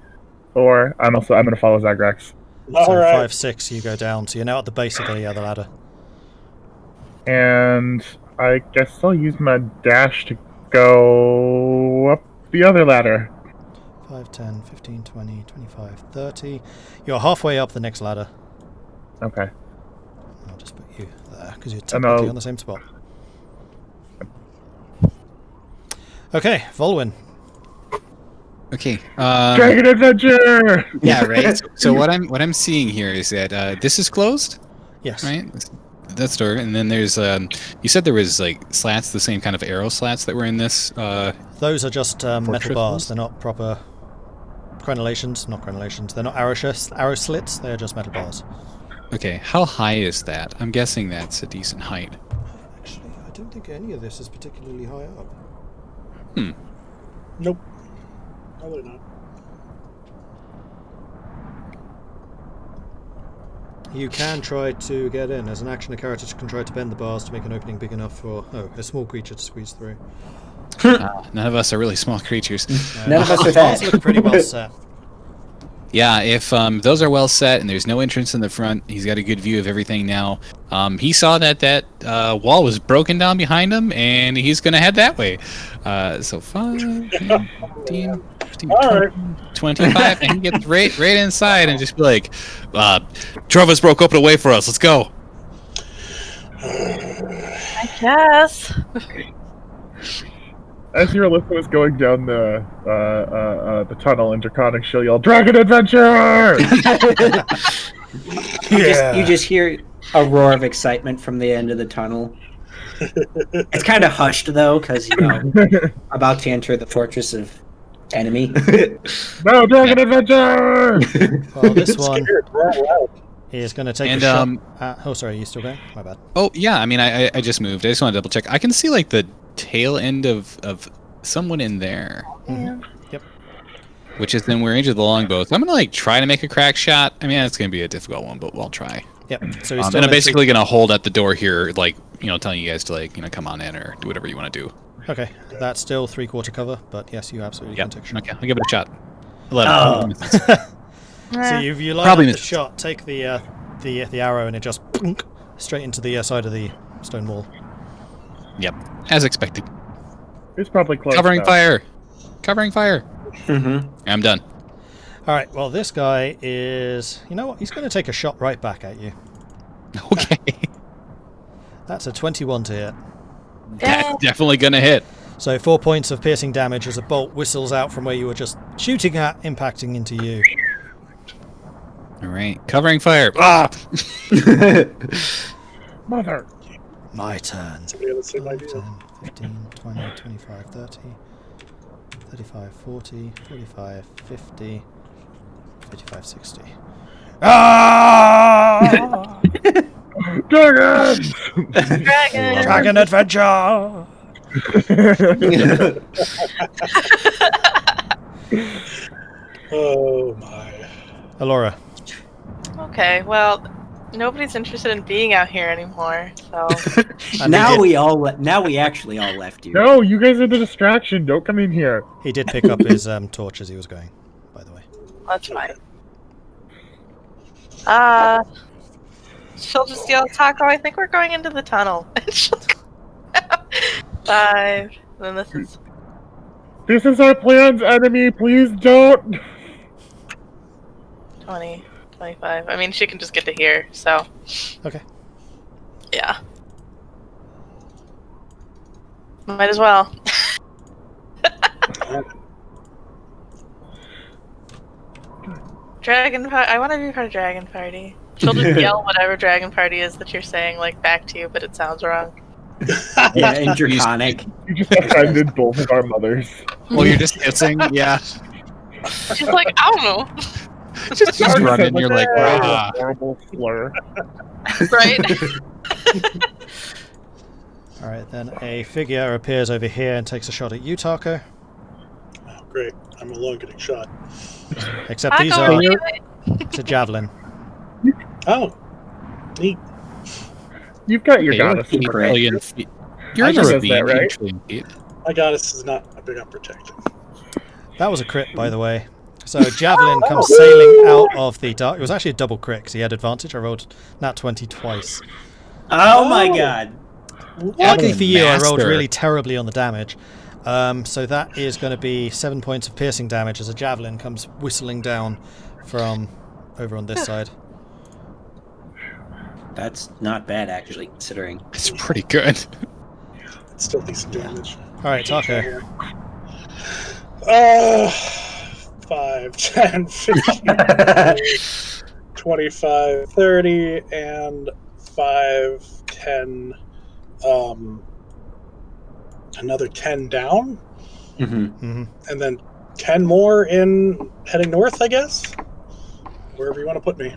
4. I'm going to follow Zagrax. So All right. 5, 6, you go down. So you're now at the base of the other ladder. And I guess I'll use my dash to go up the other ladder. 5, 10, 15, 20, 25, 30. You're halfway up the next ladder. Okay. I'll just put you there because you're And technically I'll- on the same spot. Okay, Vulwin. Okay. Dragon Adventure! Yeah, right. So what I'm seeing here is that this is closed, Yes. right? That's door, and then there's you said there was like slats, the same kind of arrow slats that were in this. Those are just metal Fortress bars. ones? They're not proper crenellations. Not crenellations. They're not arrow slits. They're just metal bars. Okay, how high is that? I'm guessing that's a decent height. Actually, I don't think any of this is particularly high up. Nope. Probably not. You can try to get in. As an action, a character can try to bend the bars to make an opening big enough for a small creature to squeeze through. None of us are really small creatures. None of us are Bars that. look pretty well set. Yeah, if those are well set and there's no entrance in the front, he's got a good view of everything now. He saw that wall was broken down behind him, and he's going to head that way. So 5, 10, 15, 20, 25, and he gets right inside and just be like, Trevor's broke open a way for us. Let's go. I guess. As Irilyssa was going down the tunnel in Draconic, she'll yell, "Dragon Adventure!" You just hear a roar of excitement from the end of the tunnel. It's kind of hushed though, because about to enter the fortress of enemy. No, Dragon Adventure! Well, this one Scared, we're all out. is going to take And, a shot. Oh, sorry, are you still going? My bad. Oh, yeah, I mean, I just moved. I just want to double check. I can see, like, the tail end of someone in there. Mm-hmm. Yep. Which is then we're into the longbow. So I'm gonna like try to make a crack shot. I mean, it's gonna be a difficult one, but we'll try. Yep. So he's And still I'm basically gonna hold at the door here, like telling you guys to like come on in or do whatever you want to do. Okay, that's still 3/4 cover, but yes, you absolutely can take a shot. Okay, I'll give it a shot. 11. So you line Probably up the missed. shot, take the arrow, and it just straight into the side of the stone wall. Yep, as expected. It's probably close. Covering now. fire. Covering fire. Mm-hmm. I'm done. All right. Well, this guy is. You know what? He's going to take a shot right back at you. Okay. That's a 21 to hit. That's definitely gonna hit. So 4 points of piercing damage as a bolt whistles out from where you were just shooting at, impacting into you. All right, covering fire. Ah! Mother. My turn. Somebody else say my 5, deal. 10, 15, 20, 25, 30, 35, 40, 45, 50, 55, 60. Ah! Dragons! Dragon! Dragon adventure! Oh my. Elora. Okay, well, nobody's interested in being out here anymore, so... Now we actually all left you. No, you guys are the distraction. Don't come in here. He did pick up his torch as he was going, by the way. That's fine. She'll just yell, Tahko, I think we're going into the tunnel. And she'll go 5. Then this is... This is our plan's enemy. Please don't. 20, 25. I mean, she can just get to here, so... Okay. Yeah. Might as well. Dragon Party. I want to be part of Dragon Party. She'll just yell whatever Dragon Party is that you're saying, like, back to you, but it sounds wrong. Yeah, in Draconic. You just offended both of our mothers. Well, you're just hissing. Yeah. She's like, I don't know. Just running. You're like, ah. Horrible slur. Right? Alright, then a figure appears over here and takes a shot at you, Tahko. Oh, great. I'm alone getting shot. Except these Tahko, are... leave It's a javelin. Oh. Neat. You've got your You're goddess. like 8 right? trillion feet. You're I in just a said that, ravine, right? 8 trillion feet. My goddess is not big on protecting. That was a crit, by the way. So javelin comes sailing out of the dark. It was actually a double crit because he had advantage. I rolled nat 20 twice. Oh my god. Luckily for you, I rolled Master. really terribly on the damage. So that is going to be 7 points of piercing damage as a javelin comes whistling down from over on this side. That's not bad, actually, considering. It's pretty good. It's still decent damage. Alright, Tahko. 5, 10, 15, 25, 30, and 5, 10, another 10 down, Mm-hmm. and then 10 more in heading north, I guess? Wherever you want to put me.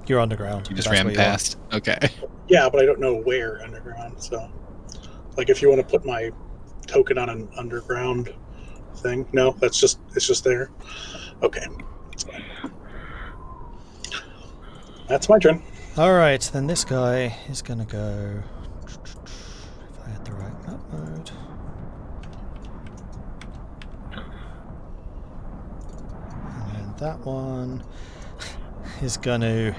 You're underground. You just That's ran where you are. past. Okay. Yeah, but I don't know where underground, so... Like, if you want to put my token on an underground thing? No, it's just there? Okay. That's fine. That's my turn. All right, then this guy is going to go... If I had the right map mode... And then that one is going to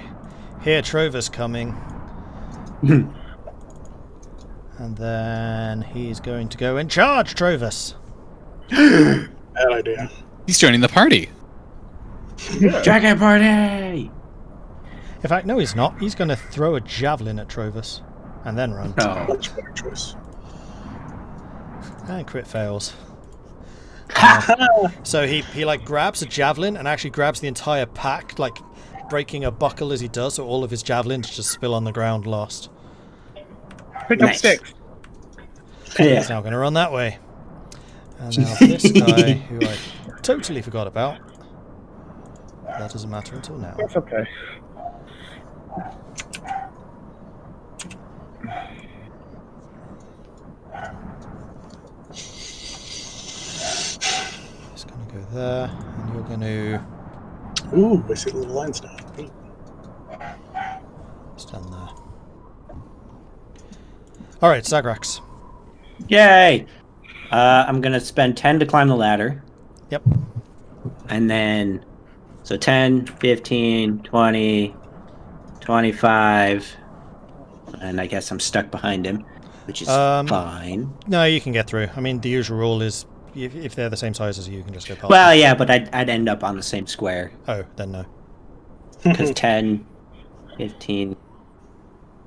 hear Trovis coming. And then he's going to go and charge Trovis. Bad idea. He's joining the party. Dragon party! In fact, no, he's not. He's going to throw a javelin at Trovis and then run. Oh. Much better choice. And crit fails. So he like grabs a javelin and actually grabs the entire pack, like breaking a buckle as he does, so all of his javelins just spill on the ground, lost. Pick up Nice. sticks. He's now going to run that way. And now this guy, who I totally forgot about. That doesn't matter until now. That's okay. He's going to go there, and you're going to Ooh, I see the little lines now. Neat. stand there. All right, Zagrax. Yay! I'm gonna spend 10 to climb the ladder. Yep. And then, so 10, 15, 20, 25. And I guess I'm stuck behind him, which is fine. No, you can get through. I mean, the usual rule is if they're the same size as you, you can just go past. Well, them. yeah, but I'd end up on the same square. Oh, then no. Because 10, 15,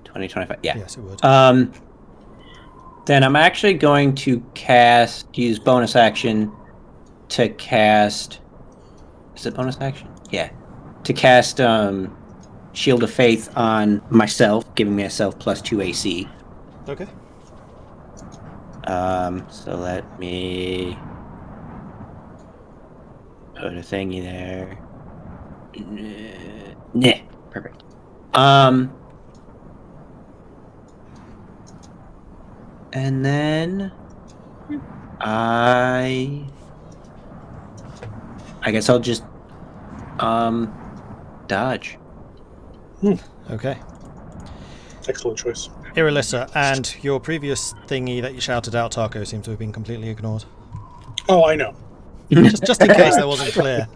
20, 25. Yeah. Yes, it would. Then I'm actually going to use bonus action to cast... Is it bonus action? Yeah. To cast Shield of Faith on myself, giving myself plus 2 AC. Okay. So let me put a thingy there. Nah, perfect. And then I guess I'll just dodge. Okay. Excellent choice. Irilyssa, and your previous thingy that you shouted out, Tahko, seems to have been completely ignored. Oh, I know. just in case that wasn't clear.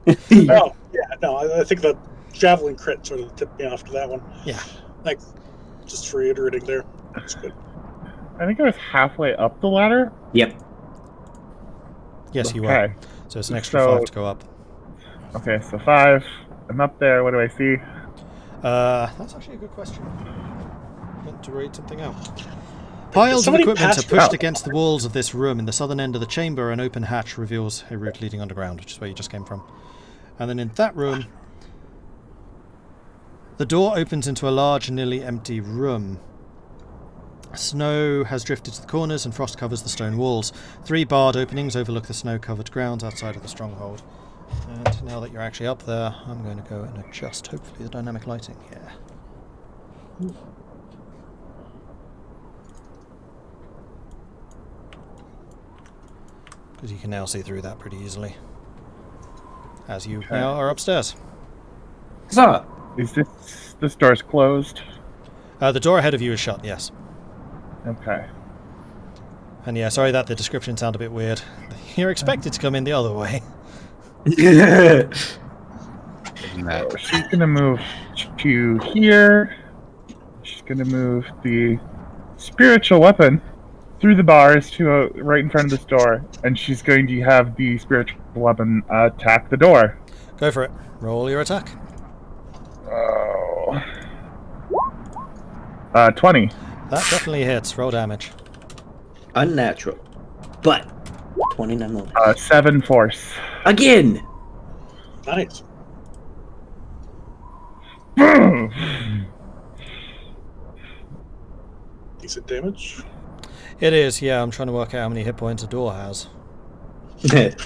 Oh, yeah, no, I think the javelin crit sort of tipped me off to that one. Yeah. Like, just for reiterating there. That's good. I think I was halfway up the ladder. Yep. Yes, you Okay. were. So it's an extra So- 5 to go up. Okay, so 5. I'm up there. What do I see? That's actually a good question. Meant to read something out. Piles of somebody equipment are pass- pushed oh. against the walls of this room. In the southern end of the chamber, an open hatch reveals a route leading underground, which is where you just came from. And then in that room, the door opens into a large, nearly empty room. Snow has drifted to the corners and frost covers the stone walls. 3 barred openings overlook the snow-covered grounds outside of the stronghold. And now that you're actually up there, I'm going to go and adjust, hopefully, the dynamic lighting here. Because you can now see through that pretty easily. As you now are upstairs. So, Is this door's closed? The door ahead of you is shut, yes. Okay. And yeah, sorry that the description sounded a bit weird. You're expected to come in the other way. And that- So she's gonna move to here. She's gonna move the spiritual weapon through the bars to right in front of this door, and she's going to have the spiritual weapon attack the door. Go for it. Roll your attack. Oh. 20. That definitely hits. Roll damage. unnatural. But 20 nonetheless. 7 force. Again! Nice. Decent damage. It is, yeah. I'm trying to work out how many hit points a door has. It's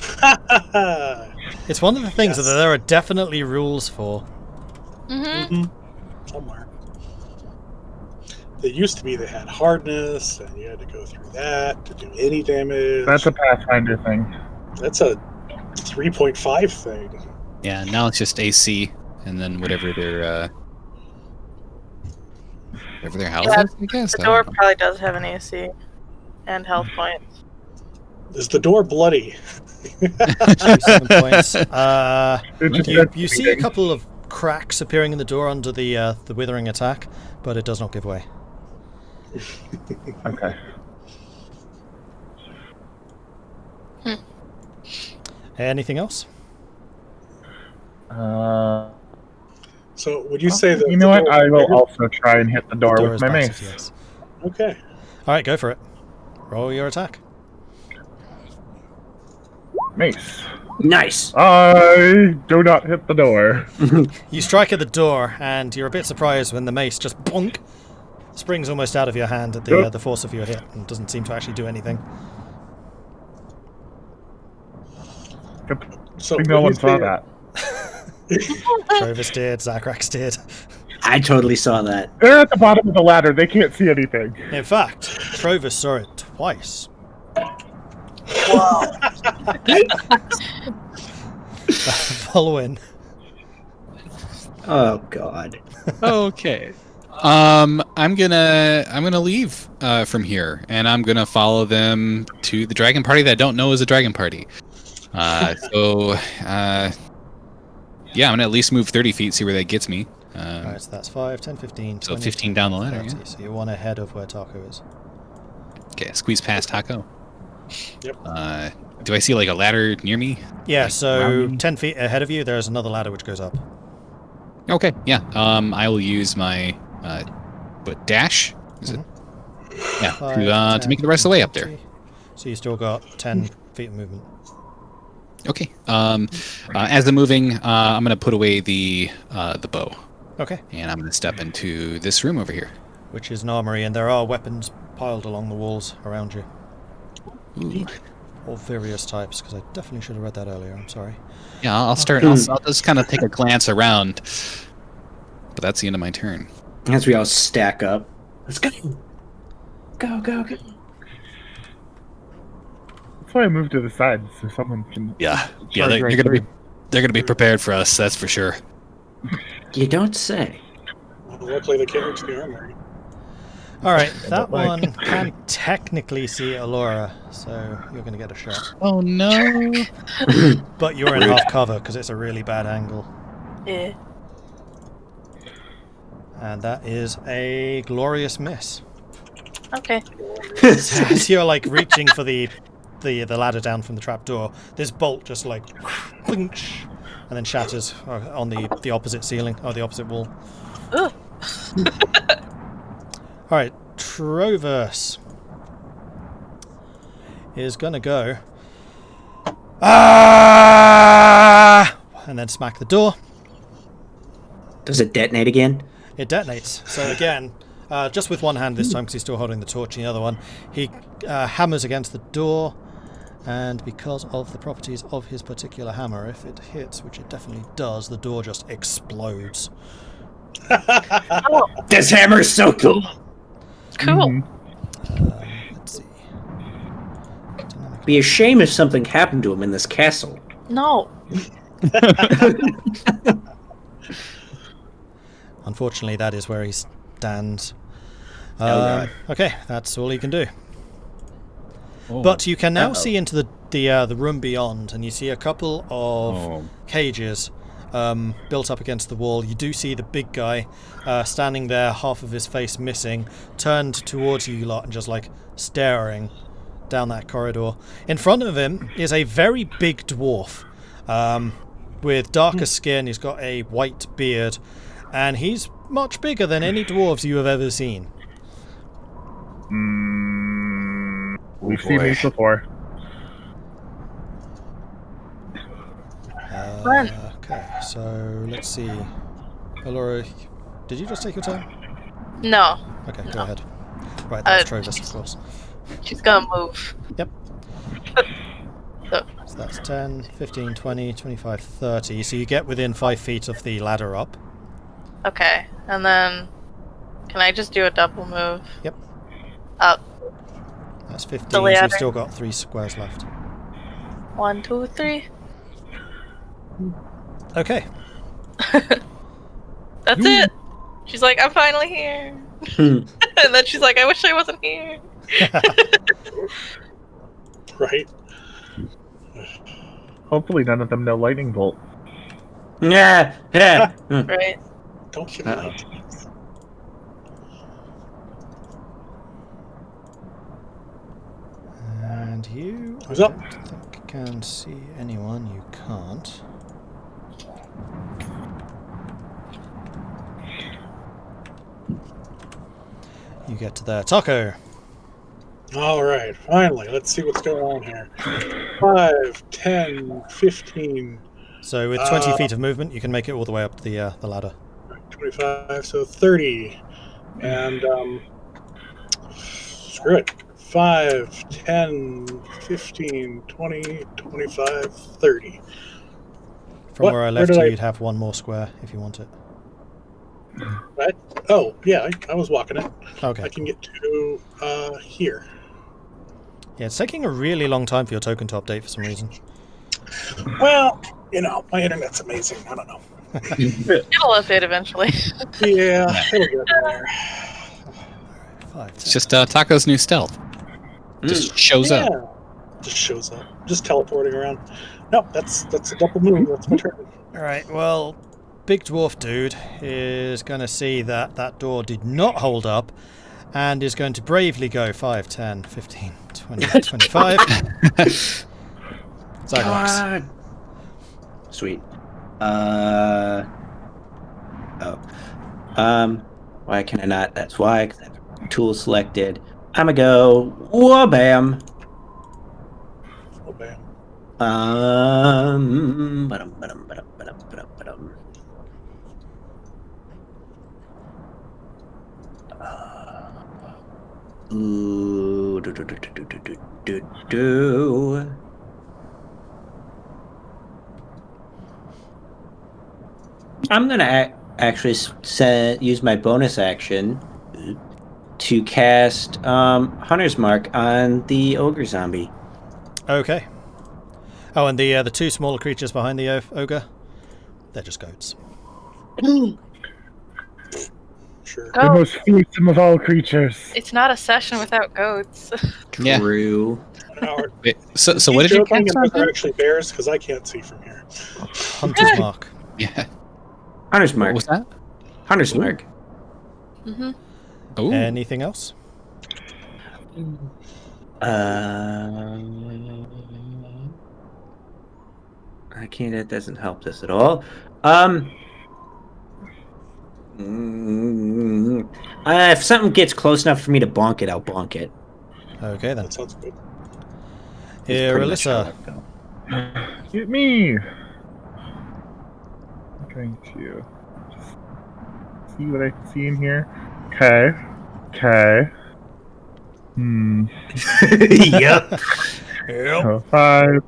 one of the things Yes. that there are definitely rules for. Mm-hmm. Somewhere. It used to be they had hardness, and you had to go through that to do any damage. That's a Pathfinder thing. That's a 3.5 thing. Yeah, now it's just AC, and then whatever their Wherever their house Yeah, is, I guess. The I door don't know. probably does have an AC and health points. Is the door bloody? 7 points. It's You see a couple of cracks appearing in the door under the withering attack, but it does not give way. Okay. Anything else? So would you say that? You know what? I will also try and hit the door Door with is my battered, mace. yes. Okay. All right, go for it. Roll your attack. Mace. Nice. I do not hit the door. You strike at the door, and you're a bit surprised when the mace just bonk springs almost out of your hand at the force of your hit, and doesn't seem to actually do anything. So I think no would one you saw say- that. Trovis did, Zagrax did. I totally saw that. They're at the bottom of the ladder. They can't see anything. In fact, Trovis saw it twice. Vulwin. Oh God. Okay. I'm gonna leave from here, and I'm gonna follow them to the dragon party that I don't know is a dragon party. Yeah, I'm gonna at least move 30 feet, see where that gets me. Alright, so that's 5, 10, 15, So 20, 15 down the ladder, 30. yeah. So you're one ahead of where Tahko is. Okay, squeeze past Tahko. Yep. Do I see like a ladder near me? Yeah, Like, so around me? 10 feet ahead of you, there's another ladder which goes up. Okay, yeah. I will use my dash. Is it? Yeah, 5, to make it the rest of the way up there. 20. So you still got 10 feet of movement. Okay. As I'm moving, I'm gonna put away the bow, Okay. and I'm gonna step into this room over here. Which is an armory, and there are weapons piled along the walls around you. Ooh. All various types, because I definitely should have read that earlier, I'm sorry. Yeah, I'll start. I'll just kind of take a glance around, but that's the end of my turn. As we all stack up. Let's go. Go, go, go. That's why I moved to the side so someone can. Yeah, charge they're right gonna be through. they're gonna be prepared for us. That's for sure. You don't say. Luckily, they can't reach the armory. Alright, that like- one can technically see Elora, so you're going to get a shot. Oh no! But you're in half cover, because it's a really bad angle. Yeah. And that is a glorious miss. Okay. As you're like reaching for the ladder down from the trapdoor, this bolt just like boonch, and then shatters on the opposite ceiling, or the opposite wall. Ugh. Alright, Trovis is gonna go. And then smack the door. Does it detonate again? It detonates. So again, just with one hand this time because he's still holding the torch in the other one, he hammers against the door, and because of the properties of his particular hammer, if it hits, which it definitely does, the door just explodes. This hammer is so cool. Cool. Mhm. Let's see. Be a shame if something happened to him in this castle. No. Unfortunately, that is where he stands. God. Okay, that's all he can do. Oh. But you can now see into the room beyond, and you see a couple of Oh. cages built up against the wall. You do see the big guy standing there, half of his face missing, turned towards you lot and just like staring down that corridor. In front of him is a very big dwarf with darker skin. He's got a white beard, and he's much bigger than any dwarves you have ever seen. We've seen these before. Fun. Okay, so let's see. Elora, did you just take your turn? No. Okay, go ahead. Right, that's Uh, Trovis, of course. She's gonna move. Yep. So, So that's 10, 15, 20, 25, 30. So you get within 5 feet of the ladder up. okay. And then, can I just do a double move? Yep. Up. That's 15, The so you've ladder. still got 3 squares left. 1, 2, 3. Okay. That's it. She's like, I'm finally here. And then she's like, I wish I wasn't here. Right? Hopefully none of them know lightning bolt. Yeah. Right. Don't give Uh-oh. me And you, Who's up? I don't think can see anyone. You can't. You get to there. Tahko. All right, finally. Let's see what's going on here. 5, 10, 15, So with 20 feet of movement, you can make it all the way up the ladder. 25, so 30. And screw it. 5, 10, 15, 20, 25, 30. From What? where I Where left did you, I- you'd have one more square if you want it. Right? Oh, yeah, I was walking it. Okay. I can get to here. Yeah, it's taking a really long time for your token to update for some reason. Well, you know, my internet's amazing. I don't know. It'll update eventually. Yeah, it'll get there. 5, It's just Taco's new stealth. Just shows up. Yeah. Just shows up. Just teleporting around. No, that's a double move. That's my turn. Alright, well, big dwarf dude is going to see that that door did not hold up and is going to bravely go 5, 10, 15, 20, 25. Zagrax. Sweet. Why can I not? That's why. 'Cause I have tool selected. I'm gonna go. Whoa, bam. Oh, bam. Ba-dum. Ooh, do. I'm gonna actually use my bonus action to cast Hunter's Mark on the ogre zombie. Okay. Oh, and the two smaller creatures behind the ogre, they're just goats. Sure. The most fearsome of all creatures. It's not a session without goats. Yeah. True. Howard, Wait, so what did you joking cast and on those are him? actually bears because I can't see from here. Hunter's Mark. Yeah. Hunter's What Mark. was that? Hunter's Mark. Mm-hmm. Oh. Anything else? I can't. That doesn't help this at all. If something gets close enough for me to bonk it, I'll bonk it. Okay then. That sounds good. That's pretty much how Irilyssa. I'd go. Get me. I'm going to just see what I can see in here. Okay. Yep. So 5.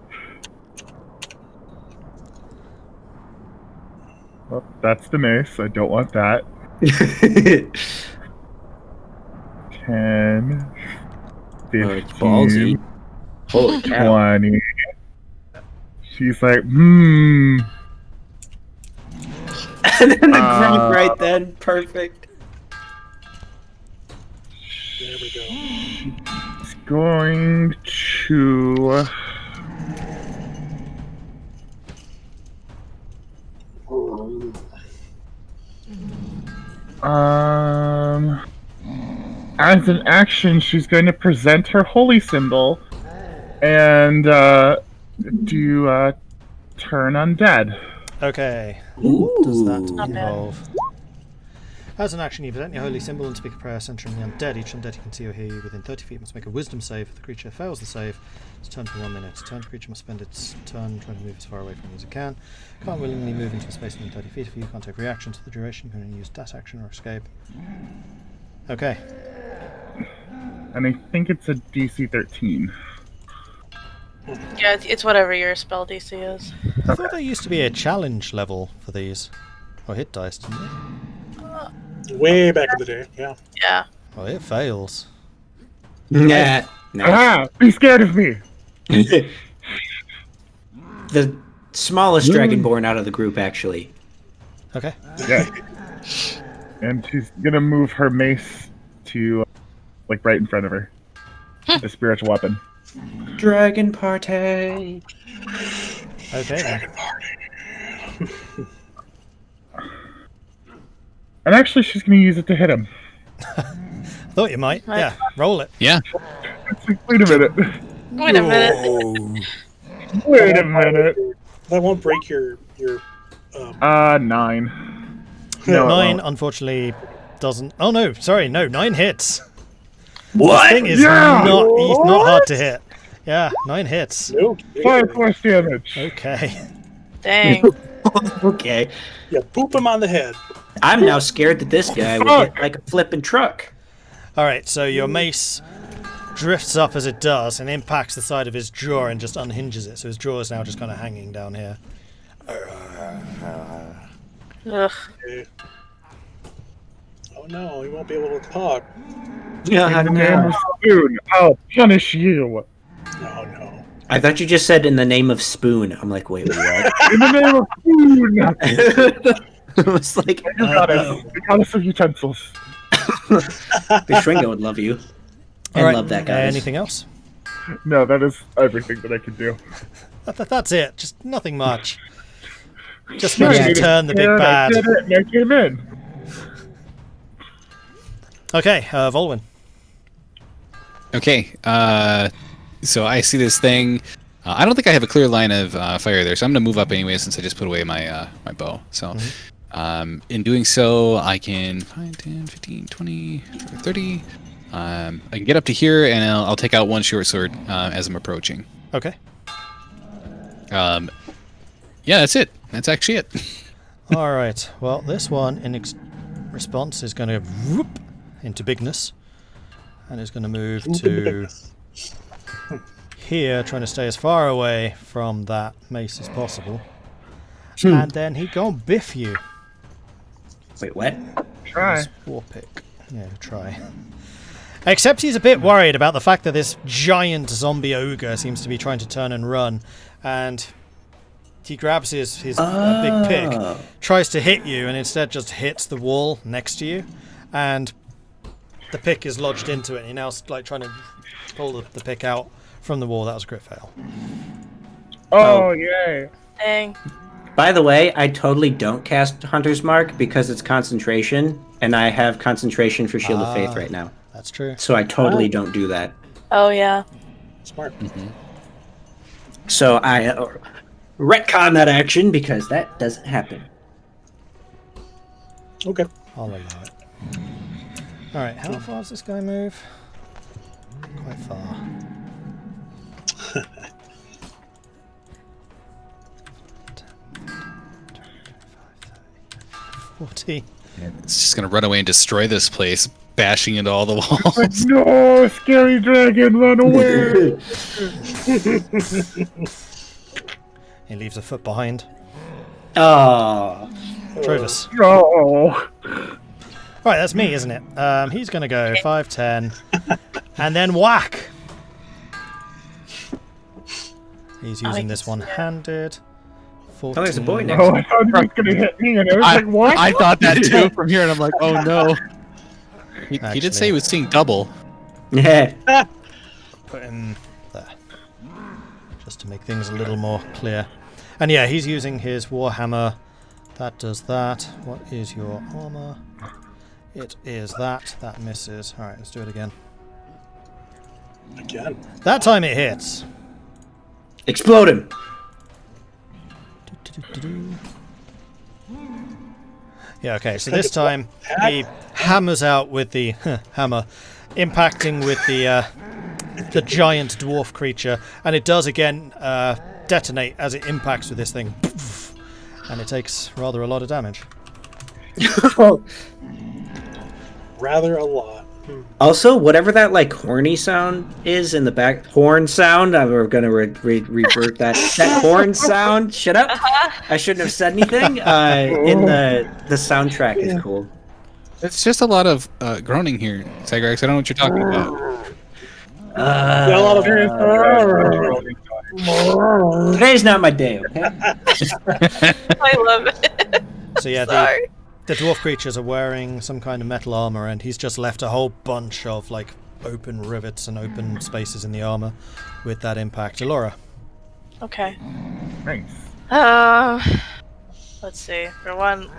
Well, that's the mace. I don't want that. 10, 15, Oh, it's ballsy. Holy cow. 20. She's like, And then the grunt right then. Perfect. There we go. It's going to. As an action, she's going to present her holy symbol and do turn undead. Okay. Ooh. Does that Not bad. involve? As an action, you present your holy symbol and speak a prayer centering the undead. Each undead you can see or hear you within 30 feet must make a wisdom save. If the creature fails the save, it's turned for 1 minute. Turn creature must spend its turn trying to move as far away from you as it can. Can't willingly move into a space within 30 feet. If you can't take reactions to the duration, you can only use dash action or escape. Okay. And I think it's a DC 13. Yeah, it's whatever your spell DC is. I thought there used to be a challenge level for these. Or hit dice, didn't there? Way back in the day, yeah. Yeah. Well, it fails. Nah. Ah! Be scared of me! The smallest dragonborn out of the group, actually. Okay. Yeah. And she's gonna move her mace to, like, right in front of her. The spiritual weapon. Dragon party. Okay. Then. And actually, she's gonna use it to hit him. Thought you might. Yeah, roll it. Yeah. It's like, wait a minute. Wait a minute. Wait a minute. That won't break your 9. No, it 9, won't. unfortunately, doesn't. Oh no, sorry, no, 9 hits. What? This thing is Yeah! he's not hard to hit. Yeah, 9 hits. no. 5 force damage. Okay. Dang. Okay. Yeah, boop him on the head. I'm now scared that this guy would Fuck. get like a flipping truck. All right, so your mace drifts up as it does and impacts the side of his jaw and just unhinges it. So his jaw is now just kind of hanging down here. Ugh. Okay. Oh no, he won't be able to talk. Yeah, In the name of Spoon, I'll punish you. No, no. I thought you just said in the name of Spoon. I'm like, wait, what? In the name of Spoon. It was like, You goddess. The goddess of utensils. Bishringa would love you. I All right, love that guy. anything else? No, that is everything that I can do. That's it. Just nothing much. Just Yeah, makes I you did turn the big it, bad. I did it, and I came in. Okay, Vulwin. Okay. So I see this thing. I don't think I have a clear line of fire there, so I'm gonna move up anyway since I just put away my my bow. So, in doing so, I can 5, 10, 15, 20, 30. I can get up to here, and I'll take out one short sword as I'm approaching. Okay. Yeah, that's it. That's actually it. All right. Well, this one in response is going to whoop into bigness, and is going to move to here, trying to stay as far away from that mace as possible. And then he gonna biff you. Wait, what? Try. War pick. Yeah, try. Except he's a bit worried about the fact that this giant zombie ogre seems to be trying to turn and run, and he grabs his big pick, tries to hit you, and instead just hits the wall next to you, and the pick is lodged into it, and you're now like trying to pull the pick out from the wall. That was a crit fail. Oh, yay. Dang. By the way, I totally don't cast Hunter's Mark because it's concentration, and I have concentration for Shield of Faith right now. That's true. So I totally don't do that. Oh, yeah. Smart. So I retcon that action because that doesn't happen. Okay. I'll allow it. Alright, how far does this guy move? Quite far. 40. It's just gonna run away and destroy this place, bashing into all the walls. No, scary dragon, run away! He leaves a foot behind. Oh. Trovis. No. Right, that's me, isn't it? He's going to go 5, 10, and then whack! He's using this one-handed. 14. Oh, there's a boy next. Oh, I thought he was going to hit me, and I was like, what? I thought that too from here, and I'm like, oh no. He did say he was seeing double. Yeah. Put him there. Just to make things a little more clear. And yeah, he's using his Warhammer. That does that. What is your armor? It is that. That misses. Alright, let's do it again. Again. That time it hits. Explode him. Yeah, okay, so this time he hammers out with the hammer, impacting with the giant dwarf creature, and it does again detonate as it impacts with this thing. And it takes rather a lot of damage. Rather a lot. Also, whatever that like horny sound is in the back, horn sound. We're gonna revert that. That horn sound. Shut up! I shouldn't have said anything. In the soundtrack is cool. It's just a lot of groaning here, Zagrax. I don't know what you're talking about. Got a lot of Today's not my day. Okay. I love it. So yeah, Sorry. The dwarf creatures are wearing some kind of metal armor, and he's just left a whole bunch of like open rivets and open spaces in the armor with that impact. Elora. Okay. Nice. Let's see. For one,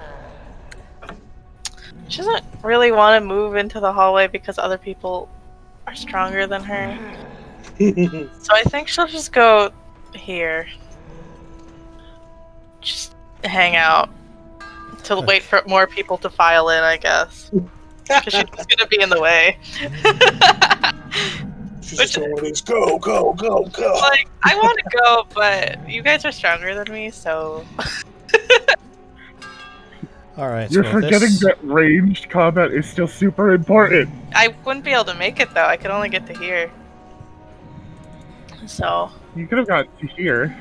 she doesn't really want to move into the hallway because other people are stronger than her. So I think she'll just go here. Just hang out. To wait for more people to file in, I guess. Because she's gonna be in the way. She's just one of these, go, go, go, go. Like, I want to go, but you guys are stronger than me, so... Alright, You're so forgetting that ranged combat is still super important. I wouldn't be able to make it, though. I could only get to here. So... You could have got to here.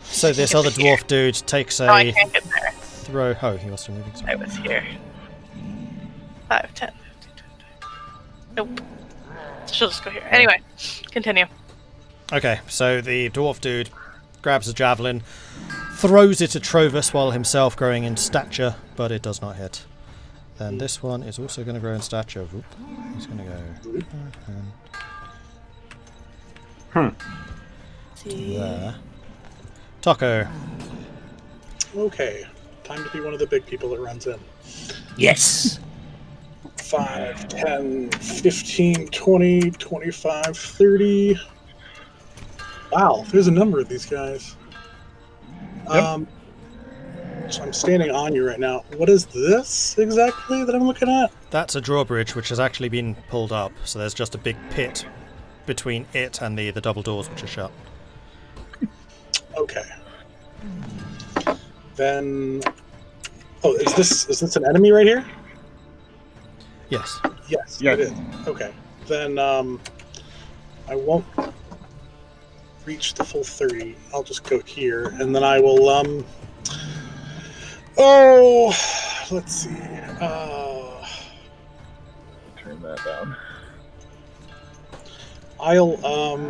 So this other dwarf dude takes a No, I can't get there. throw. Oh, he was still moving. I was here. 5, 10, 15, 20. Nope. She'll just go here. Anyway, continue. Okay, so the dwarf dude grabs a javelin, throws it at Trovus while himself growing in stature, but it does not hit. Then this one is also going to grow in stature. Whoop. He's going to go there. Tahko. Okay, time to be one of the big people that runs in. Yes. 5, 10, 15, 20, 25, 30. Wow, there's a number of these guys. Yep. So I'm standing on you right now. What is this exactly that I'm looking at? That's a drawbridge which has actually been pulled up, so there's just a big pit between it and the double doors which are shut. Okay. Then, oh, is this an enemy right here? Yes. Yes, Yes. it is. Okay. Then I won't reach the full 30. I'll just go here, and then I will oh, let's see. Turn that down. I'll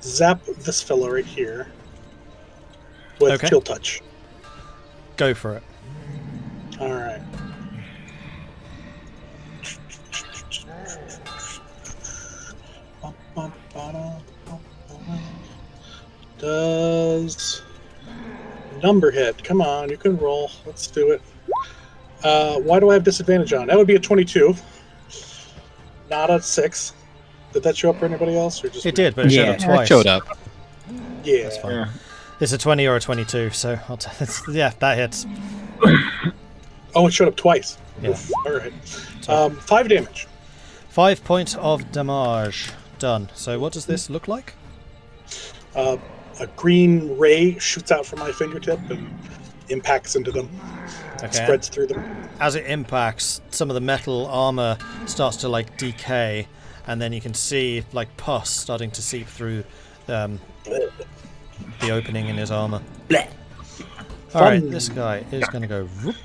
zap this fellow right here with Okay. Chill Touch. Go for it. All right. Does number hit? Come on, you can roll. Let's do it. Why do I have disadvantage on? That would be a 22. Not a 6. Did that show up for anybody else, or just It me? did, but it showed up It twice. showed up. Yeah. That's fine. Yeah. It's a 20 or a 22, so yeah, that hits. Oh, it showed up twice. Yeah. Oof. All right. 5 damage. 5 points of damage. Done. So what does this look like? A green ray shoots out from my fingertip and impacts into them. Okay. Spreads through them. As it impacts, some of the metal armor starts to like decay, and then you can see like pus starting to seep through the opening in his armor. Blech. All right, Fun. this guy is going to go whoop,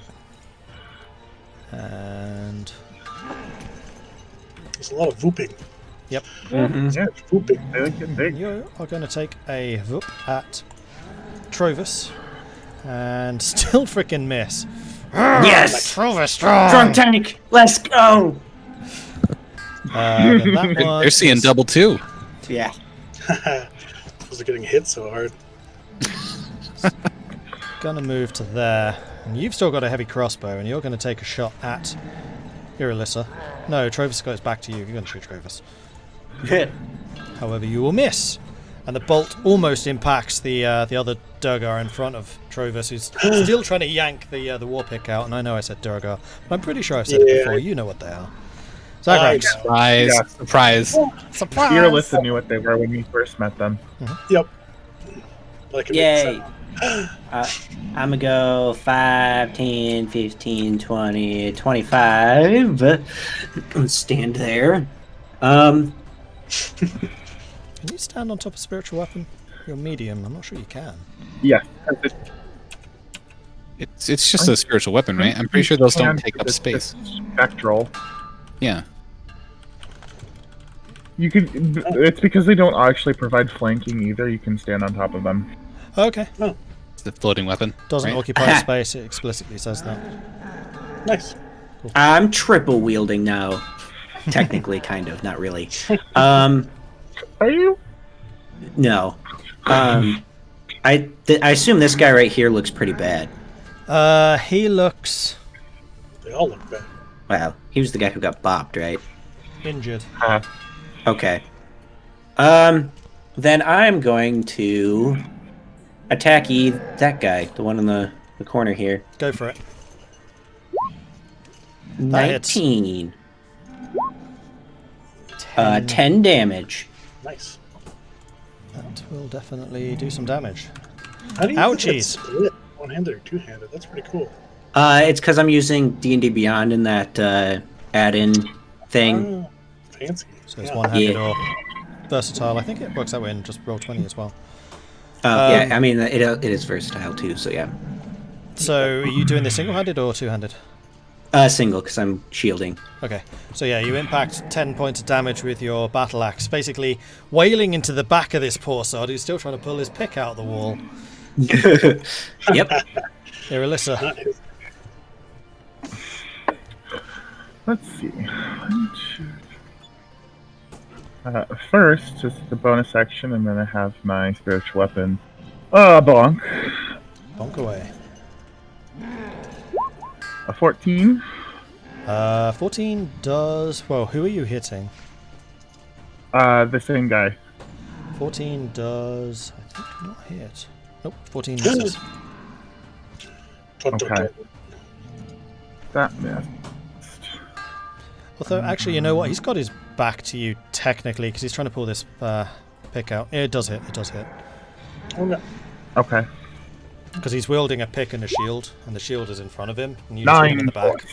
and There's a lot of whooping. yep, Mhm. Yeah, Whooping. they look getting big. you are going to take a whoop at Trovus, and still freaking miss. Yes. Trovus strong. Drunk tank. Let's go. Then that one They're seeing is double too. Yeah. Was it getting hit so hard? gonna move to there, and you've still got a heavy crossbow, and you're going to take a shot at Irilyssa. No, Trovus goes back to you. You're going to shoot Trovus. However, you will miss, and the bolt almost impacts the other Durgar in front of Trovus, who's still trying to yank the warpick out. And I know I said Durgar, but I'm pretty sure I've said it Yeah. before. You know what they are. Zagrax. Surprise! Yeah. Surprise! Surprise! Irilyssa knew what they were when we first met them. Yep. Like Yay. I'm gonna go 5, 10, 15, 20, 25. Stand there. Can you stand on top of spiritual weapon? You're medium. I'm not sure you can. Yeah. It's just a spiritual weapon, right? I'm pretty sure those don't take up space. Spectral. Yeah. You can. It's because they don't actually provide flanking either. You can stand on top of them. Okay. It's the floating weapon. Doesn't right? occupy space. It explicitly says that. Nice. I'm triple wielding now. Technically, kind of, not really. Are you? No. I assume this guy right here looks pretty bad. He looks They all look bad. Wow, he was the guy who got bopped, right? injured. Okay. Then I'm going to attack that guy, the one in the corner here. Go for it. 19. 10 damage. Nice. That will definitely do some damage. How do you Ouchies. split one-handed or two-handed? That's pretty cool. It's because I'm using D&D Beyond in that add-in thing. Oh, fancy. So it's one-handed or versatile. I think it works that way in just roll 20 as well. Yeah, I mean, it is versatile too, so yeah. So are you doing this single-handed or two-handed? Single, because I'm shielding. Okay, so yeah, you impact 10 points of damage with your battle axe, basically wailing into the back of this poor sod who's still trying to pull his pick out of the wall. Yep. Irilyssa. Let's see. First, just the bonus action, and then I have my spiritual weapon. Bonk. Bonk away. A 14. 14 does... Well, who are you hitting? The same guy. 14 does... I think not hit. Nope, 14 misses. Okay. That missed. Although, actually, you know what? He's got his back to you, technically, because he's trying to pull this pick out. Yeah, it does hit. It does hit. Oh, no. Okay. Because he's wielding a pick and a shield, and the shield is in front of him, and you just hit him in the back.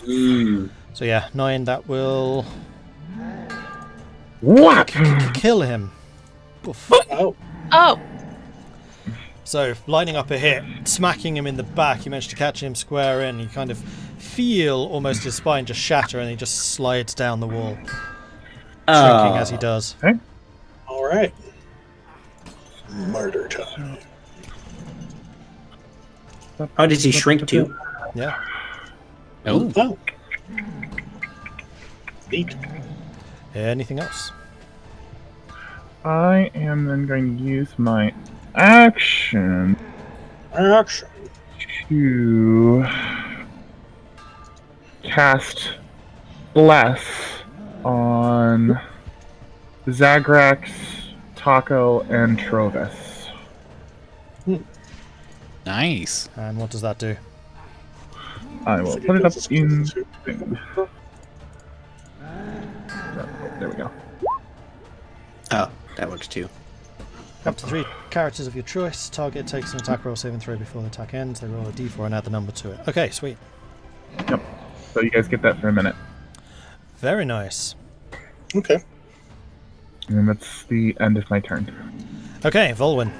So yeah, 9, that will... What? Kill him. Oof. Oh. Oh, So, lining up a hit, smacking him in the back, you manage to catch him square in, you kind of feel almost his spine just shatter, and he just slides down the wall, shrinking as he does. Okay. All right. Murder time. Oh, does he shrink too? Yeah. Oh, Oh. Neat. Anything else? I am then going to use my action Action. to cast Bless on Zagrax, Tahko, and Trovis. nice. And what does that do? I will put it up in... There we go. Oh, that works too. Up to 3 characters of your choice. Target takes an attack roll saving throw before the attack ends. They roll a d4 and add the number to it. Okay, sweet. Yep. So you guys get that for a minute. Very nice. Okay. And that's the end of my turn. Okay, Vulwin.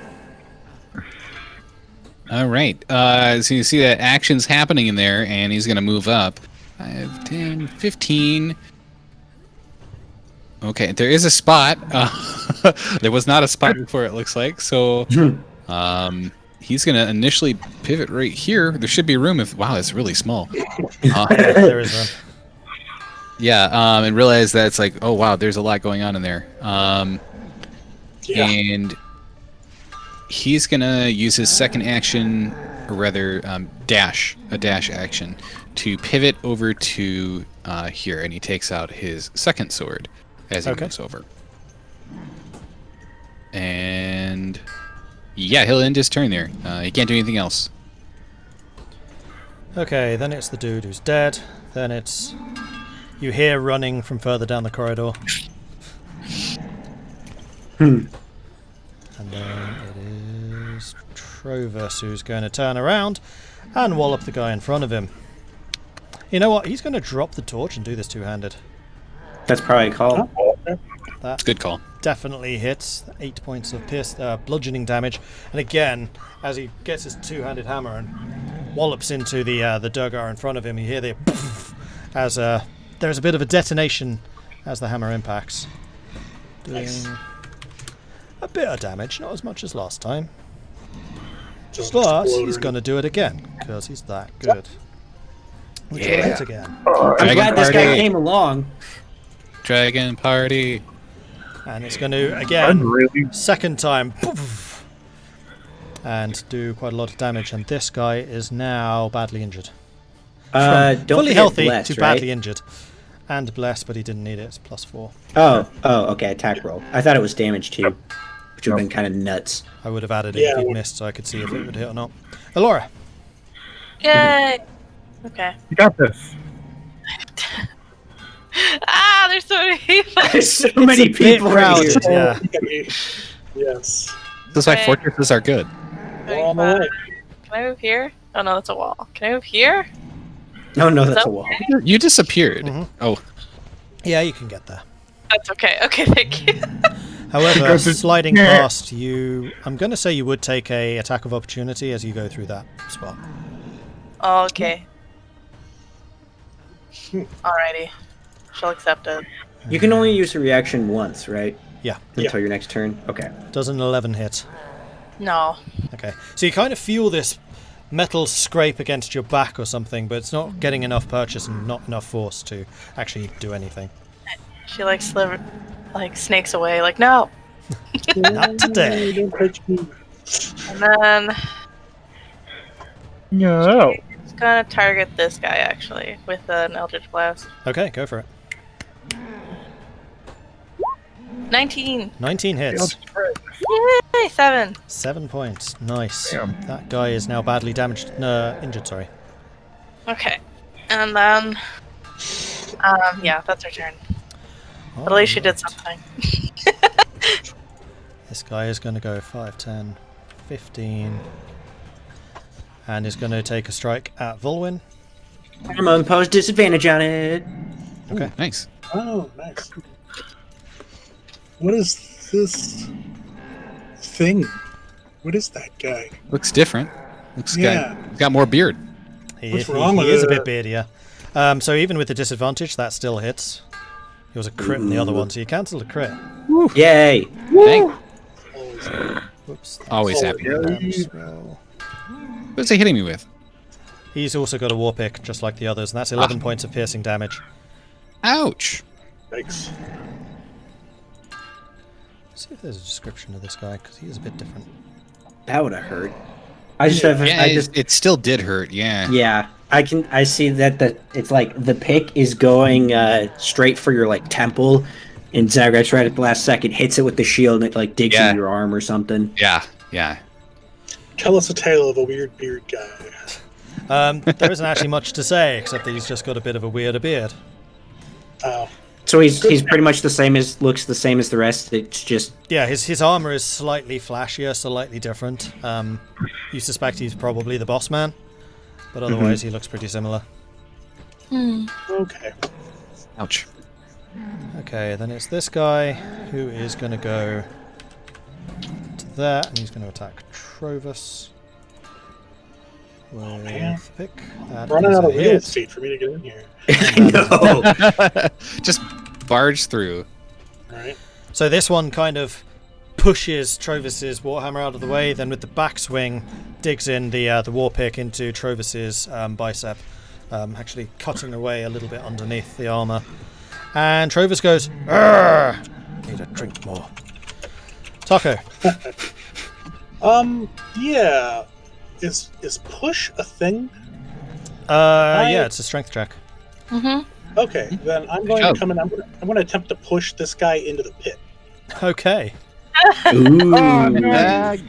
All right. So you see that action's happening in there, and he's going to move up. 5, 10, 15. Okay, there is a spot. There was not a spot before, it looks like. So he's going to initially pivot right here. There should be room if... Wow, it's really small. There is room. Yeah, and realize that it's like, oh, wow, there's a lot going on in there. Yeah. And he's going to use his second action, or rather, a dash action, to pivot over to here, and he takes out his second sword as he moves over. And yeah, he'll end his turn there. He can't do anything else. Okay, then it's the dude who's dead. Then it's... You hear running from further down the corridor. And then it is Trovis who's going to turn around and wallop the guy in front of him. You know what? He's going to drop the torch and do this two-handed. That's probably a call. That Good call. definitely hits. 8 points of bludgeoning damage. And again, as he gets his two-handed hammer and wallops into the Durgar in front of him, you hear the as there's a bit of a detonation as the hammer impacts. Doing a bit of damage, not as much as last time. Just But explode he's or going to do it again, because he's that good. Which will hit again. Oh, I'm Dragon glad this guy party. came along. Dragon party. And it's going to, I'm again, really. second time, poof, and do quite a lot of damage. And this guy is now badly injured. Don't Fully forget healthy bless, to right? badly injured. And blessed, but he didn't need it. It's +4. Oh, okay, attack roll. I thought it was damage too, which would have been kind of nuts. I would have added it Yeah, if I he'd would- missed, so I could see if it would hit or not. Elora. Yay! Okay. You got this. Ah, there's so many people. There's so many It's a bit people right here. crowded, yeah. Yes. This is why Okay. fortresses are good. We're on the way. Can I move here? Oh no, that's a wall. Can I move here? No, that's that a wall. You disappeared. Mhm. Oh, Yeah, you can get there. That's okay. Okay, thank you. However, Because it's- sliding yeah. past you, I'm going to say you would take a attack of opportunity as you go through that spot. Okay. Alrighty. She'll accept it. You can only use a reaction once, right? Yeah. Until your next turn. Okay. Does an 11 hit? No. Okay. So you kind of feel this metal scrape against your back or something, but it's not getting enough purchase and not enough force to actually do anything. She snakes away, like, no. Not today. Don't touch me. And then No. she's gonna target this guy actually with an Eldritch Blast. Okay, go for it. 19. 19 hits. Yay! 7. 7 points. Nice. Damn. That guy is now badly damaged. Injured, sorry. Okay. And then yeah, that's her turn. But at least she did something. This guy is going to go 5, 10, 15. And is going to take a strike at Vulwin. I'm gonna impose disadvantage on it. Okay. nice. Oh, nice. What is this thing? What is that guy? Looks different. Looks Yeah. got more beard. What's wrong with is a it? bit beardier. So even with the disadvantage, that still hits. It was a crit in the other one, so you cancel the crit. Yay! Thank. Always. Whoops. Always Oh, happy. yeah. Roll. What's he hitting me with? He's also got a war pick, just like the others, and that's 11 points of piercing damage. Ouch. Thanks. Let's see if there's a description of this guy, because he is a bit different. That would have hurt. I just have. Yeah, I just. it still did hurt. Yeah. Yeah. I see that it's like the pick is going straight for your like temple, and Zagrax right at the last second hits it with the shield and it like digs Yeah. into your arm or something. Yeah. Yeah. Tell us a tale of a weird beard guy. There isn't actually much to say, except that he's just got a bit of a weirder beard. Oh, So he's pretty much looks the same as the rest. It's just Yeah, his armor is slightly flashier, slightly different. You suspect he's probably the boss man, but otherwise he looks pretty similar. okay. Ouch. Okay, then it's this guy who is going to go to there, and he's going to attack Trovus man. with pick. That Running is out a of real hit. estate for me to get in here. I know. Just barge through. Right? So this one kind of pushes Trovus's warhammer out of the way, then with the backswing digs in the war pick into Trovus's bicep, actually cutting away a little bit underneath the armor. And Trovus goes, "Arrgh! Need a drink more." Tahko. Yeah. Is push a thing? Yeah, it's a strength check. Mm-hmm. Okay, then I'm going to come in. I'm going to attempt to push this guy into the pit. Okay, Ooh.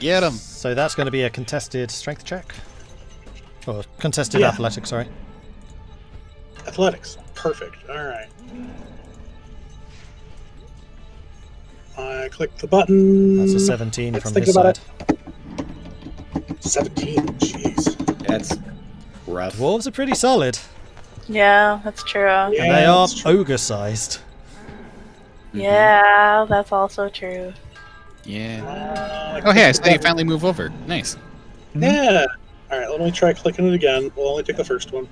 Get him. so that's going to be a contested strength check. Or contested Yeah. athletics, sorry. Athletics. Perfect. All right. I click the button. That's a 17 Let's from think his about side. it. 17. Jeez. That's rough. Dwarves are pretty solid, Yeah, that's true. Yeah, and they are that's true. ogre-sized. Yeah, that's also true. Yeah. Oh, hey, I saw you finally move over. Nice. Yeah. All right, let me try clicking it again. We'll only take the first one.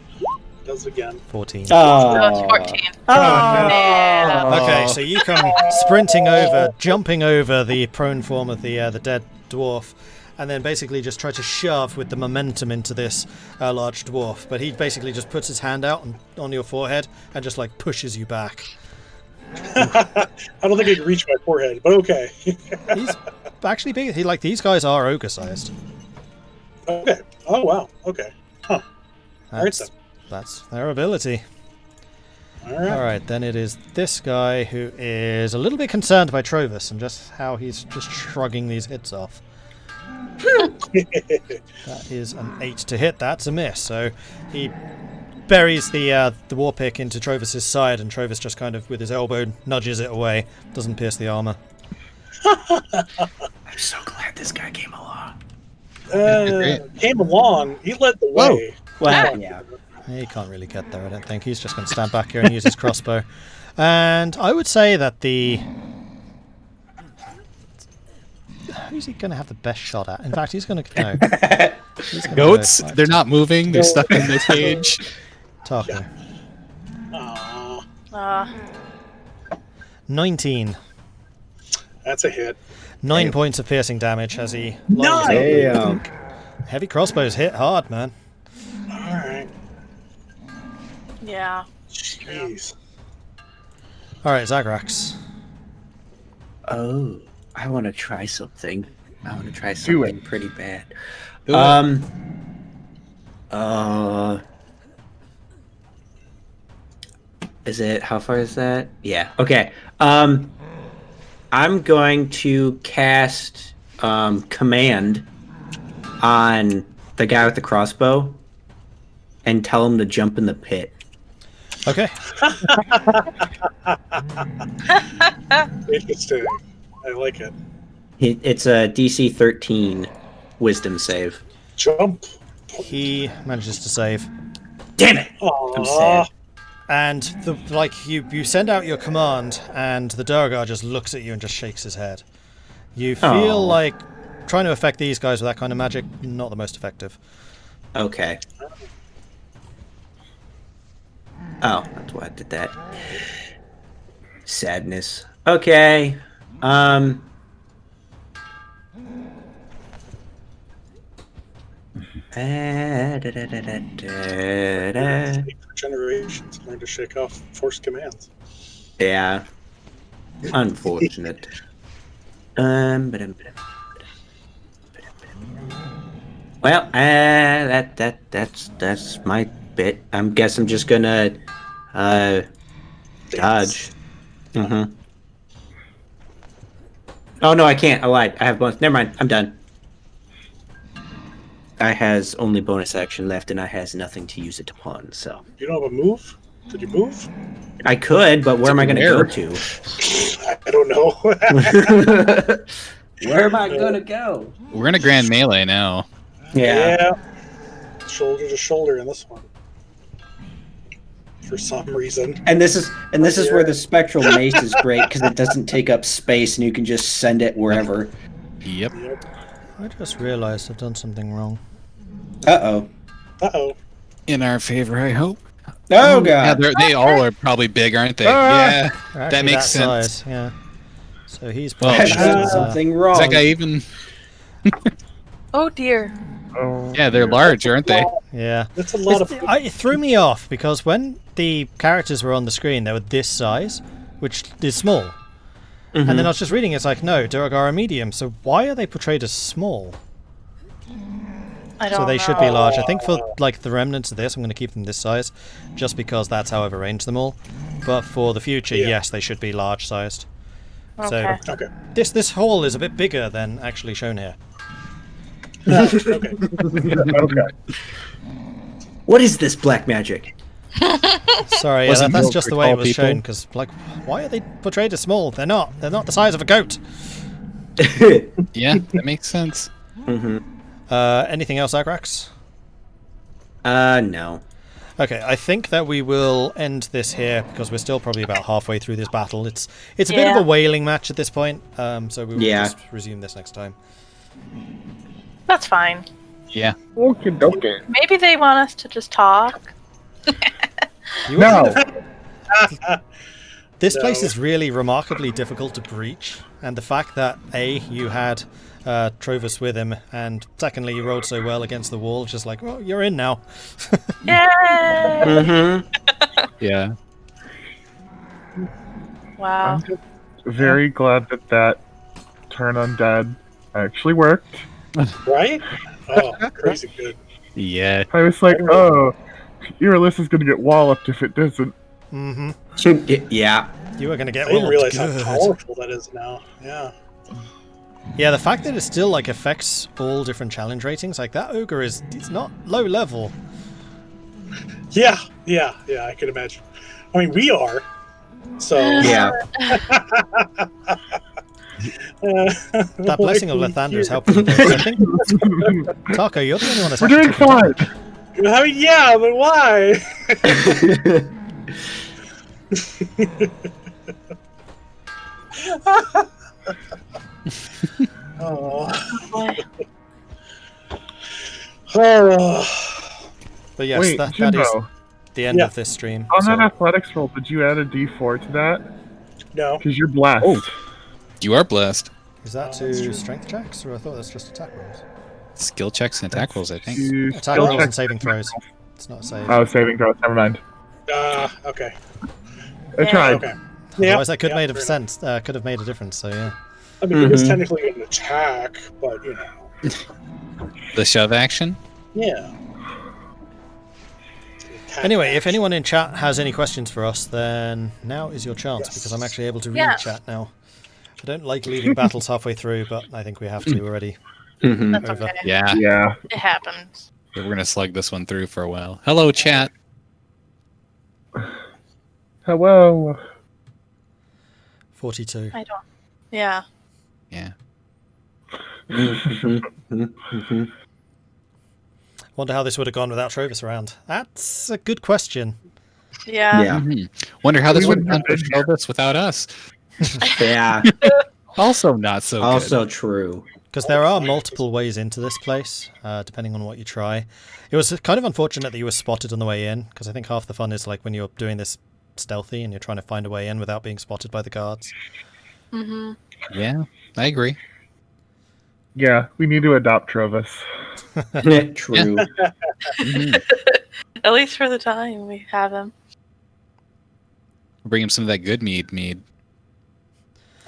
Does it again. 14. Oh, it's Oh. 14. Oh. Okay, so you come sprinting over, jumping over the prone form of the dead dwarf, and then basically just try to shove with the momentum into this large dwarf. But he basically just puts his hand out on your forehead and just like pushes you back. I don't think I can reach my forehead, but okay. He's actually big. These guys are ogre sized. Okay. Oh wow. Okay. Huh. All right then. That's their ability. All right. Alright, then it is this guy who is a little bit concerned by Trovis and just how he's just shrugging these hits off. That is an 8 to hit. That's a miss. So he buries the war pick into Trovis's side, and Trovis just kind of with his elbow nudges it away. Doesn't pierce the armor. I'm so glad this guy came along. Came along. He led the way. Well, yeah. He can't really get there, I don't think. He's just going to stand back here and use his crossbow. And I would say that who's he going to have the best shot at? In fact, he's going to... No. Goats? They're not moving. They're stuck in the cage. Tahko. Aw. 19. That's a hit. 9 points of piercing damage as he... Damn. Heavy crossbows hit hard, man. All right. Yeah. Jeez. Alright, Zagrax. Oh, I want to try something. I want to try Do something it. pretty bad. Do it. Is it, how far is that? Yeah, okay. I'm going to cast command on the guy with the crossbow and tell him to jump in the pit. Okay. Interesting. I like it. It's a DC 13 wisdom save. Jump. He manages to save. Damn it! Aww. I'm sad. And you send out your command, and the Durgar just looks at you and just shakes his head. You feel Aw. like trying to affect these guys with that kind of magic, not the most effective. Okay. Oh, that's why I did that. Sadness. Okay. Generations learn to shake off forced commands. Yeah. Unfortunate. Well, that's my bit. I guess I'm just gonna dodge. Mm-hmm. Oh no, I can't. I lied. I have bonus. Never mind. I'm done. I has only bonus action left, and I has nothing to use it upon. So You don't have a move? Did you move? I could, but where am I going to go to? I don't know. Where am I going to go? We're in a grand melee now. Yeah. Shoulder to shoulder in this one. For some reason. And this is where the spectral mace is great because it doesn't take up space, and you can just send it wherever. Yep. I just realised I've done something wrong. Uh-oh. Uh-oh. In our favor, I hope. Oh Yeah, god. they all are probably big, aren't they? Ah! Yeah, They're actually that makes sense. size, yeah. So he's Well, probably I did something wrong. Is that guy even? Oh dear. Oh, Yeah, they're large, aren't they? yeah. That's a lot of... It threw me off because when the characters were on the screen, they were this size, which is small. Mhm. And then I was just reading, it's like, no, Durgar are medium, so why are they portrayed as small? I don't So they know. should be large. I think for like the remnants of this, I'm going to keep them this size, just because that's how I've arranged them all. But for the future, Yeah. yes, they should be large sized. Okay. So Okay. this hall is a bit bigger than actually shown here. Okay. okay. What is this black magic? Sorry, Wasn't that's built just for the way it tall was people. shown. Because like, why are they portrayed as small? They're not. They're not the size of a goat. Yeah, that makes sense. Mm-hmm. Anything else, Zagrax? No. Okay, I think that we will end this here because we're still probably about halfway through this battle. It's a bit of Yeah. a wailing match at this point, so we will Yeah. just resume this next time. That's fine. Yeah. Okie dokie. Maybe they want us to just talk. You No. were This place No. is really remarkably difficult to breach, and the fact that A, you had Trovus with him, and secondly, you rolled so well against the wall, just like, well, you're in now. Yay! Mm-hmm. Yeah. Wow. I'm just very glad that turn undead actually worked. Right? Oh, crazy good. Yeah. I was like, oh, Irylyssa's gonna get walloped if it doesn't. Mm-hmm. Yeah. You are going to I get didn't walloped. realize how Good. powerful that is now. Yeah. Yeah, the fact that it still like affects all different challenge ratings, like that ogre it's not low level. Yeah, I can imagine. I mean, we are. So Yeah. That blessing of Lathander is helping. with this. I think Tahko, you're the only one that's We're actually doing taken fine. damage. I mean, yeah, but why? Oh. Boy. Oh. But yes, Wait, that is Jimbo, the end Yeah. of this stream. on so- that athletics roll, did you add a D4 to that? No. Because you're blessed. Oh. You are blessed. Is that Oh, that's to true. strength checks, or I thought that's just attack rolls? Skill checks and attack rolls, I think. To Attack skill rolls check- and saving throws. It's not a save. Oh, saving throws. Never mind. Okay. I Yeah. tried. Okay. Otherwise, that could yeah, made have fair sense. Could have made a difference. So yeah. enough. I mean, it is Mhm. technically an attack, but you know. The shove action? Yeah. Attack Anyway, if action. anyone in chat has any questions for us, then now is your chance Yes. because I'm actually able to read Yeah. chat now. I don't like leaving battles halfway through, but I think we have to already. Mhm. That's Over. okay. Yeah. Yeah. It happens. We're going to slug this one through for a while. Hello, chat. Hello. 42. I don't. Yeah. Yeah. Mhm. Mhm. Wonder how this would have gone without Trovus around. That's a good question. Yeah. Yeah. Mhm. Wonder how this We would wouldn't have have gone been for this without us. Yeah. Also not so good. Also true. Because there are multiple ways into this place, depending on what you try. It was kind of unfortunate that you were spotted on the way in, because I think half the fun is like when you're doing this stealthy and you're trying to find a way in without being spotted by the guards. Mm-hmm. Yeah, I agree. Yeah, we need to adopt Trovus. True. Mhm. At least for the time we have him. Bring him some of that good mead.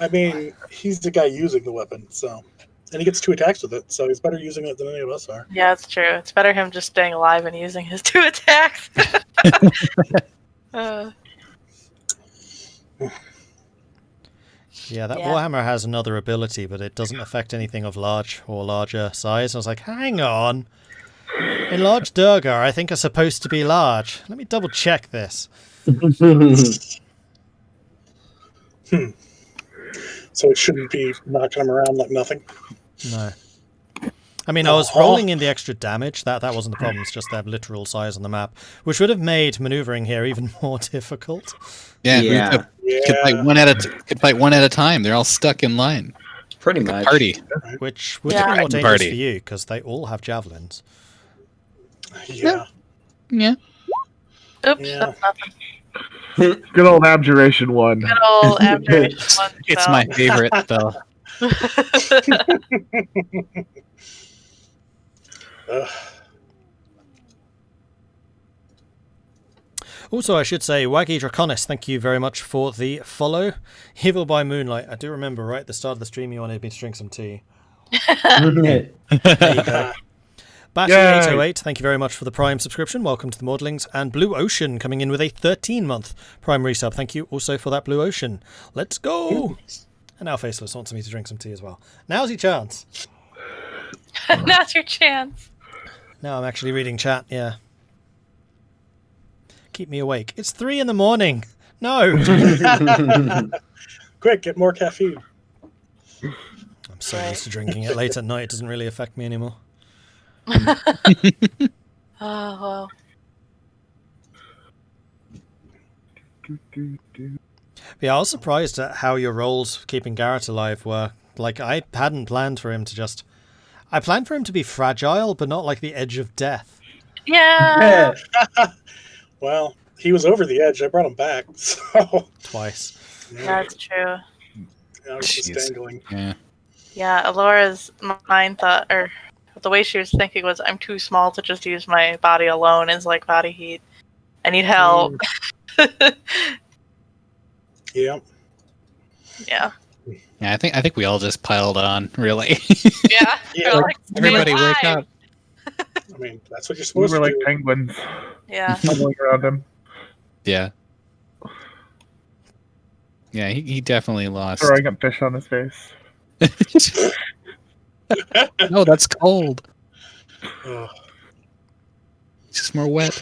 I mean, he's the guy using the weapon, so, and he gets 2 attacks with it, so he's better using it than any of us are. Yeah, it's true. It's better him just staying alive and using his 2 attacks. Yeah, that Yeah. Warhammer has another ability, but it doesn't affect anything of large or larger size. I was like, hang on. Enlarged Durgar, I think, are supposed to be large. Let me double check this. So it shouldn't be knocking him around like nothing. No. I mean, I was rolling in the extra damage. That wasn't the problem. It's just their literal size on the map, which would have made maneuvering here even more difficult. Yeah, Yeah. we could Yeah. fight one at a time. They're all stuck in line. Pretty Like a much. party. Which would Yeah. have been more Party. dangerous for you, because they all have javelins. Yeah. Yeah. Oops, Yeah. that's nothing. Good old abjuration one. Good old abjuration one. It's so. my favorite spell. Ugh. Also, I should say, Waggy Draconis, thank you very much for the follow. Evil by Moonlight. I do remember right at the start of the stream you wanted me to drink some tea. There you go. Battery808, thank you very much for the Prime subscription. Welcome to the Maudlings. And Blue Ocean coming in with a 13-month Prime resub. Thank you also for that, Blue Ocean. Let's go! And now Faceless wants me to drink some tea as well. Now's your chance. Now's your chance. Now I'm actually reading chat, yeah. Keep me awake. It's 3 in the morning. No! Quick, get more caffeine. I'm so used to drinking it late at night. It doesn't really affect me anymore. Oh, well. Yeah, I was surprised at how your roles keeping Garrett alive were. Like, I hadn't planned for him to just... I planned for him to be fragile, but not like the edge of death. Yeah. Well, he was over the edge. I brought him back. So Twice. That's true. I was just Jeez. dangling. Yeah. Yeah, Elora's mind thought, or the way she was thinking was, I'm too small to just use my body alone as like body heat. I need help. Yeah. Yeah. Yeah, I think we all just piled on, really. Yeah. Yeah. We're like, Everybody "Stay wake alive." up. I mean, that's what you're We supposed were to like do. penguins Yeah. tumbling around him. Yeah. Yeah, he definitely lost. Throwing up fish on his face. No, that's cold. Oh, It's just more wet.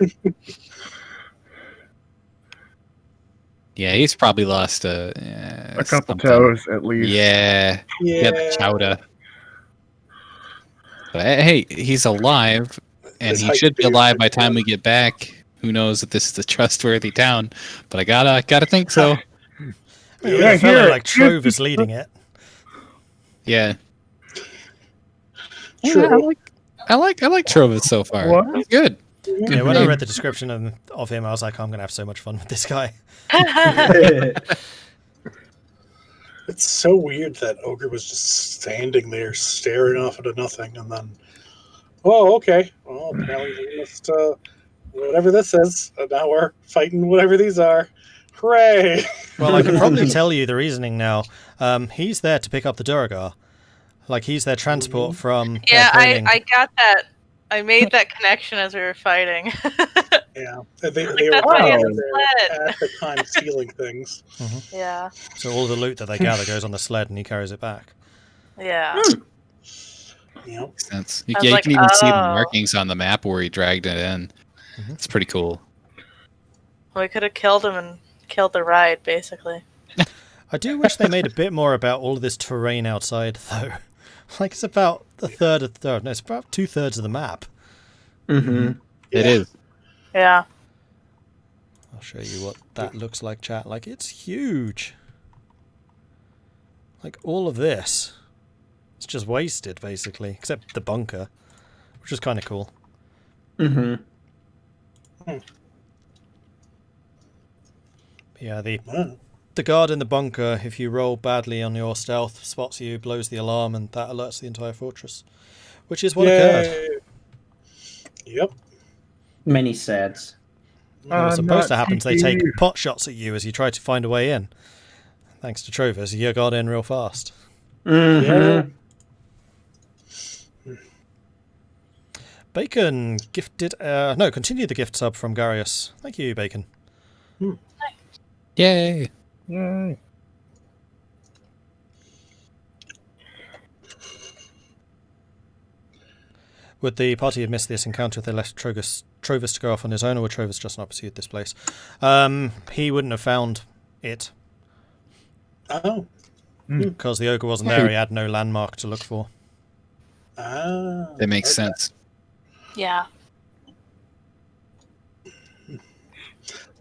Yeah, he's probably lost A couple something. toes, at least. Yeah, he got the chowder. But hey, he's alive, and His he height should be beard alive by might the be time on. we get back. Who knows if this is a trustworthy town? But I gotta think so. I mean, Yeah, a fellow here. like Trove is leading it. Yeah. True. Yeah, I like Trovis so far. What? He's good. Yeah, when I read the description of him, I was like, I'm going to have so much fun with this guy. It's so weird that Ogre was just standing there staring off into nothing, and then, oh, okay. Well, apparently we must, whatever this is, and now we're fighting whatever these are. Hooray! Well, I can probably tell you the reasoning now. He's there to pick up the Duragar. Like, he's their transport from Yeah, their training. I got that. I made that connection as we were fighting. Yeah, they were That's why he has there a sled. at the time stealing things. Yeah. So all the loot that they gather goes on the sled and he carries it back. Yeah. You know, Makes sense. I was You like, can even see the oh. markings on the map where he dragged it in. It's pretty cool. We could have killed him and killed the ride, basically. I do wish they made a bit more about all of this terrain outside, though. Like, it's about a third of the... No, it's about 2/3 of the map. Mm-hmm. It is. Yeah. I'll show you what that looks like, chat. Like, it's huge. Like, all of this. It's just wasted, basically. Except the bunker, which is kind of cool. Mm-hmm. Yeah, wow. the guard in the bunker, if you roll badly on your stealth, spots you, blows the alarm, and that alerts the entire fortress. Which is what occurred. Yay. Yep. Many sads. What was supposed to not happen is they take TP. pot shots at you as you try to find a way in. Thanks to Trovis, you got in real fast. Mm-hmm. Bacon gifted... continue the gift sub from Garius. Thank you, Bacon. Yay. Yay. Would the party have missed this encounter if they left Trovis to go off on his own, or would Trovis just not pursued this place? He wouldn't have found it, Oh. because the ogre wasn't there. He had no landmark to look for. Ah. That makes okay. sense. Yeah.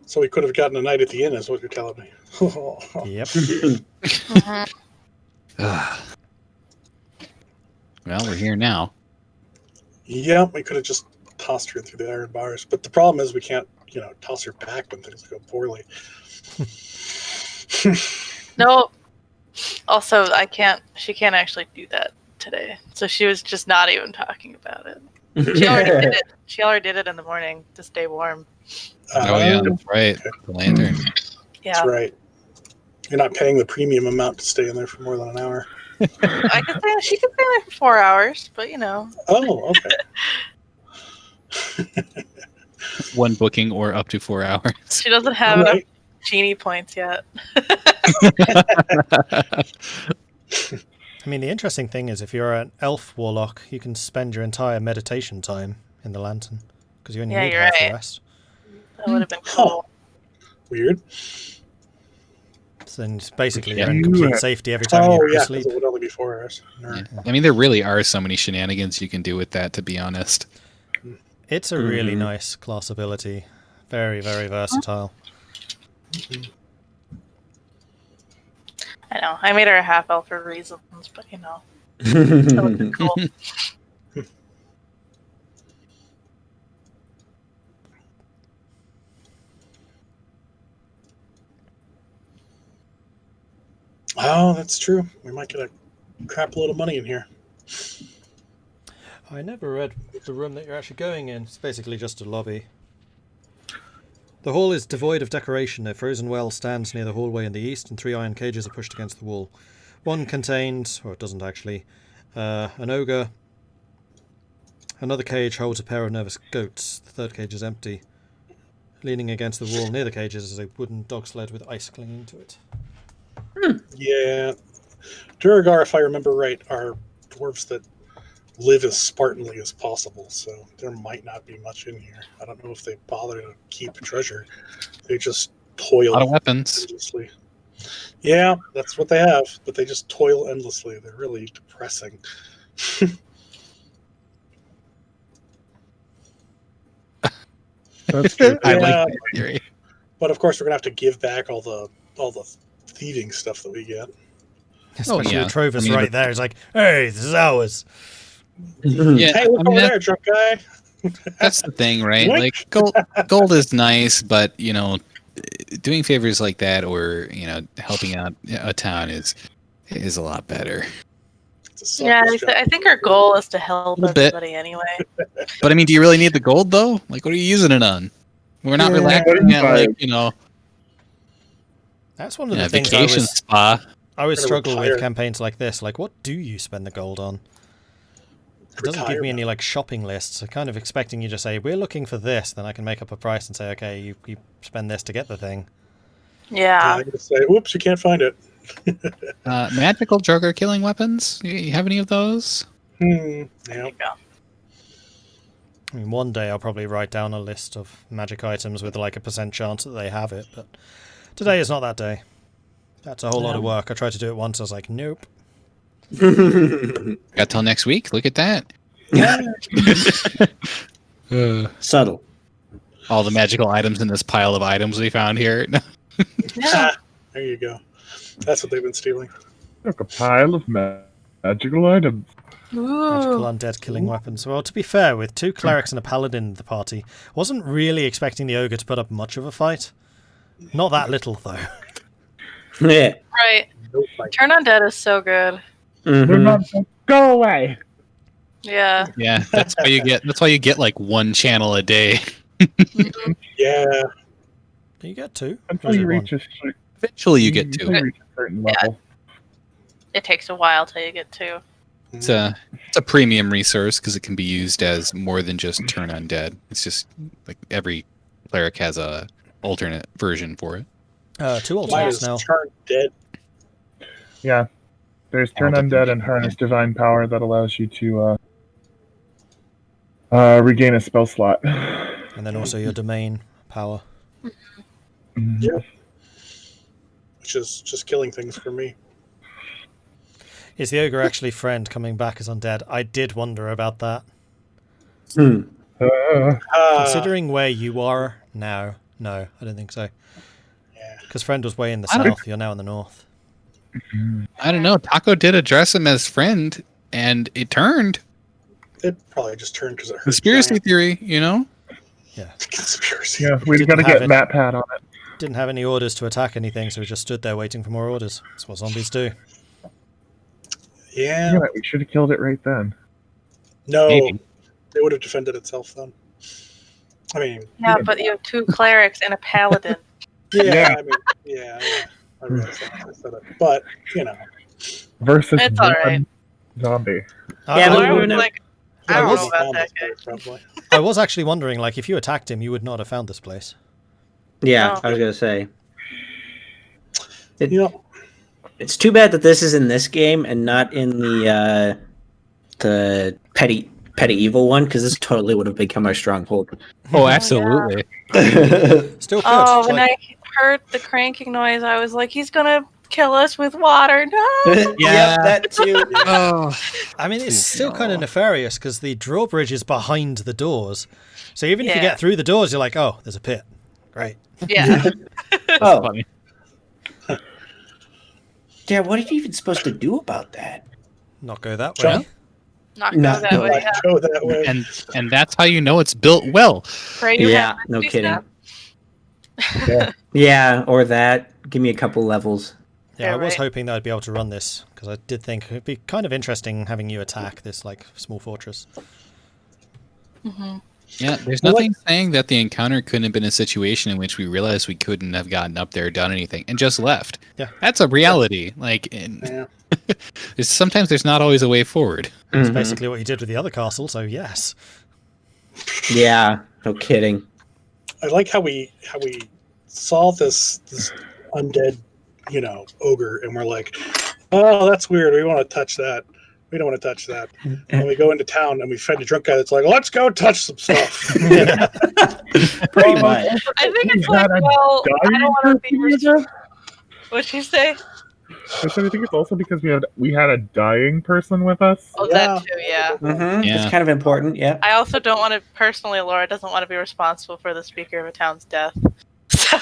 So we could have gotten a night at the inn, is what you're telling me. Yep. Mhm. Well, we're here now. Yeah, we could have just tossed her through the iron bars. But the problem is we can't, toss her back when things go poorly. No. Also, she can't actually do that today. So she was just not even talking about it. She already did it. She already did it in the morning to stay warm. Oh, yeah, that's right. The lantern. Yeah. That's right. You're not paying the premium amount to stay in there for more than an hour. She could stay there for 4 hours, but Oh, okay. One booking or up to 4 hours. she doesn't have enough Right. genie points yet. I mean, the interesting thing is, if you're an elf warlock, you can spend your entire meditation time in the lantern, because you only Yeah, need you're half right. the rest. That would have been cool. Weird. So then basically Yeah. you're in complete safety every time you Oh, go yeah, to sleep. because it would only be 4 hours. Yeah. I mean, there really are so many shenanigans you can do with that, to be honest. It's a really nice class ability. Very, very versatile. I know. I made her a half elf for reasons, but that would be cool. Oh, that's true. We might get a crap load of money in here. I never read the room that you're actually going in. It's basically just a lobby. The hall is devoid of decoration. A frozen well stands near the hallway in the east, and 3 iron cages are pushed against the wall. One contains, or it doesn't actually, an ogre. Another cage holds a pair of nervous goats. The third cage is empty. Leaning against the wall near the cages is a wooden dog sled with ice clinging to it. Yeah. Duragar, if I remember right, are dwarves that live as Spartanly as possible, so there might not be much in here. I don't know if they bother to keep treasure. They just toil A lot of weapons. endlessly. Yeah, that's what they have, but they just toil endlessly. They're really depressing. That's true. I Yeah. like that theory. But of course, we're gonna have to give back all the thieving stuff that we get. Especially yeah. with Trovis I mean, right there. It's like, hey, this is ours. Yeah, Hey, look I mean, over there, drunk guy. that's the thing, right? What? Like gold is nice, but doing favors like that or helping out a town is a lot better. It's a Yeah, sucker's job. I think our goal is to help Little bit. everybody anyway. But I mean, do you really need the gold though? Like, what are you using it on? We're not Yeah, relaxing at but- That's one of the things vacation spa. I always Gonna struggle with retire. campaigns like this. Like, what do you spend the gold on? It doesn't give me any like shopping lists. I'm kind of expecting you to say, we're looking for this, then I can make up a price and say, okay, you spend this to get the thing. Yeah. I'm gonna say, "Oops, you can't find it." Magical Joker killing weapons. You have any of those? Yeah. I mean, one day I'll probably write down a list of magic items with like a % chance that they have it, but today is not that day. That's a whole lot of work. I tried to do it once, I was like, nope. Got till next week. Look at that. Subtle. All the magical items in this pile of items we found here. Yeah. There you go. That's what they've been stealing. Like a pile of magical items. Magical Ooh. undead killing weapons. Well, to be fair, with 2 clerics and a paladin in the party, wasn't really expecting the ogre to put up much of a fight. Not that little, though. Yeah. Right. No fight. Turn Undead is so good. They're Mhm. not. Go away. Yeah. Yeah, that's why you get like 1 channel a day. Yeah. Do you get 2? Or is Until it you 1? reach a certain Eventually, you get until 2. you reach a certain Yeah. level. It takes a while till you get to. It's a premium resource because it can be used as more than just turn undead. It's just like every cleric has a alternate version for it. 2 Why alternates is now. Turn dead? Yeah. There's Turn Undead and Harness Divine Power that allows you to regain a spell slot. And then also your domain power. Mhm. Yeah. Which is just killing things for me. Is the ogre actually friend coming back as undead? I did wonder about that. Hmm. Considering where you are now, no, I don't think so. Yeah. Because friend was way in the I don't- south, you're now in the north. I don't know. Tahko did address him as friend, and it turned. It probably just turned because it hurt. Conspiracy theory, Conspiracy. Yeah, we Didn't got to have get it. Matt Pat on it. Didn't have any orders to attack anything, so we just stood there waiting for more orders. That's what zombies do. Yeah. Damn it, we should have killed it right then. No. Maybe. It would have defended itself then. I mean, Yeah, but you have 2 clerics and a paladin. yeah. I mean, yeah. I realize that I said it, but Versus It's one alright. zombie. Yeah, So but I we're was not- like, I don't know about that guy. Probably. I was actually wondering, like, if you attacked him, you would not have found this place. Yeah, Oh. I was gonna say. Yeah. It's too bad that this is in this game and not in the petty evil one, because this totally would have become our stronghold. Oh, absolutely. Still could. Oh, when like, I heard the cranking noise, I was like, he's gonna kill us with water. No! Yeah, that too. Oh, I mean, it's still kind of nefarious because the drawbridge is behind the doors. So even if you Yeah. get through the doors, you're like, oh, there's a pit. Great. Yeah. Oh, funny. yeah. What are you even supposed to do about that? Not go that John? way. Not go No. that way. Like, Yeah. go that way. And that's how you know it's built well. Pray you Yeah, have no mercy kidding. step. Yeah, or that. Give me a couple levels. Yeah, I was right. hoping that I'd be able to run this, because I did think it'd be kind of interesting having you attack this, like, small fortress. Mm-hmm. Yeah, there's nothing saying that the encounter couldn't have been a situation in which we realized we couldn't have gotten up there or done anything and just left. Yeah. That's a reality. Like, sometimes there's not always a way forward. That's Mhm. basically what you did with the other castle, so yes. Yeah, no kidding. I like how we saw this undead, ogre, and we're like, oh, that's weird. We want to touch that. We don't want to touch that. And we go into town and we find a drunk guy that's like, let's go touch some stuff. Pretty much. I think it's Is like, that a well, I dying don't want to be. person? What'd you say? I said I think it's also because we had a dying person with us. Oh, Yeah. that too, yeah. Mm-hmm. Yeah. It's kind of important, yeah. I also don't want to, personally, Elora doesn't want to be responsible for the speaker of a town's death. So,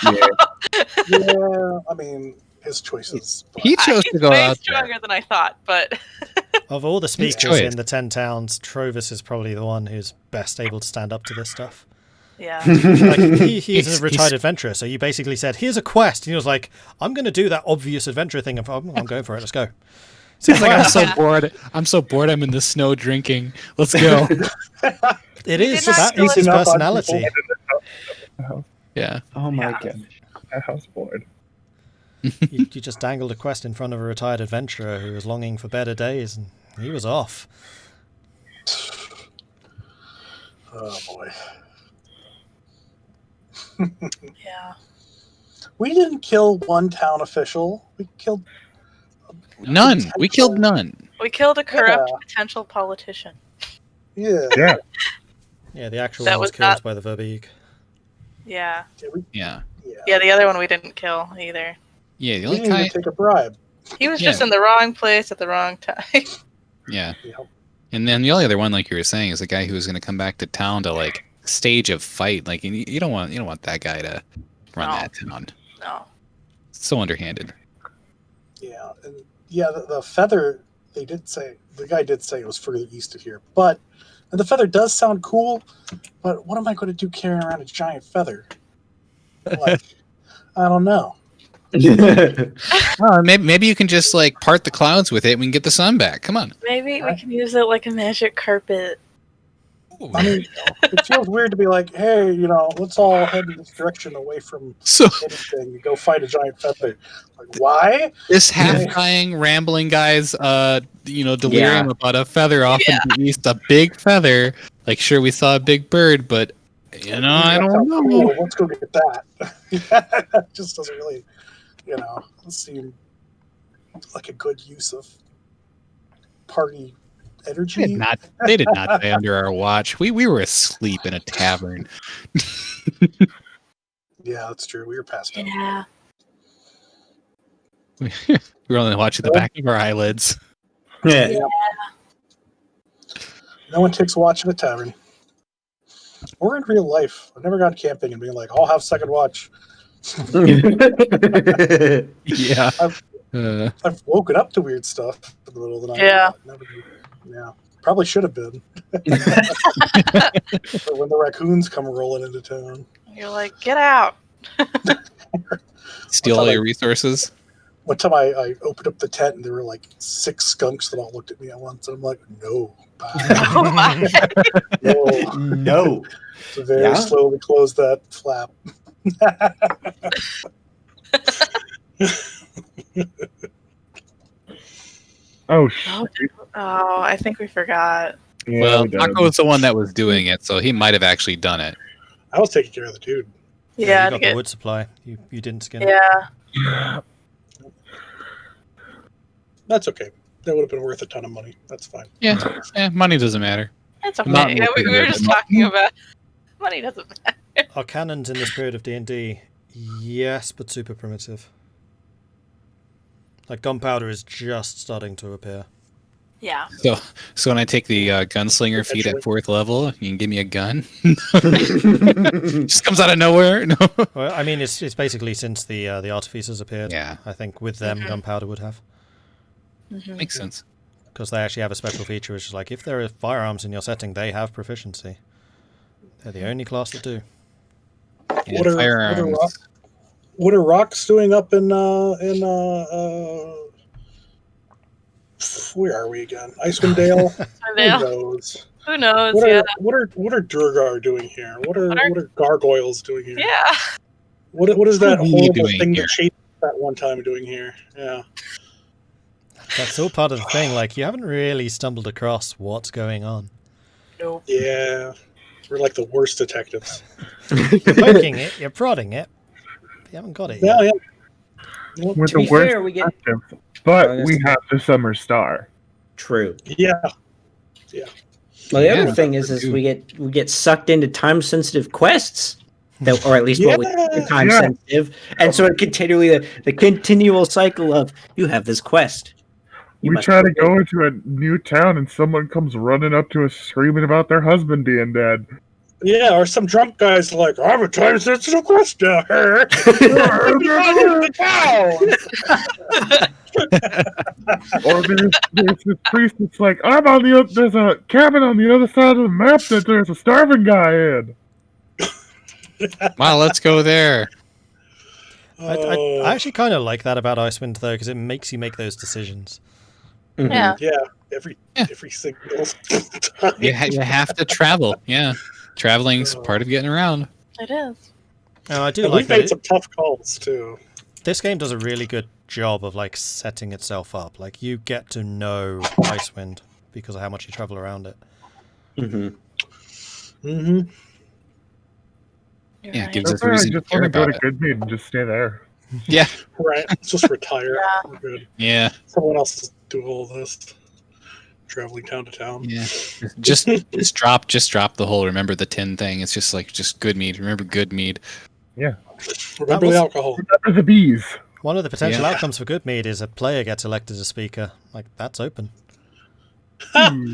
Yeah, I mean, his choices. He chose he's to go way out there. stronger than I thought, but Of all the speakers choice. in the 10 towns, Trovis is probably the one who's best able to stand up to this stuff. yeah. Like, he's He's- a retired adventurer, so you basically said, here's a quest. And he was like, I'm going to do that obvious adventurer thing. I'm going for it. Let's go. He's like, I'm so bored. I'm so bored. I'm in the snow drinking. Let's go. It is. not That kill is his enough on personality. Yeah. Oh my Yeah. god. A houseboard. You just dangled a quest in front of a retired adventurer who was longing for better days, and he was off. Oh, boy. Yeah. We didn't kill one town official. We killed None. We killed none. We killed a corrupt Yeah. potential politician. Yeah. Yeah. Yeah, the actual That one was was killed not- by the Verbeeg. Yeah. Yeah. Yeah, the other one we didn't kill either. Yeah. The We only didn't even kind. take a bribe. He was Yeah. just in the wrong place at the wrong time. Yeah. Yeah. And then the only other one, like you were saying, is the guy who was going to come back to town to like stage a fight. Like you don't want that guy to run No. that town. No. So underhanded. Yeah. And yeah, the feather, the guy did say it was further east of here. But, and the feather does sound cool, but what am I going to do carrying around a giant feather? Like, I don't know. Maybe you can just like part the clouds with it and we can get the sun back. Come on. Maybe we can use it like a magic carpet. I mean, it feels weird to be like, hey, let's all head in this direction away from So anything and go fight a giant feather. Like, why? this half-dying, rambling guy's, delirium about a feather off in the east, a big feather. Like, sure, we saw a big bird, but I That don't sounds know. cool. Let's go get that. It just doesn't really, seem like a good use of party energy. They did not die under our watch. We were asleep in a tavern. Yeah, that's true. We were past out. Yeah. We were only watching the back of our eyelids. Yeah. No one takes watch in a tavern. Or in real life. I've never gone camping and being like, I'll have second watch. Yeah. I've woken up to weird stuff in the middle of the night. Yeah. Yeah. Probably should have been. But when the raccoons come rolling into town. You're like, get out. Steal all your resources. One time I opened up the tent and there were like 6 skunks that all looked at me at once. And I'm like, no. Oh my. No. No. So very Yeah? slowly close that flap. Oh, shit. Oh, I think we forgot. Yeah, Well, we did. Tahko was the one that was doing it, so he might have actually done it. I was taking care of the dude. Yeah, you to got the get, wood supply. You didn't skin it. yeah. That's okay. That would have been worth a ton of money. That's fine. Yeah, money doesn't matter. It's Not okay. Yeah, we were just talking about money doesn't matter. Our cannons in this period of D&D, yes, but super primitive. Like gunpowder is just starting to appear. Yeah. So when I take the gunslinger feat at 4th level, you can give me a gun. Just comes out of nowhere. No. Well, I mean, it's basically since the artificers appeared. Yeah, I think with them, gunpowder would have, Mhm. makes sense. because they actually have a special feature, which is like if there are firearms in your setting, they have proficiency. They're the only class that do. And What are firearms. What are rocks doing up in where are we again? Icewind Dale? Who knows? Who knows? What are Durgar doing here? What are gargoyles doing here? Yeah. What is that What are you horrible doing thing here? that chased that one time doing here? Yeah. That's all part of the thing. Like, you haven't really stumbled across what's going on. Nope. Yeah. We're like the worst detectives. You're poking it, you're prodding it. You haven't got it yet. Yeah, yeah. We're To the be worst fair, we get detectives, but Oh, we have the Summer Star. true. Yeah. Well, the Yeah. other thing is we get sucked into time-sensitive quests, that, or at least what we think are time-sensitive, and so it continually the continual cycle of you have this quest. We try to go into a new town and someone comes running up to us screaming about their husband being dead. Yeah, or some drunk guy's like, I have a time sensitive quest down here. Or there's this priest that's like, there's a cabin on the other side of the map that there's a starving guy in. Wow, let's go there. I actually kind of like that about Icewind, though, because it makes you make those decisions. Yeah. Yeah, every single time. You have to travel. Yeah, traveling's part of getting around. It is. Oh, I do And like we've made that. some tough calls too. This game does a really good job of like setting itself up. Like, you get to know Icewind because of how much you travel around it. Mm-hmm. Mm-hmm. Yeah, it Right. gives us That's a why I reason to just care want to go about to it. Goodmead and just stay there. Yeah, Right. Let's just retire. Yeah. We're good. yeah, Someone else will do all this. Traveling town to town. yeah. Just drop the whole remember the 10 thing. It's just good mead. Remember good mead. Remember was- the alcohol. Remember the bees. One of the potential Yeah. outcomes for Goodmead is a player gets elected as speaker. Like, that's open.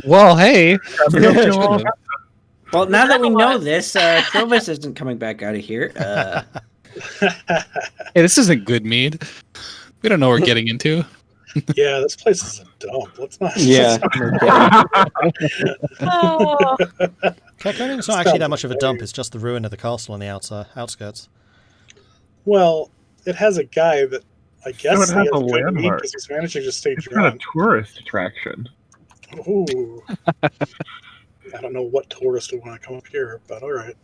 Well, hey. Well, now that we know this, Provis isn't coming back out of here. Hey, this isn't good mead. We don't know what we're getting into. Yeah, this place is a dump. Let's not. Oh. Kerkoning's not actually that much of a dump. It's just the ruin of the castle on the outskirts. Well, it has a guy that I guess it has a good meat landmark. because he's managing to stay It's not a drunk. tourist attraction. Ooh. I don't know what tourist would want to come up here, but all right.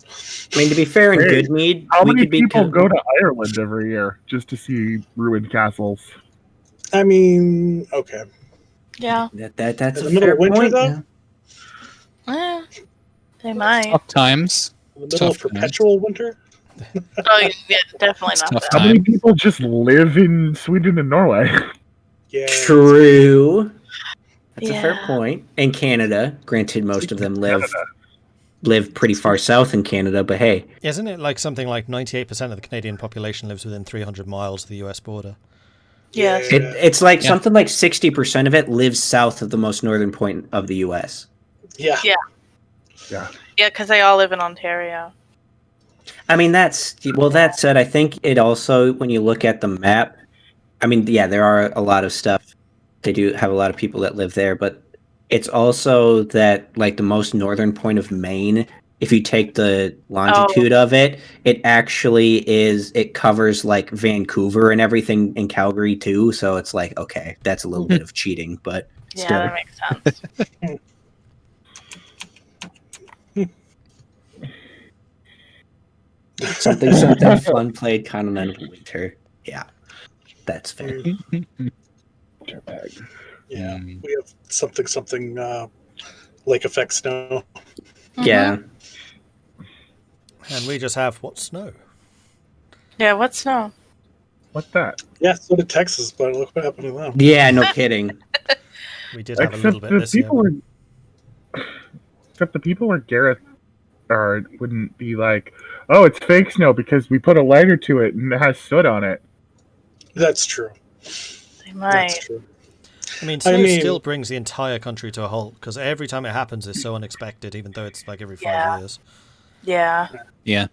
I mean, to be fair, in Hey, Goodmead, How we many could be people go to Ireland every year just to see ruined castles? I mean, okay. Yeah. That's In a the middle fair of winter, point. though? yeah. They might. Tough times. In the middle of Tough, man. perpetual winter? Oh, yeah, definitely It's not tough that. How time. many people just live in Sweden and Norway? Yeah. True. That's a fair Yeah. point. In Canada, granted, most of them live pretty far south in Canada, but hey, Isn't it like something like 98% of the Canadian population lives within 300 miles of the US border? Yes. Yeah. it's like Yeah. something like 60% of it lives south of the most northern point of the U.S. Yeah. Yeah. Yeah. Yeah, because they all live in Ontario. I mean, that said, I think it also, when you look at the map, I mean, yeah, there are a lot of stuff. They do have a lot of people that live there, but it's also that, like, the most northern point of Maine, if you take the longitude of it, it actually it covers, like, Vancouver and everything in Calgary, too. So it's like, okay, that's a little bit of cheating, but Yeah, still. that makes sense. Something fun played continental winter. Yeah, that's fair. Yeah. Mm. We have something lake effect snow. Yeah. And we just have what, snow? Yeah, what snow? What's that? Yeah, so did Texas, but look what happened to them. Yeah, no kidding. We did have a little bit this year. Except the people where Gareth wouldn't be like, oh, it's fake snow because we put a lighter to it and it has soot on it. That's true. They might. That's true. I mean, snow mean- still brings the entire country to a halt because every time it happens, it's so unexpected, even though it's like every 5 Yeah. years. Yeah. Yeah.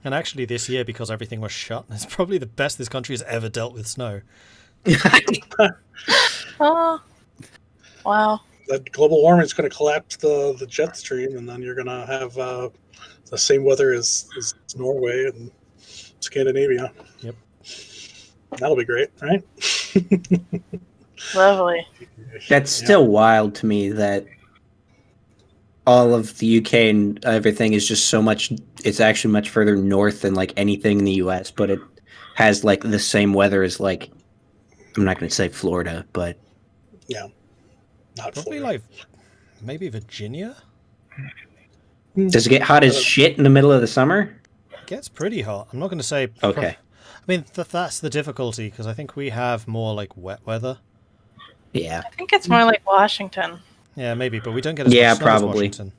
And actually, this year, because everything was shut, it's probably the best this country has ever dealt with snow. Oh. Wow. That global warming is going to collapse the jet stream, and then you're going to have the same weather as Norway, and Scandinavia. Yep. That'll be great, right? Lovely. That's still wild to me that all of the UK and everything is just so much. It's actually much further north than like anything in the US, but it has like the same weather as like, I'm not going to say Florida, but Not Probably Florida. like maybe Virginia. does it get hot as shit in the middle of the summer? It gets pretty hot. I'm not going to say. Okay. I mean, that's the difficulty because I think we have more like wet weather. Yeah. I think it's more like Washington. Yeah, maybe, but we don't get as Yeah, much snow as probably. Washington.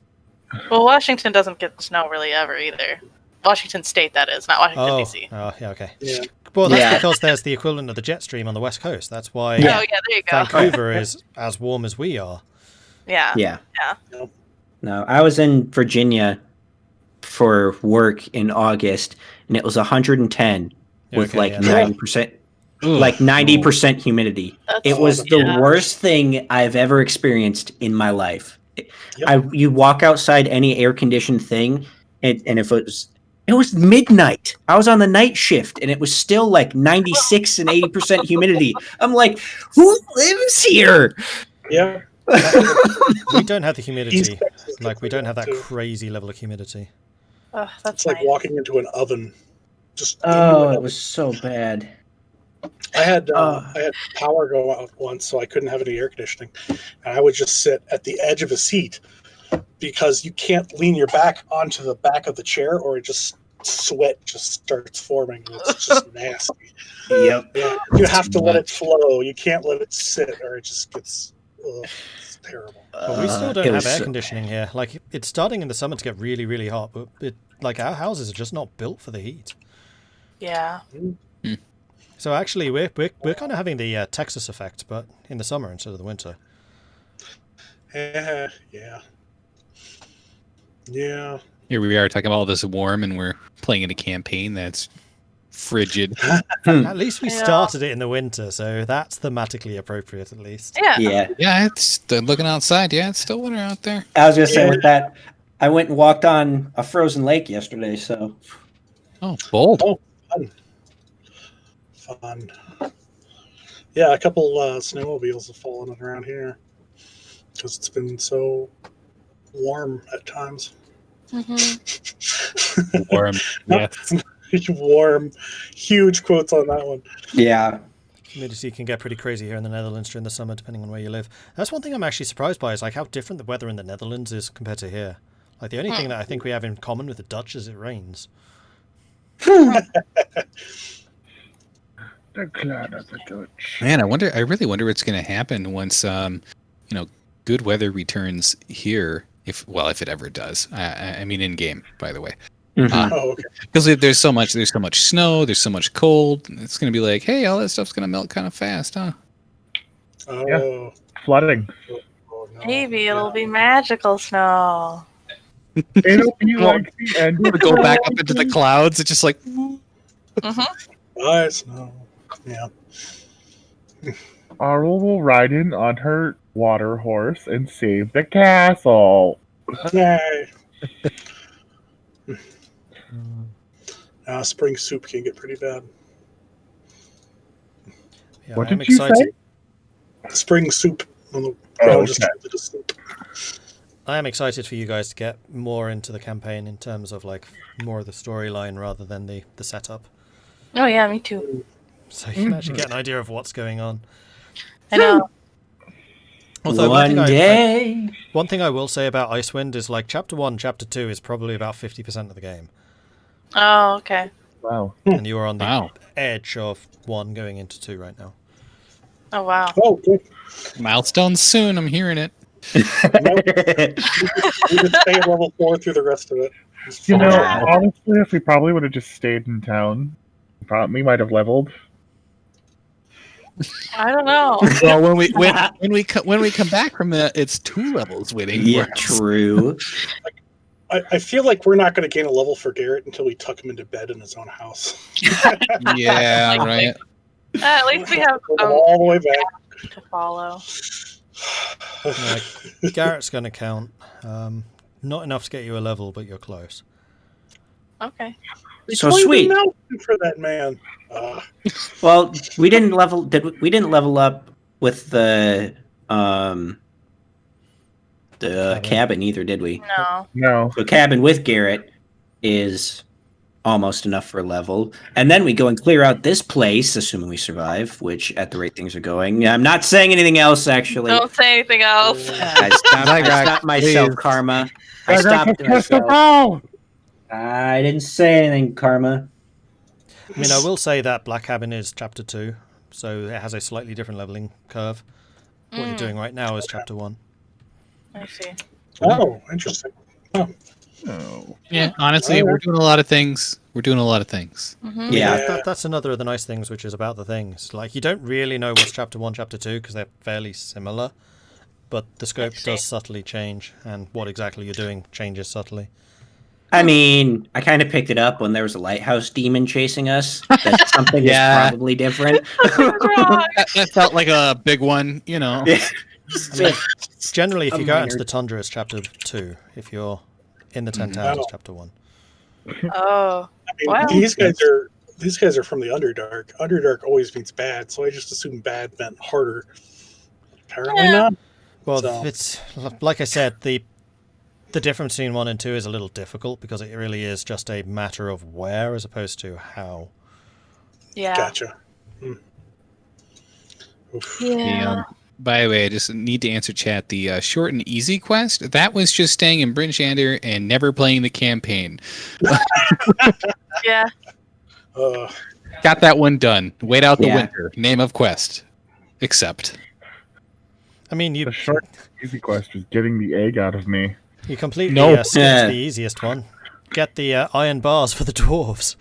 Well, Washington doesn't get snow really ever either. Washington State, that is, not Washington, D.C. Oh, yeah, okay. Yeah. Well, that's Yeah. because there's the equivalent of the jet stream on the west coast. That's why Oh, yeah, there you go. Vancouver is as warm as we are. Yeah. Yeah. Yeah. No, I was in Virginia for work in August, and it was 110 Yeah, with okay, like yeah. 90%, Ugh. like 90% humidity. That's, It was the yeah. worst thing I've ever experienced in my life. Yep. You walk outside any air conditioned thing, and if it was midnight. I was on the night shift, and it was still like 96 and 80% humidity. I'm like, who lives here? Yeah. We don't have the humidity. East Texas Like, we looks don't have that too. crazy level of humidity. Oh, that's It's like nice. walking into an oven. Just into Oh, an it oven. was so bad. I had power go out once, so I couldn't have any air conditioning, and I would just sit at the edge of a seat because you can't lean your back onto the back of the chair, or it just sweat just starts forming. It's just nasty. Yep. Yeah, you have to let it flow. You can't let it sit, or it just gets. It's terrible. But we still don't It have was air so- conditioning here. Like, it's starting in the summer to get really, really hot, but like our houses are just not built for the heat. Yeah. So actually, we're kind of having the Texas effect, but in the summer instead of the winter. Yeah. Here we are talking about all this warm, and we're playing in a campaign that's frigid. At least we Yeah. started it in the winter, so that's thematically appropriate at least. Yeah. Yeah. Yeah, it's looking outside. Yeah, it's still winter out there. I was gonna say Yeah. with that, I went and walked on a frozen lake yesterday. So Oh, bold. Oh, fun. Yeah, a couple snowmobiles have fallen around here because it's been so warm at times. Mm-hmm. Warm. Yes. Warm, huge quotes on that one. yeah, Humidity can get pretty crazy here in the Netherlands during the summer, depending on where you live. That's one thing I'm actually surprised by, is like how different the weather in the Netherlands is compared to here. Like the only thing that I think we have in common with the Dutch is it rains. The clan of the Dutch. Man, I really wonder what's going to happen once, good weather returns here. If it ever does. I mean, in game, by the way. Mhm. Oh, okay. Because there's so much snow, there's so much cold. It's going to be like, hey, all that stuff's going to melt kind of fast, huh? Oh, Flooding. oh no. Maybe it'll be magical snow. It'll be like the end. We're of going back the up into the world. clouds. It's just like, Mm-hmm. Nice. No. Yeah. Arl will ride in on her water horse and save the castle. Yay. Spring soup can get pretty bad. Yeah, What I am did you excited. say? Spring soup. On the Oh, ground just okay. turned into soup. I am excited for you guys to get more into the campaign in terms of like more of the storyline rather than the setup. Oh, yeah, me too. So you can actually get an idea of what's going on. I know. Although one day. one thing I will say about Icewind is like chapter 1, chapter 2 is probably about 50% of the game. Oh, okay. Wow. And you are on the wow, edge of 1 going into 2 right now. Oh, wow. Oh, good. milestone soon. I'm hearing it. We just stay at level 4 through the rest of it. It's You fine. know, honestly, if we probably would have just stayed in town, we might have leveled. I don't know. Well, when we come back from that, it's 2 levels waiting. Yeah, for us. true. I feel like we're not going to gain a level for Garrett until we tuck him into bed in his own house. Yeah, right. At least we have All the way back. to follow. Like, Garrett's going to count. Not enough to get you a level, but you're close. Okay. So sweet. For that man. Well, we didn't level up with the cabin either, did we? No. No. So cabin with Garrett is almost enough for a level. And then we go and clear out this place, assuming we survive, which at the rate things are going. I'm not saying anything else, actually. Don't say anything else. I stopped myself, please. Karma. I stopped myself. I didn't say anything, Karma. I mean, I will say that Black Cabin is Chapter 2, so it has a slightly different leveling curve. What you're doing right now is Chapter 1. I see. Oh, interesting. Oh. No. Yeah, honestly, we're doing a lot of things. Mm-hmm. Yeah. That's another of the nice things, which is about the things. Like, you don't really know what's Chapter 1, Chapter 2, because they're fairly similar, but the scope does subtly change, and what exactly you're doing changes subtly. I mean, I kind of picked it up when there was a lighthouse demon chasing us. That something is probably different. That felt like a big one, you know. I mean, generally, if you go out into the tundra, it's Chapter 2. If you're in the 10 Towers, it's Chapter 1. Oh. I mean, Wow. these guys are from the Underdark. Underdark always means bad, so I just assumed bad meant harder. Apparently not. Well, So- it's like I said, the difference between 1 and 2 is a little difficult because it really is just a matter of where as opposed to how. Yeah. Gotcha. Oof. Yeah. By the way, I just need to answer chat. The short and easy quest, that was just staying in Bryn Shander and never playing the campaign. Yeah. Got that one done. Wait out the Yeah. winter. Name of quest. Accept. I mean, The short, easy quest was getting the egg out of me. you completely Nope. skipped the easiest one. Get the iron bars for the dwarves.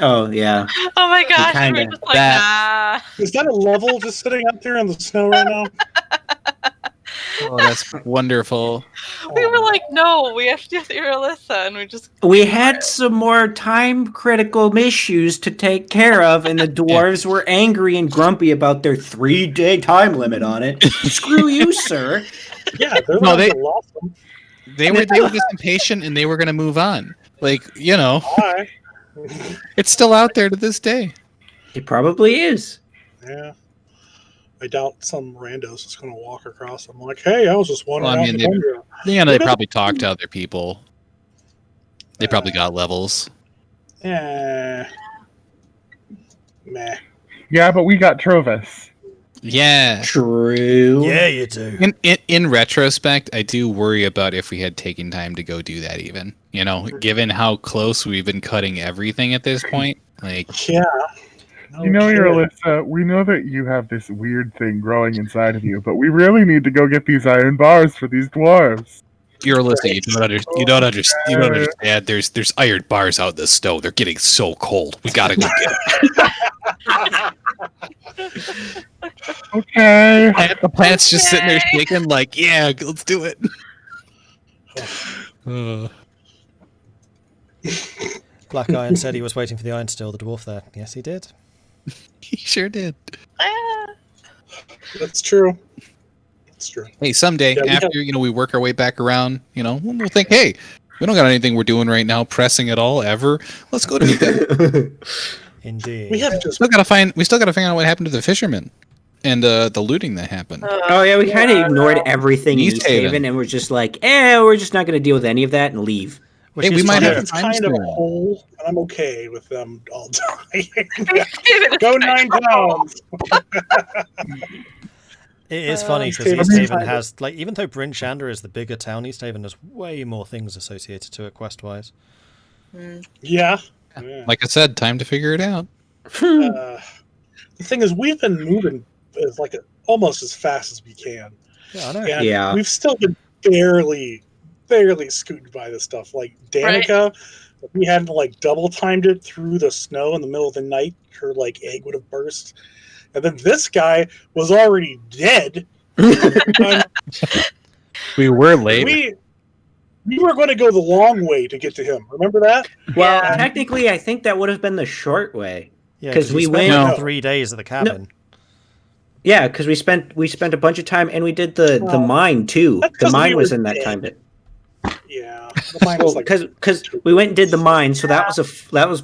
Oh, yeah. Oh my gosh. We Kinda. were just like, nah. Is that a level just sitting out there in the snow right now? Oh, that's wonderful. We were like, no, we have to do the Irilyssa, and we just. We had some more time-critical issues to take care of, and the dwarves were angry and grumpy about their 3-day time limit on it. Screw you, sir. Yeah, they're No, the they- ones that lost them. They were just impatient and they were going to move on. Like, you know, Why? it's still out there to this day. It probably is. Yeah. I doubt some randos is going to walk across. I'm like, hey, I was just wondering. Well, I mean, they probably talked to other people. They probably got levels. Yeah. Meh. Yeah, but we got Trovis. Yeah. True. Yeah, you do. In retrospect, I do worry about if we had taken time to go do that even. You know, given how close we've been cutting everything at this point. Like, Yeah. You know, Irilyssa, we know that you have this weird thing growing inside of you, but we really need to go get these iron bars for these dwarves. Irilyssa, you don't understand. There's iron bars out in the snow. They're getting so cold. We gotta go get them. Okay. The plant's just sitting there shaking like, yeah, let's do it. Black Iron said he was waiting for the Iron Steel, the dwarf there. Yes, he did. He sure did. That's true. That's true. Hey, someday Yeah, after we work our way back around, we'll think, hey, we don't got anything we're doing right now pressing at all ever. Let's go do that. Indeed. We have just We still gotta find out what happened to the fishermen and the looting that happened. Oh, yeah, we kind of ignored everything in East East Haven, Haven. and we're just like, we're just not going to deal with any of that and leave. Which Hey, is we might funny. have it's time kind of a soon. hole, and I'm okay with them all dying. Go 9 pounds. It is funny East because Haven's East Haven kind of- has, like, even though Bryn Shander is the bigger town, East Haven has way more things associated to it quest-wise. Yeah. Like I said, time to figure it out. The thing is, we've been moving almost as fast as we can. Yeah, I know. And Yeah. we've still been barely scooted by this stuff. Like Danica, if we hadn't double timed it through the snow in the middle of the night, her egg would have burst. And then this guy was already dead. We were late. We were going to go the long way to get to him. Remember that? Well, Yeah. technically, I think that would have been the short way. Yeah, 'Cause we spent went- like No. 3 days at the cabin. Yeah, because we spent a bunch of time, and we did the mine too. That's The 'cause mine we was were in that dead. time bit. Yeah, the mine was like because we went and did the mine, so that was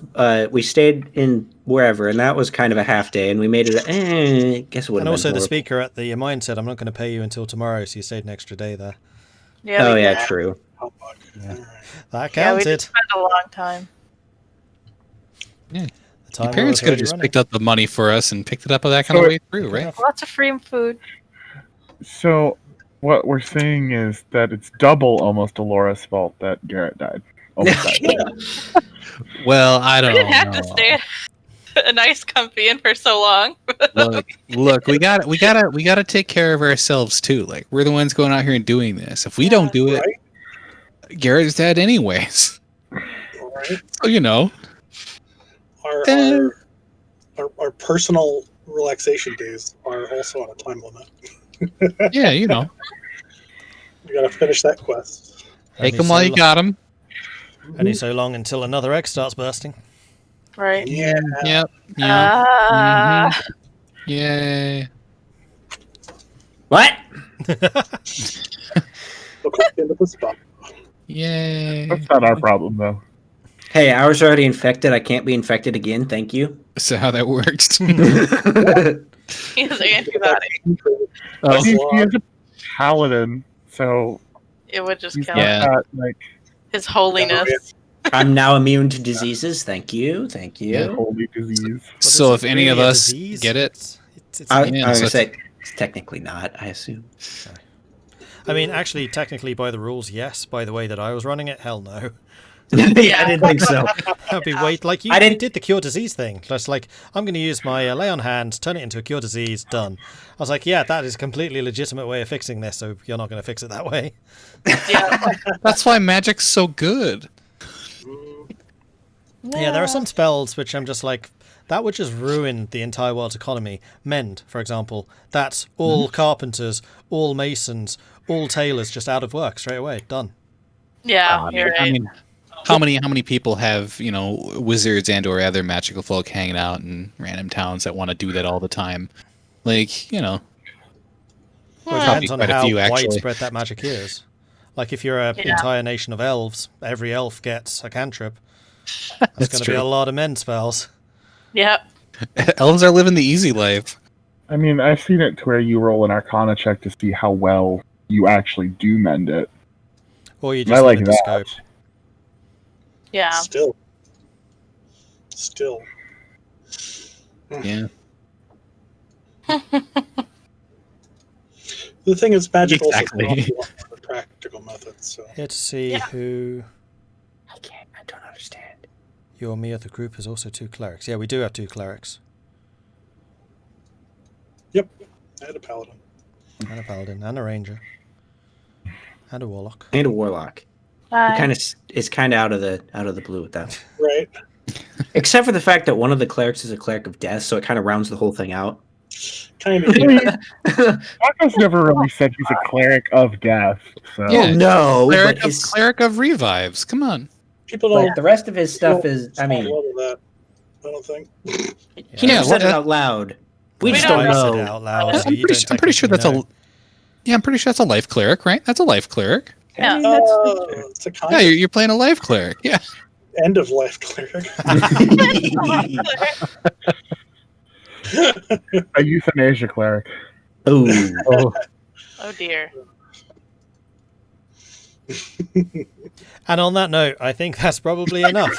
we stayed in wherever, and that was kind of a half day, and we made it. Guess it would. And have also, been the horrible. speaker at the mine said, "I'm not going to pay you until tomorrow," so you stayed an extra day there. Yeah, Oh we yeah, did. true. oh, fuck. Yeah. All right. That Yeah, we counted. did spend a long time. The Your timer parents was could have already just running. picked up the money for us and picked it up that kind of So- way through, right? Lots of free food. So what we're saying is that it's double almost Elora's fault that Garrett died. Almost died. Well, I We don't didn't have know. to stay a nice comfy inn for so long. Look, we gotta take care of ourselves too. Like we're the ones going out here and doing this. If we don't do it, Right? Garrett's dead anyways. All right. So you know. Our personal relaxation days are also on a time limit. Yeah, you know. We gotta finish that quest. Take Only them while so you lo- got them. Only so long until another egg starts bursting. Right. Yeah. Yep. Yeah. Ah. Yay. What? Look at the end of the spot. Yay. That's not our problem, though. Hey, I was already infected. I can't be infected again. Thank you. So how that works? He has antibody. Oh, He is a paladin, so It would just he's kill Yeah. not like his holiness. I'm now immune to diseases. Thank you. Thank you. Yeah. holy disease. so What if is it, any of really a us disease? get it, It's I Yeah, was so gonna it's- say it's technically not. I assume. I mean, actually, technically, by the rules, yes. By the way that I was running it, hell no. Yeah, I didn't think so. That'd be wait like you, I didn't- you did the cure disease thing. Just like I'm going to use my lay on hand, turn it into a cure disease, done. I was like, yeah, that is a completely legitimate way of fixing this. So you're not going to fix it that way. Yeah. that's why magic's so good. Yeah, there are some spells which I'm just like, that would just ruin the entire world's economy. Mend, for example, that's all carpenters, all masons, all tailors just out of work straight away. Done. Yeah, you're I right. mean, how many people have, you know, wizards and or other magical folk hanging out in random towns that want to do that all the time? Like, you know, Well, it Probably depends on quite a how few, actually. widespread that magic is. Like if you're an Yeah. entire nation of elves, every elf gets a cantrip. That's That's going to be a true. lot of mend spells. Yep. elves are living the easy life. I mean, I've seen it to where you roll an Arcana check to see how well you actually do mend it. Or you I just like let it that. scope. Yeah. Still. Yeah. The thing is, magic Exactly. also costs a lot more practical methods. So Here to see Yeah. who I can't. I don't understand. you or me of the group is also 2 clerics. Yeah, we do have 2 clerics. yep, I had a paladin. And a paladin, and a ranger. And a warlock. And a warlock. Bye. Kind of is kind of out of the blue with that. Right. Except for the fact that one of the clerics is a cleric of death, so it kind of rounds the whole thing out. Kind of. Marco's never really said he's a cleric of death, so Yeah. Oh no, Cleric but of, his, cleric of revives. Come on. People don't. but the rest of his stuff people is. I don't mean, love that. I don't think. he Yeah, never said it well, out loud. We We just don't don't I said it know. out loud, I'm so I'm you pretty, don't I'm pretty sure that's technically know. I'm pretty sure that's a life cleric, right? That's a life cleric. Yeah. I mean, that's It's a kind Yeah, of you're playing a life cleric. Yeah. end of life cleric. a euthanasia cleric. Ooh. Oh. Oh dear. And on that note, I think that's probably enough.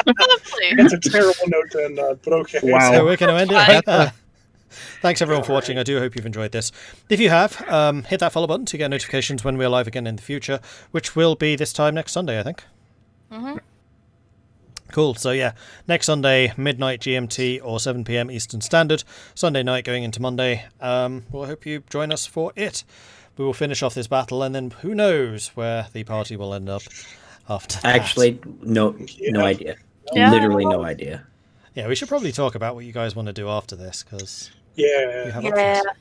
Lovely. It's a terrible note to end on, but okay. Wow. So we're going to end it Fine. right there. Thanks everyone for watching. I do hope you've enjoyed this. If you have, hit that follow button to get notifications when we're live again in the future, which will be this time next Sunday, I think. Mhm. Cool. So yeah, next Sunday, midnight GMT or 7 p.m. Eastern Standard. Sunday night going into Monday. Well, I hope you join us for it. We will finish off this battle, and then who knows where the party will end up after that. Actually, no Yeah. idea. Yeah. Literally no idea. Yeah, we should probably talk about what you guys want to do after this, because Yeah. you have Yeah. options.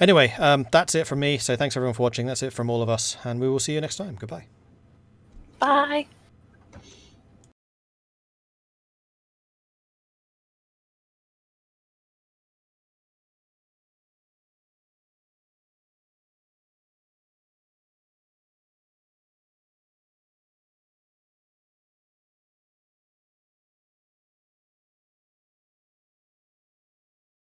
Anyway, that's it from me. So thanks everyone for watching. That's it from all of us, and we will see you next time. Goodbye. Bye.